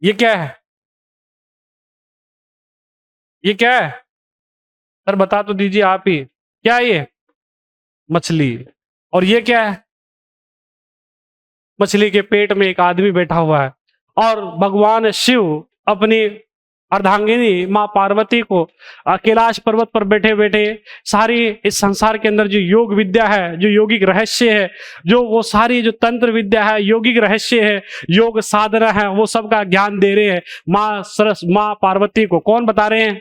ये क्या है? ये क्या है सर, बता तो दीजिए आप ही, क्या है ये? मछली। और ये क्या है? मछली के पेट में एक आदमी बैठा हुआ है और भगवान शिव अपनी अर्धांगिनी माँ पार्वती को कैलाश पर्वत पर बैठे बैठे सारी इस संसार के अंदर जो योग विद्या है, जो योगिक रहस्य है, जो वो सारी जो तंत्र विद्या है, योगिक रहस्य है, योग साधना है, वो सबका ज्ञान दे रहे हैं माँ पार्वती को। कौन बता रहे हैं?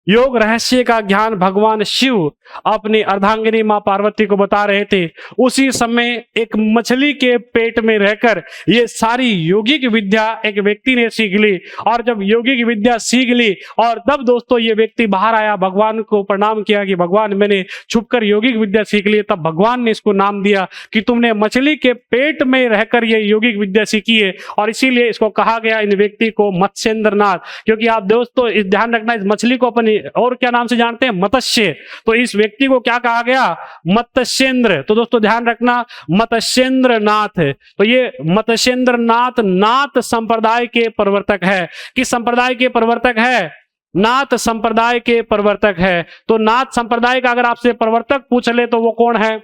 योग रहस्य का ज्ञान भगवान शिव अपनी अर्धांगिनी मां पार्वती को बता रहे थे। उसी समय एक मछली के पेट में रहकर ये सारी योगिक विद्या एक व्यक्ति ने सीख ली। और जब योगिक विद्या सीख ली और तब दोस्तों ये व्यक्ति बाहर आया, भगवान को प्रणाम किया कि भगवान मैंने छुपकर योगिक विद्या सीख ली। तब भगवान ने इसको नाम दिया कि तुमने मछली के पेट में रहकर ये योगिक विद्या सीखी है, और इसीलिए इसको कहा गया इन व्यक्ति को मत्स्येंद्रनाथ। क्योंकि आप दोस्तों इस ध्यान रखना, इस मछली को अपनी और क्या नाम से जानते हैं? मत्स्य। तो इस व्यक्ति को क्या कहा गया? मत्स्येंद्र। तो दोस्तों ध्यान रखना, मत्स्येंद्र नाथ है। तो ये मत्स्येंद्र नाथ नाथ संप्रदाय के प्रवर्तक है। किस संप्रदाय के प्रवर्तक है? नाथ संप्रदाय के प्रवर्तक है। तो नाथ संप्रदाय का अगर आपसे प्रवर्तक पूछ ले तो वो कौन है?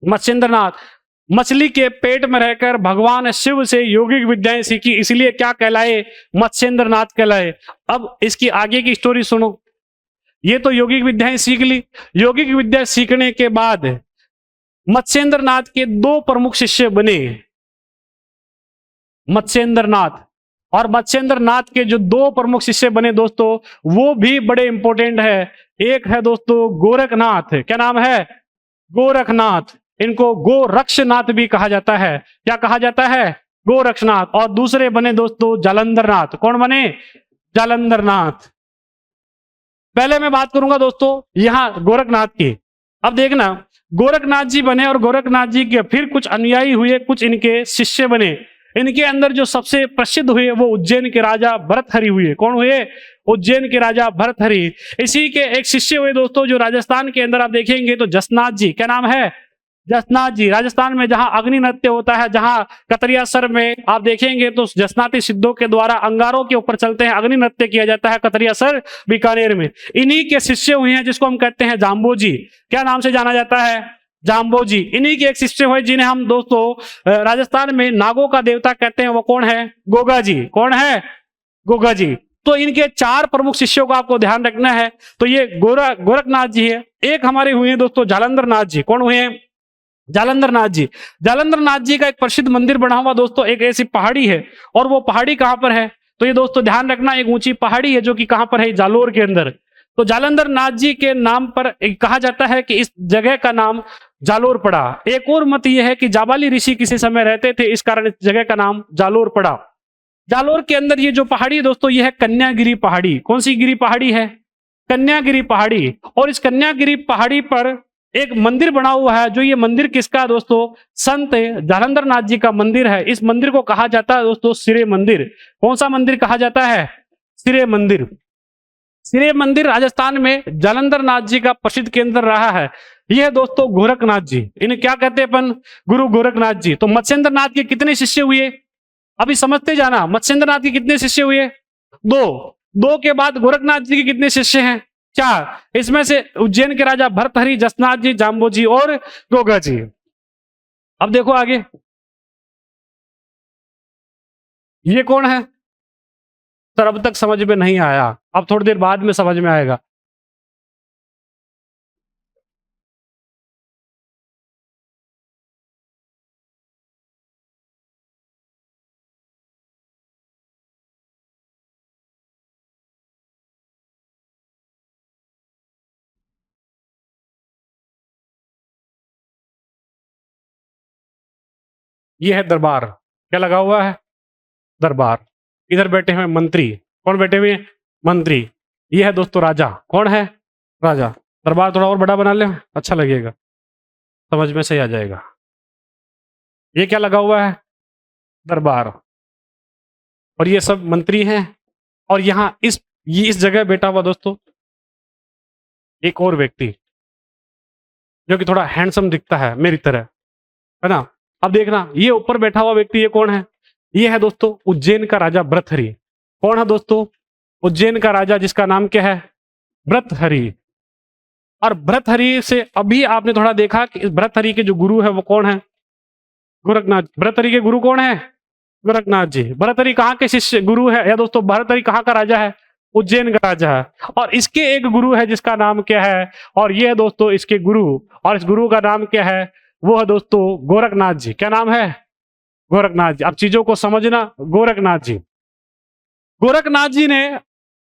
मत्स्येंद्र नाथ। मछली के पेट में रहकर भगवान शिव से योगिक विद्याएं सीखी, इसलिए क्या कहलाए? मत्स्येंद्र नाथ कहलाए। अब इसकी आगे की स्टोरी सुनो। ये तो योगिक विद्याएं सीख ली। योगिक विद्या सीखने के बाद मत्स्येंद्र नाथ के दो प्रमुख शिष्य बने, मत्स्येंद्र नाथ। और मत्स्येंद्र नाथ के जो दो प्रमुख शिष्य बने दोस्तों, वो भी बड़े इंपॉर्टेंट है। एक है दोस्तों गोरखनाथ। क्या नाम है? गोरखनाथ। इनको गोरक्षनाथ भी कहा जाता है। क्या कहा जाता है? गोरक्षनाथ। और दूसरे बने दोस्तों जालंधरनाथ। कौन बने? जालंधरनाथ। पहले मैं बात करूंगा दोस्तों यहां गोरखनाथ की। अब देखना, गोरखनाथ जी बने और गोरखनाथ जी के फिर कुछ अनुयायी हुए, कुछ इनके शिष्य बने। इनके अंदर जो सबसे प्रसिद्ध हुए वो उज्जैन के राजा भरथरी हुए। कौन हुए? उज्जैन के राजा भरथरी। इसी के एक शिष्य हुए दोस्तों जो राजस्थान के अंदर आप देखेंगे तो जसनाथ जी। क्या नाम है? जसनाथ जी। राजस्थान में जहां अग्नि नृत्य होता है, जहां कतरिया सर में आप देखेंगे तो जसनाती सिद्धों के द्वारा अंगारों के ऊपर चलते हैं, अग्नि नृत्य किया जाता है कतरिया सर बीकानेर में। इन्हीं के शिष्य हुए हैं जिसको हम कहते हैं जाम्बोजी। क्या नाम से जाना जाता है? जाम्बोजी। इन्हीं के एक शिष्य हुए जिन्हें हम दोस्तों राजस्थान में नागों का देवता कहते हैं। वो कौन है? गोगा जी। कौन है? गोगा जी। तो इनके चार प्रमुख शिष्यों का आपको ध्यान रखना है। तो ये गोरखनाथ जी है। एक हमारे हुए हैं दोस्तों जालंधर नाथ जी। कौन हुए हैं? जालंधर नाथ जी। जालंधर नाथ जी का एक प्रसिद्ध मंदिर बना हुआ दोस्तों, एक ऐसी पहाड़ी है। और वो पहाड़ी कहां पर है? तो ये दोस्तों ध्यान रखना, एक ऊंची पहाड़ी है जो कि कहां पर है? जालोर के अंदर। तो जालंधर नाथ जी के नाम पर कहा जाता है कि इस जगह का नाम जालोर पड़ा। एक और मत यह है कि जाबाली ऋषि किसी समय रहते थे, इस कारण इस जगह का नाम जालोर पड़ा। जालोर के अंदर ये जो पहाड़ी है दोस्तों, ये है कन्यागिरी पहाड़ी। कौन सी गिरी पहाड़ी है? कन्यागिरी पहाड़ी। और इस कन्यागिरी पहाड़ी पर एक मंदिर बना हुआ है। जो ये मंदिर किसका है दोस्तों? संत जालंधर नाथ जी का मंदिर है। इस मंदिर को कहा जाता है दोस्तों सिरे मंदिर। कौन सा मंदिर कहा जाता है? सिरे मंदिर। सिरे मंदिर राजस्थान में जालंधर नाथ जी का प्रसिद्ध केंद्र रहा है। यह है दोस्तों गोरखनाथ जी। इन्हें क्या कहते हैं अपन? गुरु गोरखनाथ जी। तो मत्स्येंद्र नाथ के कितने शिष्य हुए? अभी समझते जाना। मत्स्येंद्र नाथ के कितने शिष्य हुए? दो। दो के बाद गोरखनाथ जी के कितने शिष्य हैं? चार। इसमें से उज्जैन के राजा भरथरी, जसनाथ जी, जाम्बो जी और गोगा जी। अब देखो आगे, ये कौन है? सर अब तक समझ में नहीं आया, अब थोड़ी देर बाद में समझ में आएगा। ये है दरबार। क्या लगा हुआ है? दरबार। इधर बैठे हुए मंत्री। कौन बैठे हुए हैं? मंत्री। ये है दोस्तों राजा। कौन है? राजा। दरबार थोड़ा और बड़ा बना ले, अच्छा लगेगा, समझ में सही आ जाएगा। ये क्या लगा हुआ है? दरबार। और ये सब मंत्री हैं और यहां इस जगह बैठा हुआ दोस्तों एक और व्यक्ति जो कि थोड़ा हैंडसम दिखता है मेरी तरह, है ना। अब देखना ये ऊपर बैठा हुआ व्यक्ति ये कौन है? ये है दोस्तों उज्जैन का राजा भर्तहरि। कौन है दोस्तों? उज्जैन का राजा जिसका नाम क्या है? भर्तहरि। और भर्तहरि से अभी आपने थोड़ा देखा कि इस भर्तहरि के जो गुरु है वो कौन है? गोरखनाथ। भर्तहरि के गुरु कौन है? गोरखनाथ जी। भर्तहरि कहाँ के शिष्य गुरु है? या दोस्तों भर्तहरि कहाँ का राजा है? उज्जैन का राजा है। और इसके एक गुरु है जिसका नाम क्या है? और ये है दोस्तों इसके गुरु, और इस गुरु का नाम क्या है? वो है दोस्तों गोरखनाथ जी। क्या नाम है? गोरखनाथ जी। अब चीजों को समझना, गोरखनाथ जी। गोरखनाथ जी ने,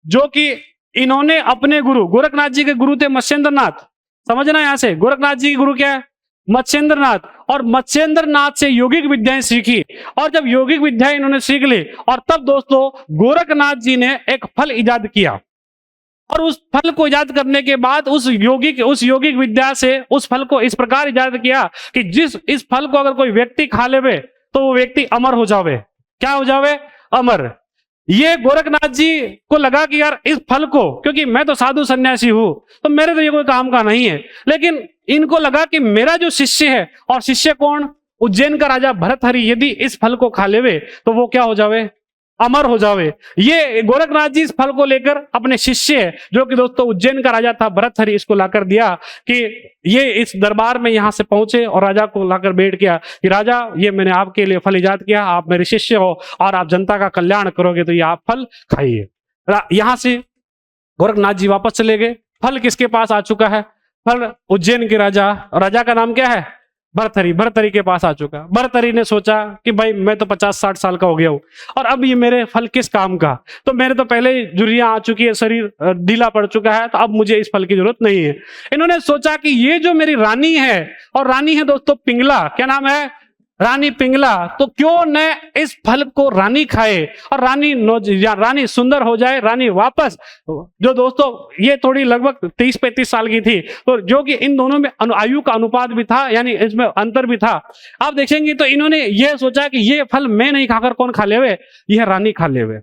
जो कि इन्होंने अपने गुरु, गोरखनाथ जी के गुरु थे मत्स्येंद्रनाथ। समझना यहां से, गोरखनाथ जी के गुरु क्या है? मत्स्येंद्रनाथ। और मत्स्येंद्रनाथ से यौगिक विद्याएं सीखी, और जब यौगिक विद्याएं इन्होंने सीख ली, और तब दोस्तों गोरखनाथ जी ने एक फल इजाद किया। और उस फल को इजाद करने के बाद उस यौगिक विद्या से उस फल को इस प्रकार इजाद किया कि इस फल को अगर कोई व्यक्ति खा लेवे तो वो व्यक्ति अमर हो जावे। क्या हो जावे? अमर। ये गोरखनाथ जी को लगा कि यार इस फल को, क्योंकि मैं तो साधु सन्यासी हूं तो मेरे तो ये कोई काम का नहीं है, लेकिन इनको लगा कि मेरा जो शिष्य है, और शिष्य कौन? उज्जैन का राजा भर्तहरि, यदि इस फल को खा लेवे तो वो क्या हो जावे? अमर हो जावे। ये गोरखनाथ जी इस फल को लेकर अपने शिष्य, जो कि दोस्तों उज्जैन का राजा था भर्तहरि, इसको लाकर दिया कि ये इस दरबार में यहां से पहुंचे और राजा को लाकर बैठ गया कि राजा ये मैंने आपके लिए फल इजाद किया, आप मेरे शिष्य हो और आप जनता का कल्याण करोगे तो ये आप फल खाइए। यहां से गोरखनाथ जी वापस चले गए। फल किसके पास आ चुका है? फल उज्जैन के राजा का नाम क्या है? भर्तहरि के पास आ चुका। भर्तहरि ने सोचा कि भाई मैं तो 50-60 साल का हो गया हूं और अब ये मेरे फल किस काम का, तो मेरे तो पहले ही झुर्रियां आ चुकी है, शरीर ढीला पड़ चुका है, तो अब मुझे इस फल की जरूरत नहीं है। इन्होंने सोचा कि ये जो मेरी रानी है, और रानी है दोस्तों पिंगला। क्या नाम है? रानी पिंगला। तो क्यों न इस फल को रानी खाए और रानी सुंदर हो जाए, रानी वापस, जो दोस्तों ये थोड़ी लगभग 30-35 साल की थी, तो जो कि इन दोनों में आयु का अनुपात भी था, यानी इसमें अंतर भी था। आप देखेंगे तो इन्होंने ये सोचा कि ये फल मैं नहीं खाकर कौन खा लेवे? यह रानी खा लेवे।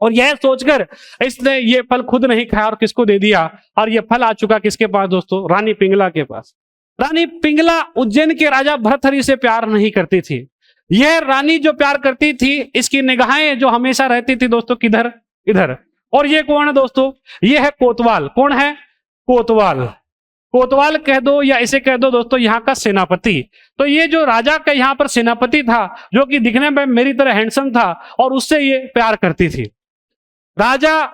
और यह सोचकर इसने ये फल खुद नहीं खाया और किसको दे दिया, और ये फल आ चुका किसके पास दोस्तों? रानी पिंगला के पास। रानी पिंगला उज्जैन के राजा भर्तहरि से प्यार नहीं करती थी। यह रानी जो प्यार करती थी, इसकी निगाहें जो हमेशा रहती थी दोस्तों किधर? इधर। और ये कौन है दोस्तों? ये है कोतवाल। कौन है? कोतवाल। कोतवाल कह दो या इसे कह दो दोस्तों यहाँ का सेनापति। तो ये जो राजा का यहाँ पर सेनापति था, जो कि दिखने में मेरी तरह हैंडसम था, और उससे ये प्यार करती थी। राजा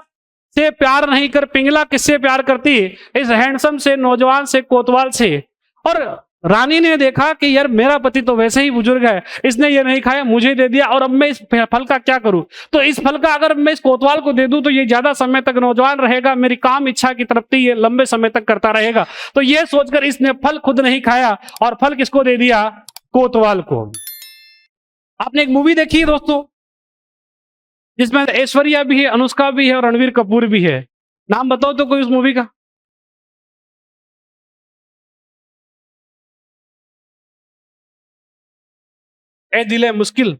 से प्यार नहीं कर पिंगला किससे प्यार करती? इस हैंडसम से, नौजवान से, कोतवाल से। और रानी ने देखा कि यार मेरा पति तो वैसे ही बुजुर्ग है, इसने ये नहीं खाया, मुझे दे दिया, और अब मैं इस फल का क्या करूं? तो इस फल का अगर मैं इस कोतवाल को दे दूं तो ये ज्यादा समय तक नौजवान रहेगा, मेरी काम इच्छा की तृप्ति ये लंबे समय तक करता रहेगा। तो ये सोचकर इसने फल खुद नहीं खाया और फल किसको दे दिया? कोतवाल को। आपने एक मूवी देखी है दोस्तों जिसमें ऐश्वर्या भी है, अनुष्का भी है और रणवीर कपूर भी है। नाम बताओ तो कोई उस मूवी का। ए दिल है मुश्किल,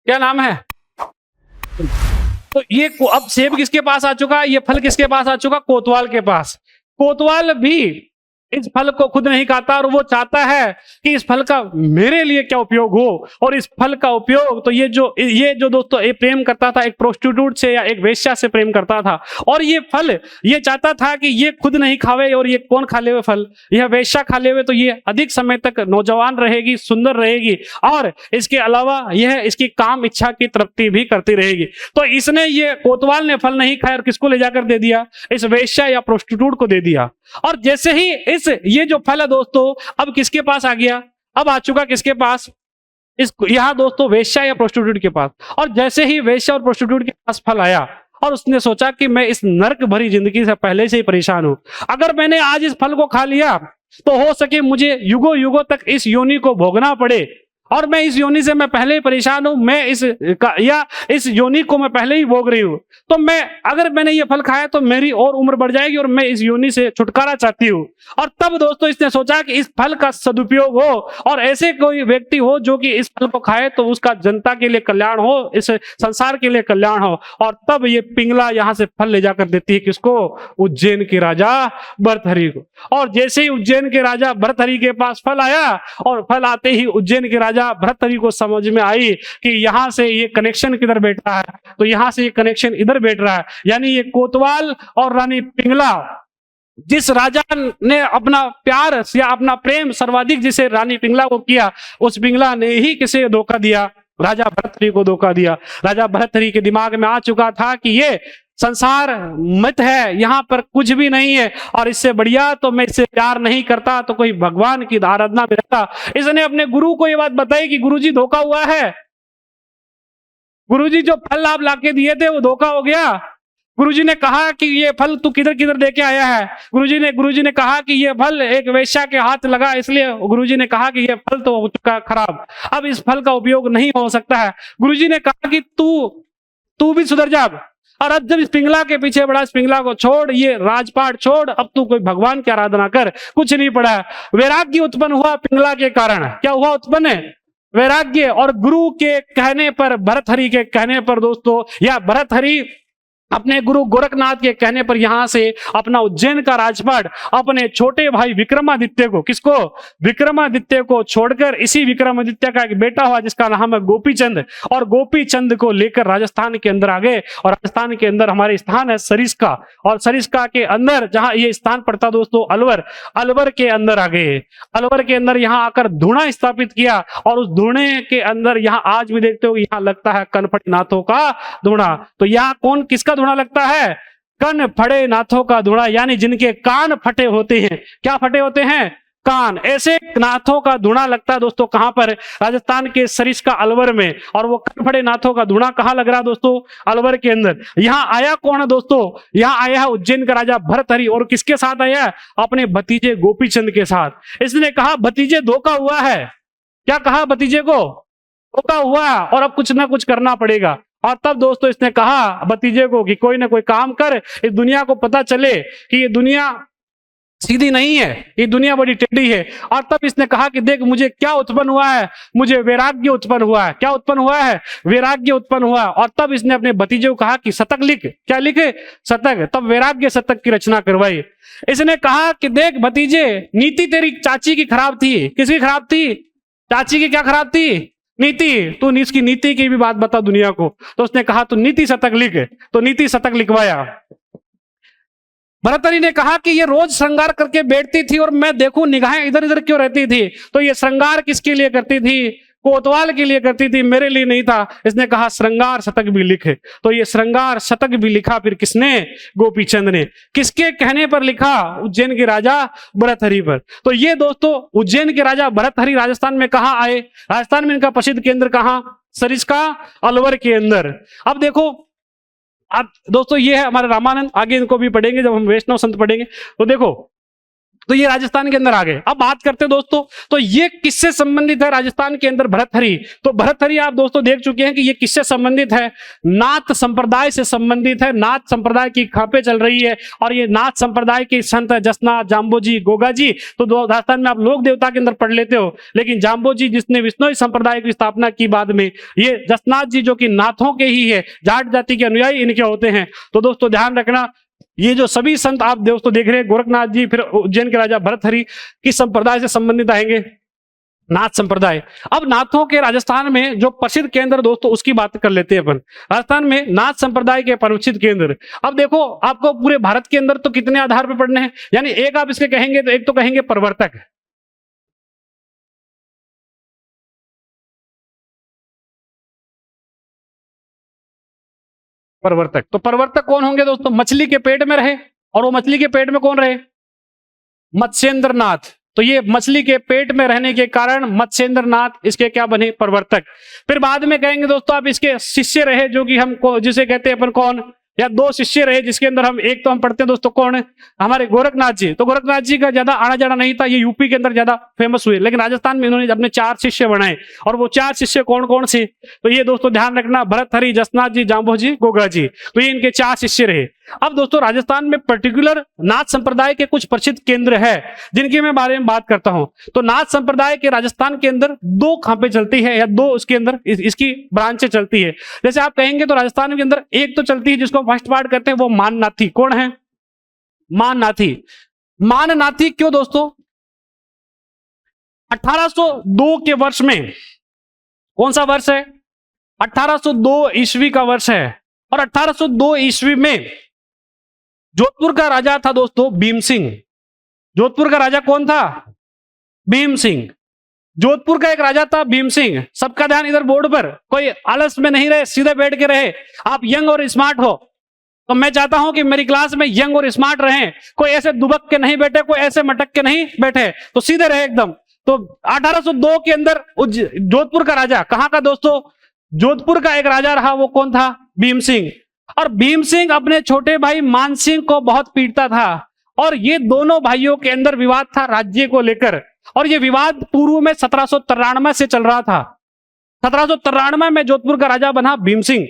क्या नाम है? तो ये अब सेब किसके पास आ चुका? ये फल किसके पास आ चुका? कोतवाल के पास। कोतवाल भी इस फल को खुद नहीं खाता और वो चाहता है कि इस फल का मेरे लिए क्या उपयोग हो, और इस फल का उपयोग तो ये जो दोस्तों ये प्रेम करता था एक प्रोस्टिट्यूट से या एक वेश्या से प्रेम करता था, और ये फल ये चाहता था कि ये खुद नहीं खावे और ये कौन खा लेवे फल? यह वेश्या खा लेवे तो ये अधिक समय तक नौजवान रहेगी, सुंदर रहेगी, और इसके अलावा यह इसकी काम इच्छा की तृप्ति भी करती रहेगी। तो इसने ये कोतवाल ने फल नहीं खाया और किसको ले जाकर दे दिया? इस वेश्या या प्रोस्टिट्यूट को दे दिया। और जैसे ही ये जो फल है दोस्तों अब किसके पास आ गया? अब आ चुका किसके पास? यहां दोस्तों वेश्या या प्रोस्टिट्यूट के पास। और जैसे ही वेश्या और प्रोस्टिट्यूट के पास फल आया और उसने सोचा कि मैं इस नर्क भरी जिंदगी से पहले से ही परेशान हूं, अगर मैंने आज इस फल को खा लिया तो हो सके मुझे युगों युगों तक इस योनि को भोगना पड़े, और मैं इस योनि से मैं पहले ही परेशान हूं, मैं इस योनि को मैं पहले ही भोग रही हूं, तो मैं अगर मैंने ये फल खाया तो मेरी और उम्र बढ़ जाएगी और मैं इस योनि से छुटकारा चाहती हूं। और तब दोस्तों इसने सोचा कि इस फल का सदुपयोग हो और ऐसे कोई व्यक्ति हो जो कि इस फल को खाए तो उसका जनता के लिए कल्याण हो, इस संसार के लिए कल्याण हो। और तब ये पिंगला यहां से फल ले जाकर देती है किसको? उज्जैन के राजा भर्तहरि को। और जैसे ही उज्जैन के राजा भर्तहरि के पास फल आया और फल आते ही उज्जैन के राजा भर्तहरि को समझ में आई कि यहां से ये कनेक्शन किधर बैठा है, तो यहां से ये कनेक्शन इधर बैठ रहा है, यानी ये कोतवाल और रानी पिंगला, जिस राजा ने अपना प्यार या अपना प्रेम सर्वाधिक जिसे रानी पिंगला को किया, उस पिंगला ने ही किसे धोखा दिया? राजा भर्तहरि को धोखा दिया। राजा भर्तहरि के दिमाग में आ चुका था कि ये संसार मिथ है, यहाँ पर कुछ भी नहीं है और इससे बढ़िया तो मैं इससे प्यार नहीं करता तो कोई भगवान की आराधना में रहता। इसने अपने गुरु को ये बात बताई कि गुरुजी धोखा हुआ है, गुरुजी जो फल आप लाके दिए थे वो धोखा हो गया। गुरुजी ने कहा कि ये फल तू किधर किधर देके आया है? गुरुजी ने कहा कि ये फल एक वेश्या के हाथ लगा, इसलिए गुरुजी ने कहा कि ये फल तो हो चुका खराब, अब इस फल का उपयोग नहीं हो सकता है। गुरुजी ने कहा कि तू भी सुधर जा, और अब जब इस पिंगला के पीछे बढ़ा, इस पिंगला को छोड़, ये राजपाट छोड़, अब तू कोई भगवान की आराधना कर, कुछ नहीं पड़ा है। वैराग्य उत्पन्न हुआ पिंगला के कारण। क्या हुआ उत्पन्न है? वैराग्य। और गुरु के कहने पर, भर्तहरि के कहने पर दोस्तों, या भर्तहरि अपने गुरु गोरखनाथ के कहने पर यहां से अपना उज्जैन का राजपाट अपने छोटे भाई विक्रमादित्य को, किसको? विक्रमादित्य को छोड़कर इसी विक्रमादित्य का एक बेटा हुआ जिसका नाम है गोपीचंद, और गोपीचंद को लेकर राजस्थान के अंदर आ गए। और राजस्थान के अंदर हमारे स्थान है सरिस्का, और सरिस्का के अंदर जहां ये स्थान पड़ता दोस्तों अलवर, अलवर के अंदर आ गए। अलवर के अंदर यहां आकर धूणा स्थापित किया, और उस धूणे के अंदर यहां आज भी देखते हो यहां लगता है कनफटी नाथों का धूणा। तो यहां कौन किसका धूणा लगता है? कन फड़े नाथों का धूणा, यानी जिनके कान फटे होते हैं। क्या फटे होते हैं? कान। ऐसे नाथों का धूणा लगता है दोस्तों कहां पर? राजस्थान के सरिस्का अलवर में। और वो कन फड़े नाथों का धूणा कहां लग रहा दोस्तों? अलवर के अंदर। यहां आया कौन है दोस्तों? यहां आया है उज्जैन का राजा भर्तहरि, और किसके साथ आया? अपने भतीजे गोपीचंद के साथ। इसने कहा भतीजे धोखा हुआ है। क्या कहा भतीजे को? धोखा हुआ और अब कुछ ना कुछ करना पड़ेगा। और तब दोस्तों इसने कहा भतीजे को कि कोई ना कोई काम कर, इस दुनिया को पता चले कि ये दुनिया सीधी नहीं है, ये दुनिया बड़ी टेढ़ी है। और तब इसने कहा कि देख मुझे क्या उत्पन्न हुआ है, मुझे वैराग्य उत्पन्न हुआ है। क्या उत्पन्न हुआ है? वैराग्य उत्पन्न हुआ। और तब इसने अपने भतीजे को कहा कि शतक लिख। क्या लिखे? शतक। तब वैराग्य शतक की रचना करवाई। इसने कहा कि देख भतीजे, नीति तेरी चाची की खराब थी। किसकी खराब थी? चाची की। क्या खराब थी? नीति। तू इसकी नीति की भी बात बता दुनिया को। तो उसने कहा तू नीति शतक लिख, तो नीति शतक लिखवाया। भर्तहरि ने कहा कि ये रोज श्रृंगार करके बैठती थी और मैं देखूं निगाहें इधर इधर क्यों रहती थी, तो ये श्रृंगार किसके लिए करती थी? कोतवाल के लिए करती थी, मेरे लिए नहीं था। इसने कहा श्रृंगार शतक भी लिखे, तो ये श्रृंगार शतक भी लिखा। फिर किसने? गोपीचंद ने। किसके कहने पर लिखा? उज्जैन के राजा भर्तहरि पर। तो ये दोस्तों उज्जैन के राजा भर्तहरि राजस्थान में कहां आए? राजस्थान में इनका प्रसिद्ध केंद्र कहां? सरिस्का अलवर के अंदर। अब देखो अब दोस्तों ये है हमारे रामानंद, आगे इनको भी पढ़ेंगे जब हम वैष्णव संत पढ़ेंगे। तो देखो तो ये राजस्थान के अंदर आ गए। अब बात करते हैं दोस्तों, तो ये किससे संबंधित है राजस्थान के अंदर? भर्तहरि। तो भर्तहरि आप दोस्तों देख चुके हैं कि ये किससे संबंधित है? नाथ संप्रदाय से संबंधित है। नाथ संप्रदाय की खापे चल रही है, और ये नाथ संप्रदाय के संत जसनाथ, जाम्बोजी, गोगाजी। तो राजस्थान में आप लोक देवता के अंदर पढ़ लेते हो, लेकिन जाम्बोजी जिसने विष्णु संप्रदाय की स्थापना की बाद में, ये जसनाथ जी जो कि नाथों के ही है, जाट जाति के अनुयायी इनके होते हैं। तो दोस्तों ध्यान रखना, ये जो सभी संत आप दोस्तों देख रहे हैं, गोरखनाथ जी, फिर उज्जैन के राजा भर्तहरि, किस संप्रदाय से संबंधित आएंगे? नाथ संप्रदाय। अब नाथों के राजस्थान में जो प्रसिद्ध केंद्र दोस्तों उसकी बात कर लेते हैं अपन। राजस्थान में नाथ संप्रदाय के प्रसिद्ध केंद्र। अब देखो आपको पूरे भारत के अंदर तो कितने आधार पर पढ़ने हैं, यानी एक आप इसके कहेंगे तो एक तो कहेंगे प्रवर्तक। प्रवर्तक, तो प्रवर्तक कौन होंगे दोस्तों? मछली के पेट में रहे, और वो मछली के पेट में कौन रहे? मत्स्येंद्र नाथ। तो ये मछली के पेट में रहने के कारण मत्स्येंद्र नाथ इसके क्या बने? प्रवर्तक। फिर बाद में कहेंगे दोस्तों आप इसके शिष्य रहे, जो कि हम जिसे कहते हैं अपन कौन? या 2 शिष्य रहे, जिसके अंदर एक तो हम पढ़ते हैं दोस्तों कौन है, हमारे गोरखनाथ जी। तो गोरखनाथ जी का ज्यादा आना जाना नहीं था, ये यूपी के अंदर ज्यादा फेमस हुए, लेकिन राजस्थान में इन्होंने अपने 4 शिष्य बनाए। और वो 4 शिष्य कौन कौन से, तो ये दोस्तों ध्यान रखना, भरतहरि, जसनाथ जी, जाम्बो जी, गोगा जी, तो ये इनके 4 शिष्य रहे। अब दोस्तों राजस्थान में पर्टिकुलर नाथ संप्रदाय के कुछ प्रसिद्ध केंद्र है जिनके मैं बारे में बात करता हूं। तो नाथ संप्रदाय के राजस्थान के अंदर 2 खापे चलती है, या 2 उसके अंदर इसकी ब्रांचें चलती है। जैसे आप कहेंगे तो राजस्थान के अंदर एक तो चलती है जिसको फर्स्ट पार्ट कहते हैं, वो माननाथी। कौन है, माननाथी। माननाथी क्यों दोस्तों, 1802 के वर्ष में, कौन सा वर्ष है, 1802 ईस्वी का वर्ष है। और 1802 ईस्वी में जोधपुर का राजा था दोस्तों भीम सिंह। जोधपुर का राजा कौन था, भीम सिंह। जोधपुर का एक राजा था भीम सिंह। सबका ध्यान इधर बोर्ड पर, कोई आलस में नहीं रहे, सीधे बैठ के रहे। आप यंग और स्मार्ट हो, तो मैं चाहता हूं कि मेरी क्लास में यंग और स्मार्ट रहें, कोई ऐसे दुबक के नहीं बैठे, कोई ऐसे मटक के नहीं बैठे, तो सीधे रहे एकदम। तो 1802 के अंदर जोधपुर का राजा, कहां का दोस्तों, जोधपुर का एक राजा रहा, वो कौन था, भीम सिंह। और भीम सिंह अपने छोटे भाई मान सिंह को बहुत पीटता था, और ये दोनों भाइयों के अंदर विवाद था राज्य को लेकर। और ये विवाद पूर्व में 1793 से चल रहा था। 1793 में जोधपुर का राजा बना भीम सिंह,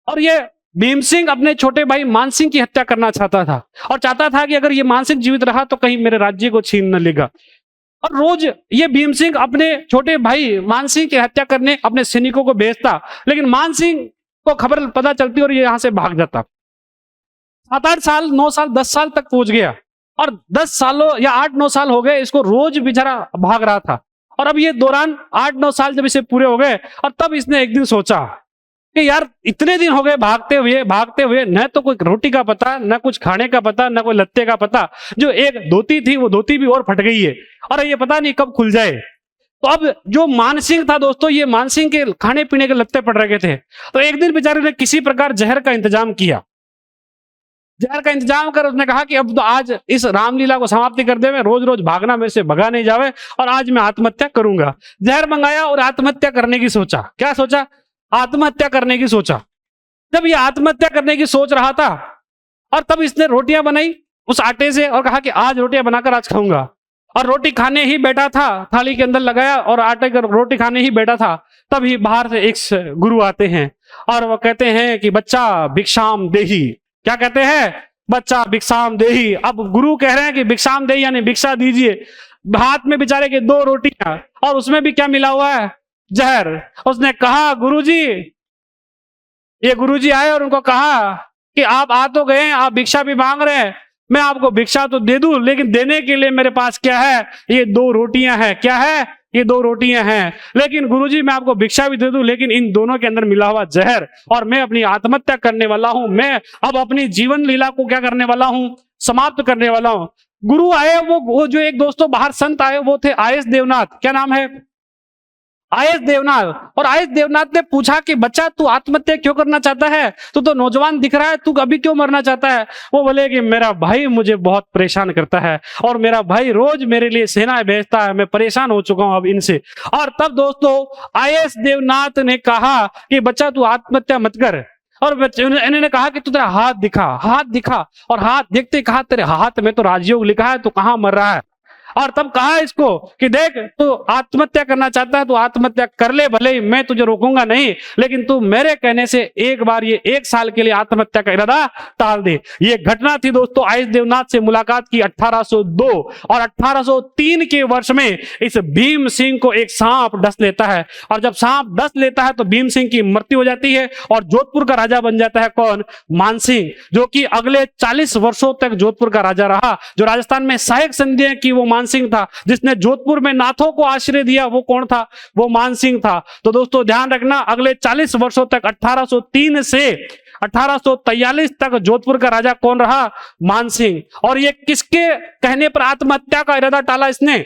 और ये भीम सिंह अपने छोटे भाई मान सिंह की हत्या करना चाहता था, और चाहता था कि अगर ये मान सिंह जीवित रहा तो कहीं मेरे राज्य को छीन न लेगा। और रोज ये भीम सिंह अपने छोटे भाई मान सिंह की हत्या करने अपने सैनिकों को भेजता, लेकिन मान सिंह को खबर पता चलती और ये यहां से भाग जाता। 7-8 साल, 9 साल, 10 साल तक पहुंच गया, और 10 सालों या 8-9 साल हो गए इसको रोज बेचारा भाग रहा था। और अब ये दौरान 8-9 साल जब इसे पूरे हो गए, और तब इसने एक दिन सोचा कि यार इतने दिन हो गए भागते हुए, न तो कोई रोटी का पता, न कुछ खाने का पता, न कोई लत्ते का पता। जो एक धोती थी वो धोती भी और फट गई है, और ये पता नहीं कब खुल जाए। तो अब जो मानसिंह था दोस्तों, ये मानसिंह के खाने पीने के लत्ते पड़ रहे थे। तो एक दिन बेचारे ने किसी प्रकार जहर का इंतजाम किया। जहर का इंतजाम कर उसने कहा कि अब तो आज इस रामलीला को समाप्ति कर दे, मैं रोज रोज भागना मेरे से भगा नहीं जावे, और आज मैं आत्महत्या करूंगा। जहर मंगाया और आत्महत्या करने की सोचा। क्या सोचा, आत्महत्या करने की सोचा। जब ये आत्महत्या करने की सोच रहा था, और तब इसने रोटियां बनाई उस आटे से, और कहा कि आज रोटियां बनाकर आज खाऊंगा। और रोटी खाने ही बैठा था, थाली के अंदर लगाया और आटे का रोटी खाने ही बैठा था, तभी बाहर से एक गुरु आते हैं, और वो कहते हैं कि बच्चा भिक्षाम देही। क्या कहते हैं, बच्चा भिक्षाम देही। अब गुरु कह रहे हैं कि भिक्षाम देही यानी भिक्षा दीजिए। हाथ में बेचारे के 2 रोटियां, और उसमें भी क्या मिला हुआ है, जहर। उसने कहा गुरुजी, ये गुरुजी आए और उनको कहा कि आप आ तो गए, आप भिक्षा भी मांग रहे हैं, मैं आपको भिक्षा तो दे दूं, लेकिन देने के लिए मेरे पास क्या है, ये 2 रोटियां हैं। क्या है, ये 2 रोटियां हैं। लेकिन गुरुजी मैं आपको भिक्षा भी दे दूं, लेकिन इन दोनों के अंदर मिला हुआ जहर, और मैं अपनी आत्महत्या करने वाला हूं। मैं अब अपनी जीवन लीला को क्या करने वाला हूं, समाप्त करने वाला हूं। गुरु आए, वो जो एक दोस्तों बाहर संत आए, वो थे आयस देवनाथ। क्या नाम है, आयस देवनाथ। और आयस देवनाथ ने पूछा कि बच्चा तू आत्महत्या क्यों करना चाहता है, तू तो नौजवान दिख रहा है, तू अभी क्यों मरना चाहता है। वो बोले कि मेरा भाई मुझे बहुत परेशान करता है, और मेरा भाई रोज मेरे लिए सेना भेजता है, मैं परेशान हो चुका हूं अब इनसे। और तब दोस्तों आयस देवनाथ ने कहा कि बच्चा तू आत्महत्या मत कर। और इन्होंने कहा कि तू तेरा हाथ दिखा, हाथ दिखा। और हाथ देखते कहा तेरे हाथ में तो राजयोग लिखा है, तू कहां मर रहा है। और तब कहा इसको कि देख तू आत्महत्या करना चाहता है, तू आत्महत्या कर ले, भले ही मैं तुझे रोकूंगा नहीं, लेकिन तू मेरे कहने से एक बार ये 1 साल के लिए आत्महत्या का इरादा टाल दे। ये घटना थी दोस्तों आयस देवनाथ से मुलाकात की 1802। और 1803 के वर्ष में इस भीम सिंह को एक सांप डस लेता है, और जब सांप डस लेता है तो भीम सिंह की मृत्यु हो जाती है, और जोधपुर का राजा बन जाता है कौन, मानसिंह, जो कि अगले 40 वर्षों तक जोधपुर का राजा रहा। जो राजस्थान में सहायक संधि की वो मानसिंह था, जिसने जोधपुर में नाथों को आश्रय दिया, वो कौन था, वो मानसिंह था। तो दोस्तों ध्यान रखना, अगले 40 वर्षों तक 1803 से 1843 तक जोधपुर का राजा कौन रहा, मानसिंह। और ये किसके कहने पर आत्महत्या का इरादा टाला इसने,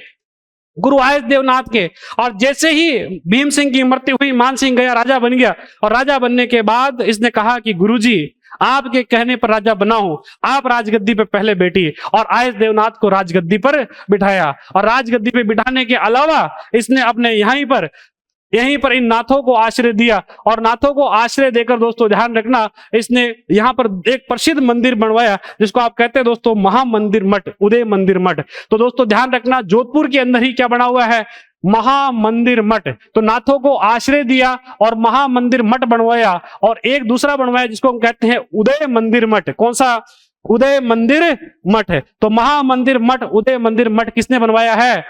गुरु आयस देवनाथ के। और जैसे ही भीम सिंह की मृत्यु हुई, मानसिंह गया राजा बन गया। और राजा बनने के बाद इसने कहा कि गुरुजी आपके कहने पर राजा बना हूं, आप राजगद्दी पे पहले बैठी। और आयस देवनाथ को राजगद्दी पर बिठाया, और राजगद्दी पे बिठाने के अलावा इसने अपने यहीं पर यहीं पर इन नाथों को आश्रय दिया, और नाथों को आश्रय देकर दोस्तों ध्यान रखना, इसने यहाँ पर एक प्रसिद्ध मंदिर बनवाया जिसको आप कहते हैं दोस्तों महामंदिर मठ, उदय मंदिर मठ। तो दोस्तों ध्यान रखना, जोधपुर के अंदर ही क्या बना हुआ है, महामंदिर मठ। तो नाथों को आश्रय दिया और महामंदिर मठ बनवाया, और एक दूसरा बनवाया जिसको हम कहते हैं उदय मंदिर मठ। कौन सा, उदय मंदिर मठ है। तो महामंदिर मठ, उदय मंदिर मठ किसने बनवाया है,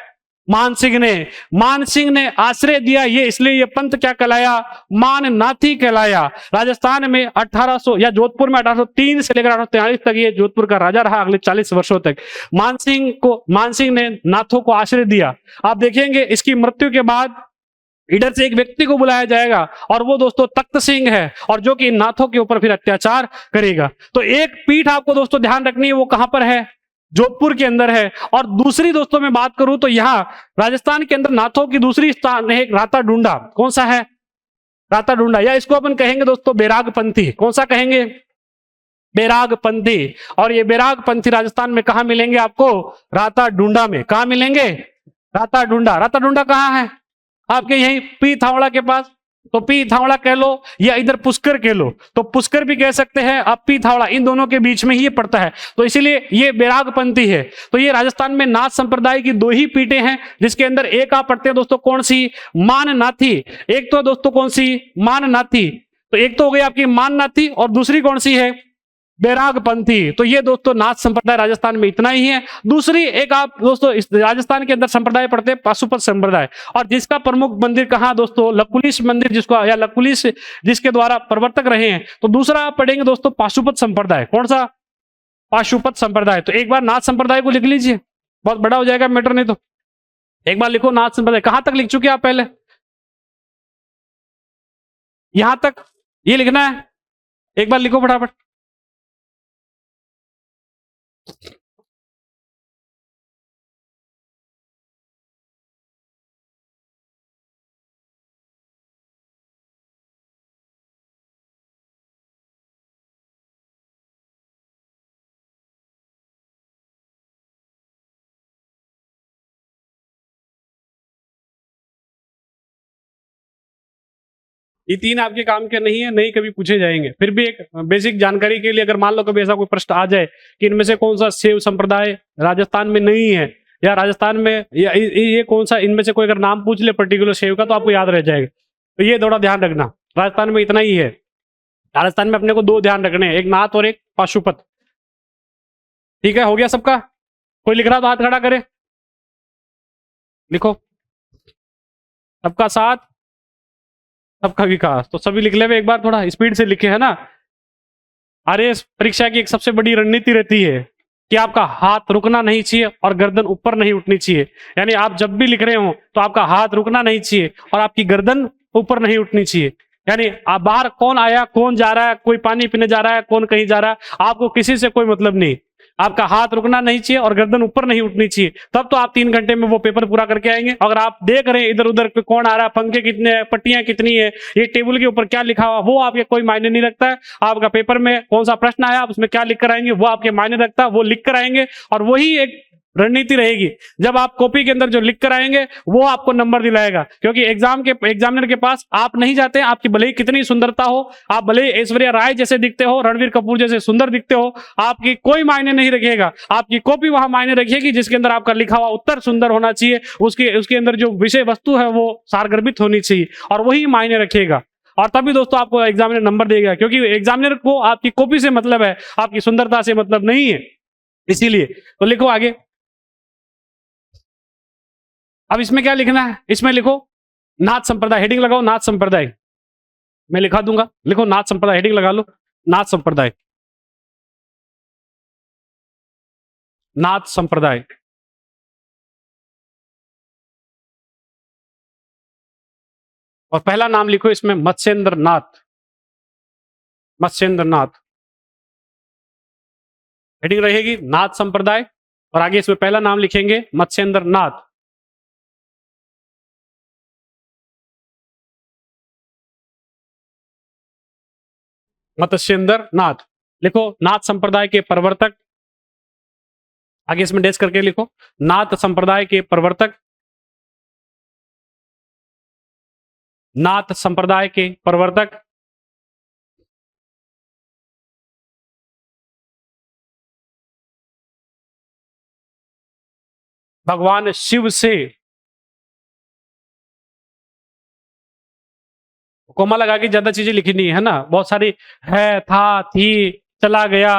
मानसिंह ने। मानसिंह ने आश्रय दिया, ये इसलिए ये पंथ क्या कहलाया, माननाथी कहलाया। राजस्थान में 1800 या जोधपुर में 1803 से लेकर 1843 तक ये जोधपुर का राजा रहा, अगले 40 वर्षों तक। मानसिंह ने नाथों को आश्रय दिया। आप देखेंगे इसकी मृत्यु के बाद इधर से एक व्यक्ति को बुलाया जाएगा, और वो दोस्तों तख्त सिंह है, और जो कि नाथों के ऊपर फिर अत्याचार करेगा। तो एक पीठ आपको दोस्तों ध्यान रखनी है, वो कहां पर है, जोधपुर के अंदर है। और दूसरी दोस्तों मैं बात करूं तो यहां राजस्थान के अंदर नाथों की दूसरी स्थान है राता डूंडा। कौन सा है, राता डूंडा, या इसको अपन कहेंगे दोस्तों बैरागपंथी। कौन सा कहेंगे, बैरागपंथी। और ये बैरागपंथी राजस्थान में कहां मिलेंगे आपको, राता डूंडा में। कहां मिलेंगे, राता डूंडा। राता डूंडा कहां है, आपके यही पी थावड़ा के पास। तो पी थावड़ा कह लो या इधर पुष्कर कह लो, तो पुष्कर भी कह सकते हैं, आप पी थावड़ा, इन दोनों के बीच में ही ये पड़ता है। तो इसीलिए ये बैरागपंथी है। तो ये राजस्थान में नाथ संप्रदाय की दो ही पीठें हैं, जिसके अंदर एक आप पढ़ते हैं दोस्तों, कौन सी, माननाथी। एक तो दोस्तों कौन सी, माननाथी। तो एक तो हो गई आपकी माननाथी, और दूसरी कौन सी है, बैरागपंथी। तो ये दोस्तों नाथ संप्रदाय राजस्थान में इतना ही है। दूसरी एक आप दोस्तों इस राजस्थान के अंदर संप्रदाय पढ़ते हैं पाशुपत संप्रदाय, और जिसका प्रमुख मंदिर कहां दोस्तों, लकुलिश मंदिर, जिसको या लकुलिश जिसके द्वारा प्रवर्तक रहे हैं। तो दूसरा आप पढ़ेंगे दोस्तों पाशुपत संप्रदाय। कौन सा, पाशुपत संप्रदाय। तो एक बार नाथ संप्रदाय को लिख लीजिए, बहुत बड़ा हो जाएगा मैटर, नहीं तो एक बार लिखो नाथ संप्रदाय। कहां तक लिख चुके आप पहले, यहां तक ये लिखना है, एक बार लिखो फटाफट। ये तीन आपके काम के नहीं है, नहीं कभी पूछे जाएंगे। फिर भी एक बेसिक जानकारी के लिए, अगर मान लो कभी ऐसा कोई प्रश्न आ जाए कि इनमें से कौन सा शैव संप्रदाय राजस्थान में नहीं है, या राजस्थान में या ये कौन सा, इनमें से कोई अगर नाम पूछ ले पर्टिकुलर शैव का, तो आपको याद रह जाएगा। तो ये थोड़ा ध्यान रखना, राजस्थान में इतना ही है। राजस्थान में अपने को दो ध्यान रखने हैं, एक नाथ और एक पाशुपत। ठीक है, हो गया सबका। कोई लिख रहा तो हाथ खड़ा करे, लिखो। सबका साथ, सबका विकास। तो सभी लिख ले, एक बार थोड़ा स्पीड से लिखे, है ना। आरएएस परीक्षा की एक सबसे बड़ी रणनीति रहती है कि आपका हाथ रुकना नहीं चाहिए और गर्दन ऊपर नहीं उठनी चाहिए। यानी आप जब भी लिख रहे हो तो आपका हाथ रुकना नहीं चाहिए और आपकी गर्दन ऊपर नहीं उठनी चाहिए। यानी आप बाहर कौन आया, कौन जा रहा है, कोई पानी पीने जा रहा है, कौन कहीं जा रहा है, आपको किसी से कोई मतलब नहीं। आपका हाथ रुकना नहीं चाहिए और गर्दन ऊपर नहीं उठनी चाहिए, तब तो आप 3 घंटे में वो पेपर पूरा करके आएंगे। अगर आप देख रहे हैं इधर उधर कौन आ रहा है, पंखे कितने हैं, पट्टियां कितनी है, ये टेबल के ऊपर क्या लिखा हुआ, वो आपके कोई मायने नहीं रखता है। आपका पेपर में कौन सा प्रश्न आया, उसमें क्या लिख कर आएंगे, वो आपके मायने रखता है, वो लिख कर आएंगे। और वही एक रणनीति रहेगी, जब आप कॉपी के अंदर जो लिख कर आएंगे वो आपको नंबर दिलाएगा। क्योंकि एग्जामिनर के पास आप नहीं जाते, आपकी भले ही कितनी सुंदरता हो, आप भले ही ऐश्वर्या राय जैसे दिखते हो, रणवीर कपूर जैसे सुंदर दिखते हो, आपकी कोई मायने नहीं रखेगा। आपकी कॉपी वहां मायने रखेगी जिसके अंदर आपका लिखा हुआ उत्तर सुंदर होना चाहिए, उसके अंदर जो विषय वस्तु है वो सारगर्भित होनी चाहिए, और वही मायने रखेगा। और तभी दोस्तों आपको एग्जामिनर नंबर देगा, क्योंकि एग्जामिनर को आपकी कॉपी से मतलब है, आपकी सुंदरता से मतलब नहीं है। इसीलिए तो लिखो आगे। अब इसमें क्या लिखना है, इसमें लिखो नाथ संप्रदाय, हेडिंग लगाओ नाथ संप्रदाय। मैं लिखा दूंगा, लिखो नाथ संप्रदाय, हेडिंग लगा लो नाथ संप्रदाय, नाथ संप्रदाय। और पहला नाम लिखो इसमें मत्स्येंद्र नाथ, मत्स्येंद्र नाथ। हेडिंग रहेगी नाथ संप्रदाय, और आगे इसमें पहला नाम लिखेंगे मत्स्येंद्र नाथ। मत्स्येंद्र नाथ लिखो, नाथ संप्रदाय के प्रवर्तक, आगे इसमें डेस्क करके लिखो, नाथ संप्रदाय के प्रवर्तक। नाथ संप्रदाय के प्रवर्तक, भगवान शिव से, कोमा लगा के ज्यादा चीजें लिखनी है ना, बहुत सारी है, था, थी, चला गया,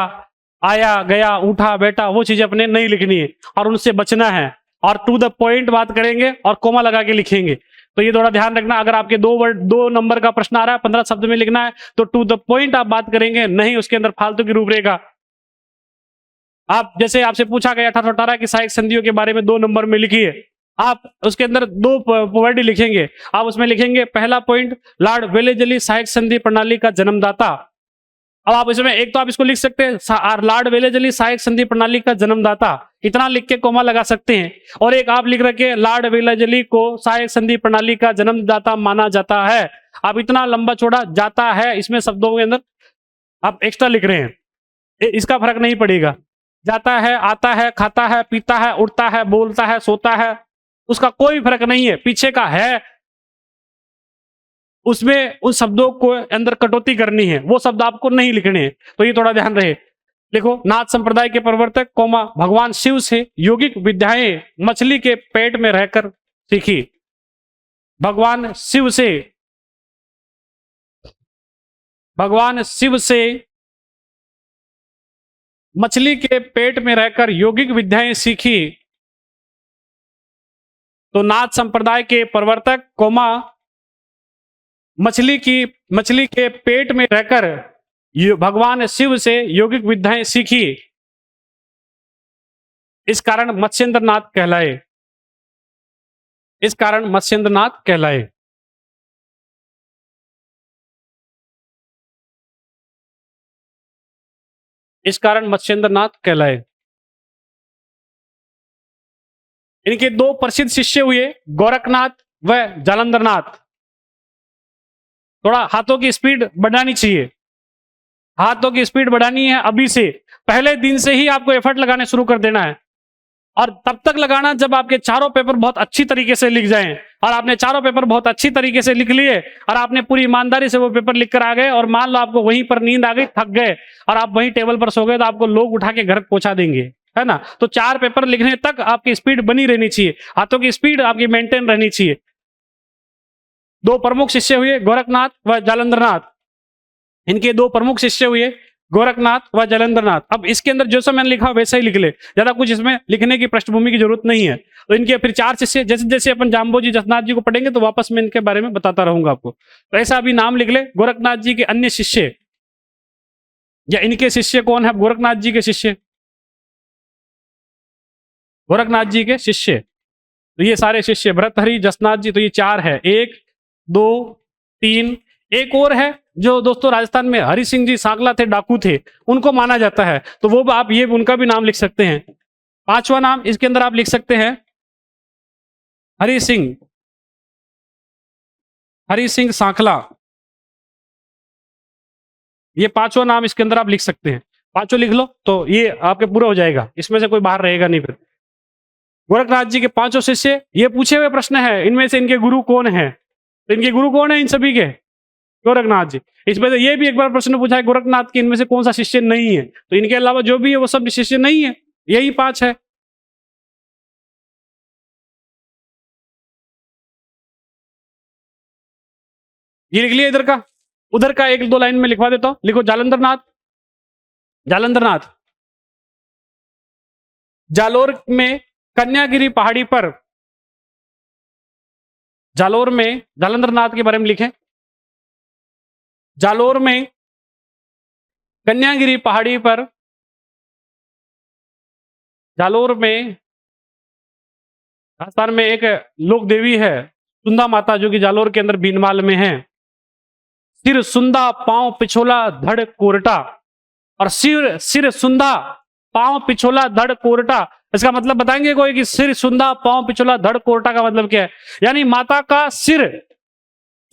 आया गया, उठा बैठा, वो चीजें अपने नहीं लिखनी है और उनसे बचना है और टू द पॉइंट बात करेंगे और कोमा लगा के लिखेंगे। तो ये थोड़ा ध्यान रखना, अगर आपके 2 नंबर का प्रश्न आ रहा है 15 शब्द में लिखना है तो टू द पॉइंट आप बात करेंगे, नहीं उसके अंदर फालतू की रूपरेखा। आप जैसे आपसे पूछा गया 1818 की सहायक संधियों के बारे में 2 नंबर में लिखिए, आप उसके अंदर 2 वर्ड लिखेंगे। आप उसमें लिखेंगे पहला पॉइंट, लॉर्ड वेलेजली सहायक संधि प्रणाली का जन्मदाता। अब आप इसमें एक तो आप इसको लिख सकते हैं लॉर्ड वेलेजली सहायक संधि प्रणाली का जन्मदाता, इतना लिख के कोमा लगा सकते हैं। और एक आप लिख रखे लॉर्ड वेलेजली को सहायक संधि प्रणाली का जन्मदाता माना जाता है। आप इतना लंबा चौड़ा जाता है इसमें शब्दों के अंदर आप एक्स्ट्रा लिख रहे हैं, इसका फर्क नहीं पड़ेगा। जाता है, आता है, खाता है, पीता है, उठता है, बोलता है, सोता है, उसका कोई फर्क नहीं है। पीछे का है उसमें उन शब्दों को अंदर कटौती करनी है, वो शब्द आपको नहीं लिखने हैं, तो ये थोड़ा ध्यान रहे। देखो, नाथ संप्रदाय के प्रवर्तक कोमा भगवान शिव से यौगिक विद्याएं मछली के पेट में रहकर सीखी। भगवान शिव से मछली के पेट में रहकर यौगिक विद्याएं सीखी। तो नाथ संप्रदाय के प्रवर्तक कोमा मछली के पेट में रहकर भगवान शिव से यौगिक विद्याएं सीखी, इस कारण मत्स्येंद्रनाथ कहलाए। इस कारण मत्स्येंद्रनाथ कहलाए। इस कारण मत्स्येंद्रनाथ कहलाए। इनके 2 प्रसिद्ध शिष्य हुए गोरखनाथ व जालंधरनाथ। थोड़ा हाथों की स्पीड बढ़ानी चाहिए, हाथों की स्पीड बढ़ानी है अभी से, पहले दिन से ही आपको एफर्ट लगाने शुरू कर देना है। और तब तक लगाना जब आपके चारों पेपर बहुत अच्छी तरीके से लिख जाएं। और आपने चारों पेपर बहुत अच्छी तरीके से लिख लिए और आपने पूरी ईमानदारी से वो पेपर लिख कर आ गए और मान लो आपको वहीं पर नींद आ गई, थक गए और आप वहीं टेबल पर सो गए, तो आपको लोग उठा के घर पहुंचा देंगे, है ना। तो 4 पेपर लिखने तक आपकी स्पीड बनी रहनी चाहिए, हाथों की स्पीड आपकी मेंटेन रहनी चाहिए। 2 प्रमुख शिष्य हुए गोरखनाथ व जालंधरनाथ। इनके 2 प्रमुख शिष्य हुए गोरखनाथ व जालंधरनाथ। अब इसके अंदर जो सब मैंने लिखा वैसा ही लिख ले, ज्यादा कुछ इसमें लिखने की पृष्ठभूमि की जरूरत नहीं है। तो इनके फिर 4 शिष्य, जैसे जैसे अपन जाम्बोजी जसनाथ जी को पढ़ेंगे तो वापस में इनके बारे में बताता रहूंगा आपको। तो ऐसा अभी नाम लिख ले, गोरखनाथ जी के अन्य शिष्य या इनके शिष्य कौन है? गोरखनाथ जी के शिष्य, गोरखनाथ जी के शिष्य। तो ये सारे शिष्य भरतहरि जसनाथ जी, तो ये 4 है, 1 2 3। एक और है जो दोस्तों राजस्थान में हरि सिंह जी सांकला थे, डाकू थे, उनको माना जाता है, तो वो आप ये उनका भी नाम लिख सकते हैं। 5वां नाम इसके अंदर आप लिख सकते हैं हरि सिंह सांकला। ये 5वां नाम इसके अंदर आप लिख सकते हैं, 5 लिख लो तो ये आपके पूरा हो जाएगा, इसमें से कोई बाहर रहेगा नहीं। फिर गोरखनाथ जी के 5 शिष्य, ये पूछे हुए प्रश्न है, इनमें से इनके गुरु कौन है? तो इनके गुरु कौन है इन सभी के? गोरखनाथ जी। इसमें से ये भी एक बार प्रश्न पूछा है गोरखनाथ के इनमें से कौन सा शिष्य नहीं है, तो इनके अलावा जो भी है वो सब शिष्य नहीं है, यही 5 है। ये लिख लिया इधर का, उधर का 1-2 लाइन में लिखवा देता हूं। लिखो जालंधरनाथ। जालोर में कन्यागिरी पहाड़ी पर, जालोर में जालंधरनाथ के बारे में लिखें। जालोर में कन्यागिरी पहाड़ी पर, जालोर में राजस्थान में एक लोक देवी है सुंदा माता, जो कि जालोर के अंदर बीनमाल में है। सिर सुंदा पांव पिछोला धड़ कोरटा, और सिर सुंदा पांव पिछोला धड़ कोरटा, इसका मतलब बताएंगे कोई कि सिर सुंदा पांव पिछोला धड़ कोरटा का मतलब क्या है? यानी माता का सिर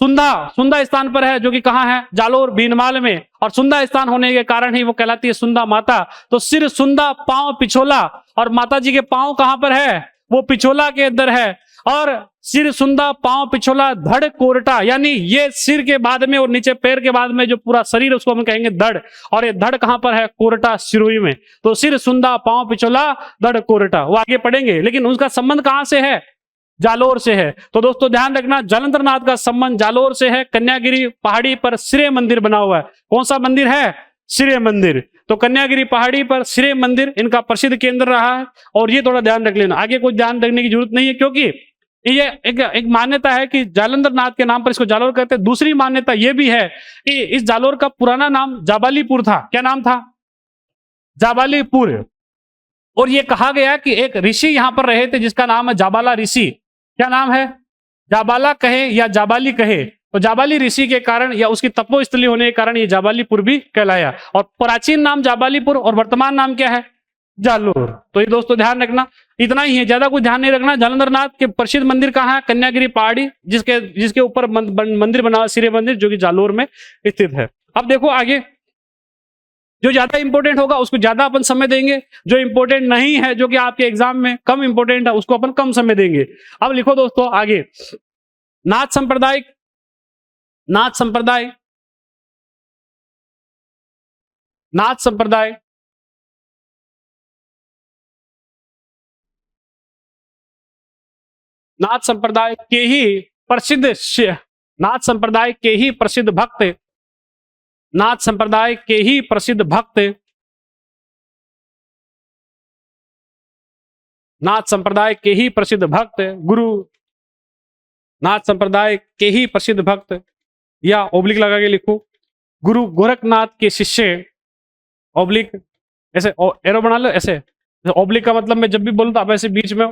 सुंदा स्थान पर है, जो कि कहां है? जालोर बीनमाल में, और सुंदा स्थान होने के कारण ही वो कहलाती है सुंदा माता। तो सिर सुंदा पांव पिछोला, और माता जी के पांव कहां पर है? वो पिछोला के अंदर है। और सिर सुंदा पांव पिछोला धड़ कोरटा, यानी ये सिर के बाद में और नीचे पैर के बाद में जो पूरा शरीर उसको हम कहेंगे धड़, और ये धड़ कहां पर है? कोरटा, सिरोही में। तो सिर सुंदा पांव पिछोला धड़ कोरटा, वो आगे पढ़ेंगे, लेकिन उसका संबंध कहां से है? जालोर से है। तो दोस्तों ध्यान रखना, जालंधर नाथ का संबंध जालोर से है। कन्यागिरी पहाड़ी पर श्रेय मंदिर बना हुआ है। कौन सा मंदिर है? श्रेय मंदिर। तो कन्यागिरी पहाड़ी पर श्रेय मंदिर इनका प्रसिद्ध केंद्र रहा है, और ये थोड़ा ध्यान रख लेना। आगे कुछ ध्यान रखने की जरूरत नहीं है, क्योंकि ये एक मान्यता है कि जालंधर नाथ के नाम पर इसको जालोर कहते हैं। दूसरी मान्यता यह भी है कि इस जालोर का पुराना नाम जाबालीपुर था। क्या नाम था? जाबालीपुर। और ये कहा गया कि एक ऋषि यहां पर रहे थे जिसका नाम है जाबाला ऋषि। क्या नाम है? जाबाला कहे या जाबाली कहे, तो जाबाली ऋषि के कारण या उसकी तपोस्थली होने के कारण ये जाबालीपुर भी कहलाया। और प्राचीन नाम जाबालीपुर और वर्तमान नाम क्या है? जालोर। तो ये दोस्तों ध्यान रखना, इतना ही है, ज्यादा कुछ ध्यान नहीं रखना। जालंधर नाथ के प्रसिद्ध मंदिर कहाँ है? कन्यागिरी पहाड़ी, जिसके ऊपर मंदिर बना हुआ श्रेय मंदिर, जो कि जालोर में स्थित है। अब देखो आगे, जो ज्यादा इंपॉर्टेंट होगा उसको ज्यादा अपन समय देंगे, जो इंपॉर्टेंट नहीं है, जो कि आपके एग्जाम में कम इंपॉर्टेंट है, उसको अपन कम समय देंगे। अब लिखो दोस्तों आगे, नाथ संप्रदाय, नाथ संप्रदाय, नाथ संप्रदाय, नाथ संप्रदाय के ही प्रसिद्ध नाथ संप्रदाय के ही प्रसिद्ध भक्त, नाथ संप्रदाय के ही प्रसिद्ध भक्त, नाथ संप्रदाय के ही प्रसिद्ध भक्त गुरु, नाथ संप्रदाय के ही प्रसिद्ध भक्त, या ओब्लिक लगा के लिखो, गुरु गोरखनाथ के शिष्य, ओब्लिक ऐसे एरो बना लो, ऐसे ओब्लिक का मतलब मैं जब भी बोलूं तो आप ऐसे बीच में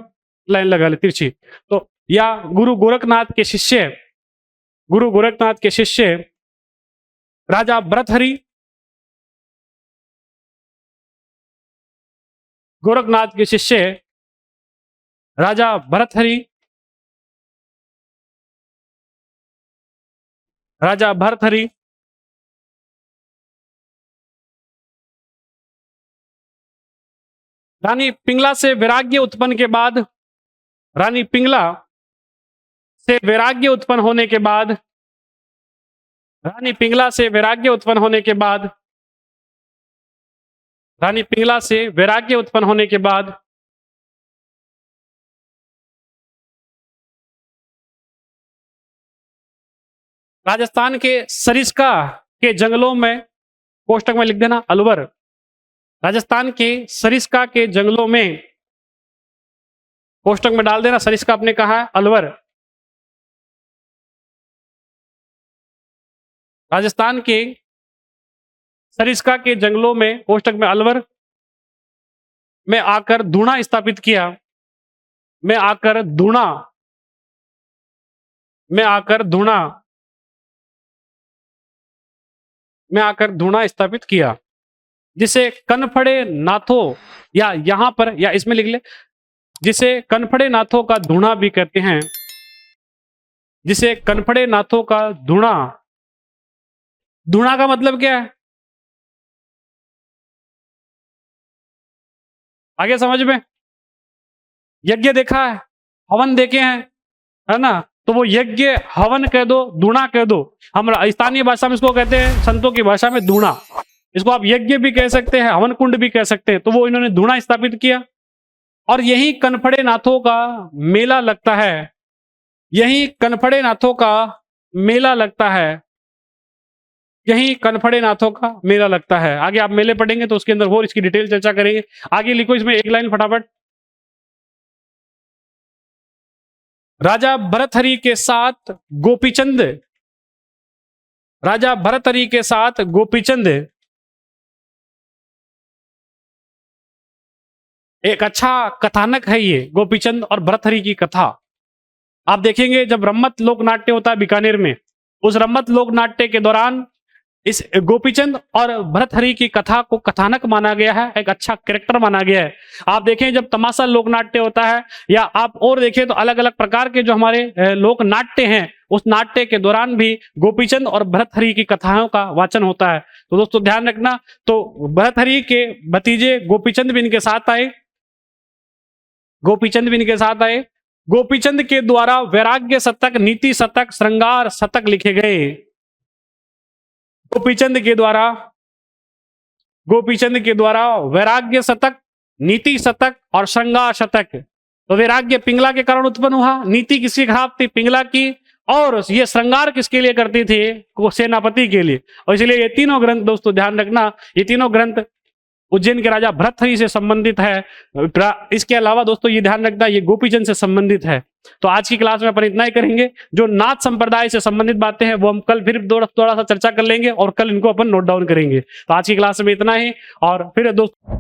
लाइन लगा ले तिरछी। तो या गुरु गोरखनाथ के शिष्य, गुरु गोरखनाथ के शिष्य राजा भरतहरि, गोरखनाथ के शिष्य राजा भरतहरि, राजा भरतहरि रानी पिंगला से वैराग्य उत्पन्न के बाद, रानी पिंगला से वैराग्य उत्पन्न होने के बाद, रानी पिंगला से वैराग्य उत्पन्न होने के बाद, रानी पिंगला से वैराग्य उत्पन्न होने के बाद राजस्थान के सरिस्का के जंगलों में, कोष्टक में लिख देना अलवर, राजस्थान के सरिस्का के जंगलों में, कोष्टक में डाल देना, सरिस्का आपने कहा है अलवर, राजस्थान के सरिस्का के जंगलों में, कोष्टक में अलवर में आकर धूणा स्थापित किया, में आकर धूणा, में आकर धूणा, में आकर धूणा स्थापित किया, जिसे कनफड़े नाथों, या यहां पर या इसमें लिख ले, जिसे कनफड़े नाथों का धूणा भी कहते हैं, जिसे कनफड़े नाथों का धूणा, धूणा का मतलब क्या है? आगे समझ में? यज्ञ देखा है, हवन देखे हैं, है ना? तो वो यज्ञ हवन कह दो, धूणा कह दो। हम स्थानीय भाषा में इसको कहते हैं, संतों की भाषा में धूणा। इसको आप यज्ञ भी कह सकते हैं, हवन कुंड भी कह सकते हैं। तो वो इन्होंने धूणा स्थापित किया, और यही कनफड़े नाथों का मेला लगता है, यही कनफड़े नाथों का मेला लगता है, यही कनफड़े नाथों का मेला लगता है। आगे आप मेले पढ़ेंगे तो उसके अंदर और इसकी डिटेल चर्चा करेंगे। आगे लिखो इसमें एक लाइन फटाफट, राजा भरतहरि के साथ गोपीचंद, राजा भरतहरि के साथ गोपीचंद एक अच्छा कथानक है। ये गोपीचंद और भरतहरि की कथा आप देखेंगे जब रम्मत लोक नाट्य होता है बीकानेर में, उस रम्मत लोक नाट्य के दौरान इस गोपीचंद और भरतहरि की कथा को कथानक माना गया है, एक अच्छा कैरेक्टर माना गया है। आप देखें जब तमाशा लोक नाट्य होता है, या आप और देखें तो अलग अलग प्रकार के जो हमारे लोक नाट्य हैं, उस नाट्य के दौरान भी गोपीचंद और भरतहरि की कथाओं का वाचन होता है। तो दोस्तों ध्यान रखना, तो भरतहरि के भतीजे गोपीचंद भी इनके साथ आए, गोपीचंद भी इनके साथ आए। गोपीचंद के द्वारा वैराग्य शतक, नीति शतक, श्रृंगार शतक लिखे गए। गोपीचंद के द्वारा वैराग्य शतक, नीति शतक और श्रृंगार शतक। तो वैराग्य पिंगला के कारण उत्पन्न हुआ, नीति किसकी खराब थी? पिंगला की, और ये श्रृंगार किसके लिए करते थे? सेनापति के लिए। और इसलिए ये तीनों ग्रंथ दोस्तों ध्यान रखना, ये तीनों ग्रंथ उज्जैन के राजा भरथरी से संबंधित है। इसके अलावा दोस्तों ये ध्यान रखना, ये गोपीचंद से संबंधित है। तो आज की क्लास में अपन इतना ही करेंगे। जो नाथ संप्रदाय से संबंधित बातें हैं वो हम कल फिर थोड़ा सा चर्चा कर लेंगे और कल इनको अपन नोट डाउन करेंगे। तो आज की क्लास में इतना ही, और फिर दोस्तों